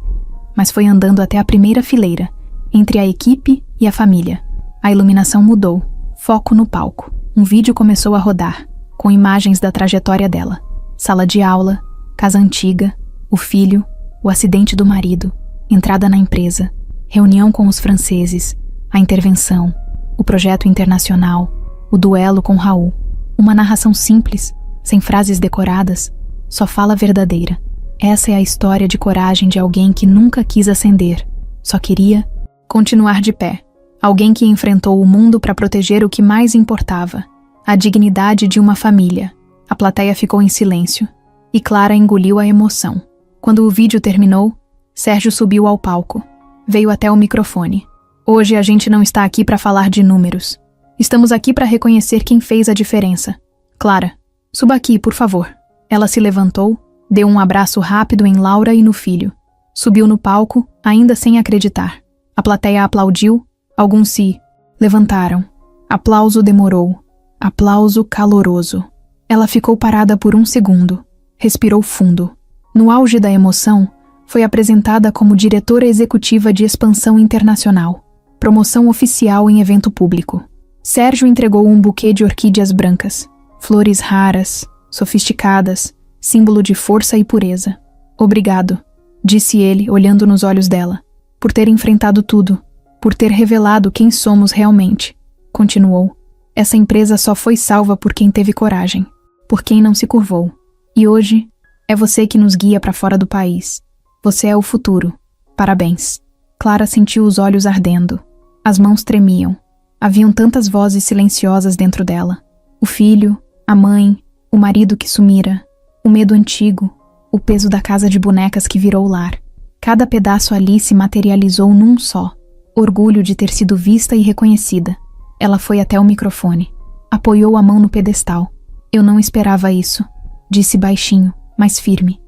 Mas foi andando até a primeira fileira, entre a equipe e a família. A iluminação mudou. Foco no palco. Um vídeo começou a rodar, com imagens da trajetória dela. Sala de aula, casa antiga, o filho, o acidente do marido, entrada na empresa, reunião com os franceses, a intervenção, o projeto internacional, o duelo com Raul. Uma narração simples, sem frases decoradas, só fala verdadeira. Essa é a história de coragem de alguém que nunca quis ascender, só queria continuar de pé. Alguém que enfrentou o mundo para proteger o que mais importava, a dignidade de uma família. A plateia ficou em silêncio, e Clara engoliu a emoção. Quando o vídeo terminou, Sérgio subiu ao palco. Veio até o microfone. Hoje a gente não está aqui para falar de números. Estamos aqui para reconhecer quem fez a diferença. Clara, suba aqui, por favor. Ela se levantou, deu um abraço rápido em Laura e no filho. Subiu no palco, ainda sem acreditar. A plateia aplaudiu, alguns se levantaram. Aplauso demorou. Aplauso caloroso. Ela ficou parada por um segundo. Respirou fundo. No auge da emoção, foi apresentada como diretora executiva de expansão internacional, promoção oficial em evento público. Sérgio entregou um buquê de orquídeas brancas, flores raras, sofisticadas, símbolo de força e pureza. Obrigado, disse ele, olhando nos olhos dela, por ter enfrentado tudo, por ter revelado quem somos realmente. Continuou. Essa empresa só foi salva por quem teve coragem, por quem não se curvou. E hoje, é você que nos guia para fora do país. Você é o futuro. Parabéns. Clara sentiu os olhos ardendo. As mãos tremiam. Haviam tantas vozes silenciosas dentro dela. O filho, a mãe, o marido que sumira, o medo antigo, o peso da casa de bonecas que virou lar. Cada pedaço ali se materializou num só. Orgulho de ter sido vista e reconhecida. Ela foi até o microfone. Apoiou a mão no pedestal. Eu não esperava isso, disse baixinho, mas firme.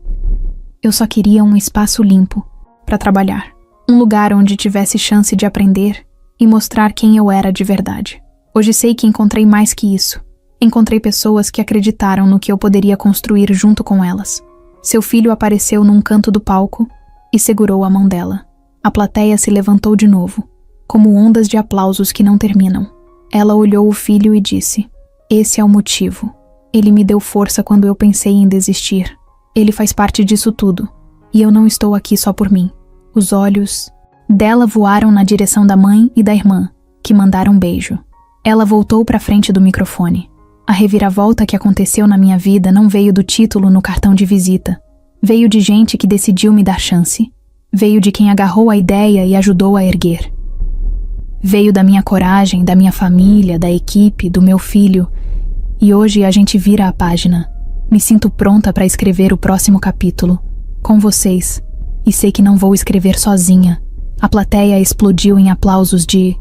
Eu só queria um espaço limpo para trabalhar. Um lugar onde tivesse chance de aprender e mostrar quem eu era de verdade. Hoje sei que encontrei mais que isso. Encontrei pessoas que acreditaram no que eu poderia construir junto com elas. Seu filho apareceu num canto do palco e segurou a mão dela. A plateia se levantou de novo, como ondas de aplausos que não terminam. Ela olhou o filho e disse: "Esse é o motivo. Ele me deu força quando eu pensei em desistir. Ele faz parte disso tudo. E eu não estou aqui só por mim." Os olhos dela voaram na direção da mãe e da irmã, que mandaram um beijo. Ela voltou para frente do microfone. A reviravolta que aconteceu na minha vida não veio do título no cartão de visita. Veio de gente que decidiu me dar chance. Veio de quem agarrou a ideia e ajudou a erguer. Veio da minha coragem, da minha família, da equipe, do meu filho. E hoje a gente vira a página. Me sinto pronta para escrever o próximo capítulo, com vocês. E sei que não vou escrever sozinha. A plateia explodiu em aplausos de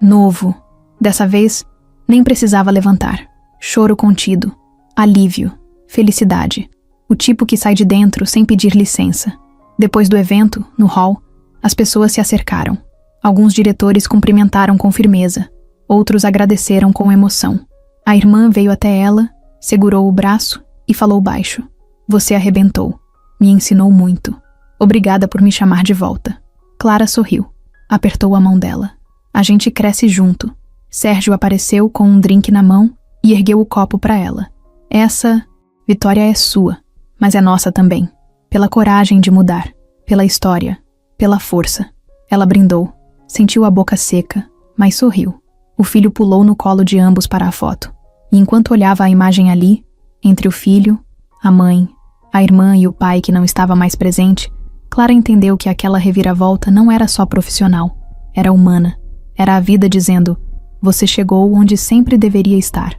novo. Dessa vez, nem precisava levantar. Choro contido. Alívio. Felicidade. O tipo que sai de dentro sem pedir licença. Depois do evento, no hall, as pessoas se acercaram. Alguns diretores cumprimentaram com firmeza. Outros agradeceram com emoção. A irmã veio até ela, segurou o braço e falou baixo: "Você arrebentou. Me ensinou muito. Obrigada por me chamar de volta." Clara sorriu. Apertou a mão dela. "A gente cresce junto." Sérgio apareceu com um drink na mão e ergueu o copo para ela. "Essa vitória é sua, mas é nossa também. Pela coragem de mudar, pela história, pela força." Ela brindou, sentiu a boca seca, mas sorriu. O filho pulou no colo de ambos para a foto. E enquanto olhava a imagem ali, entre o filho, a mãe, a irmã e o pai que não estava mais presente, Clara entendeu que aquela reviravolta não era só profissional, era humana. Era a vida dizendo: "Você chegou onde sempre deveria estar."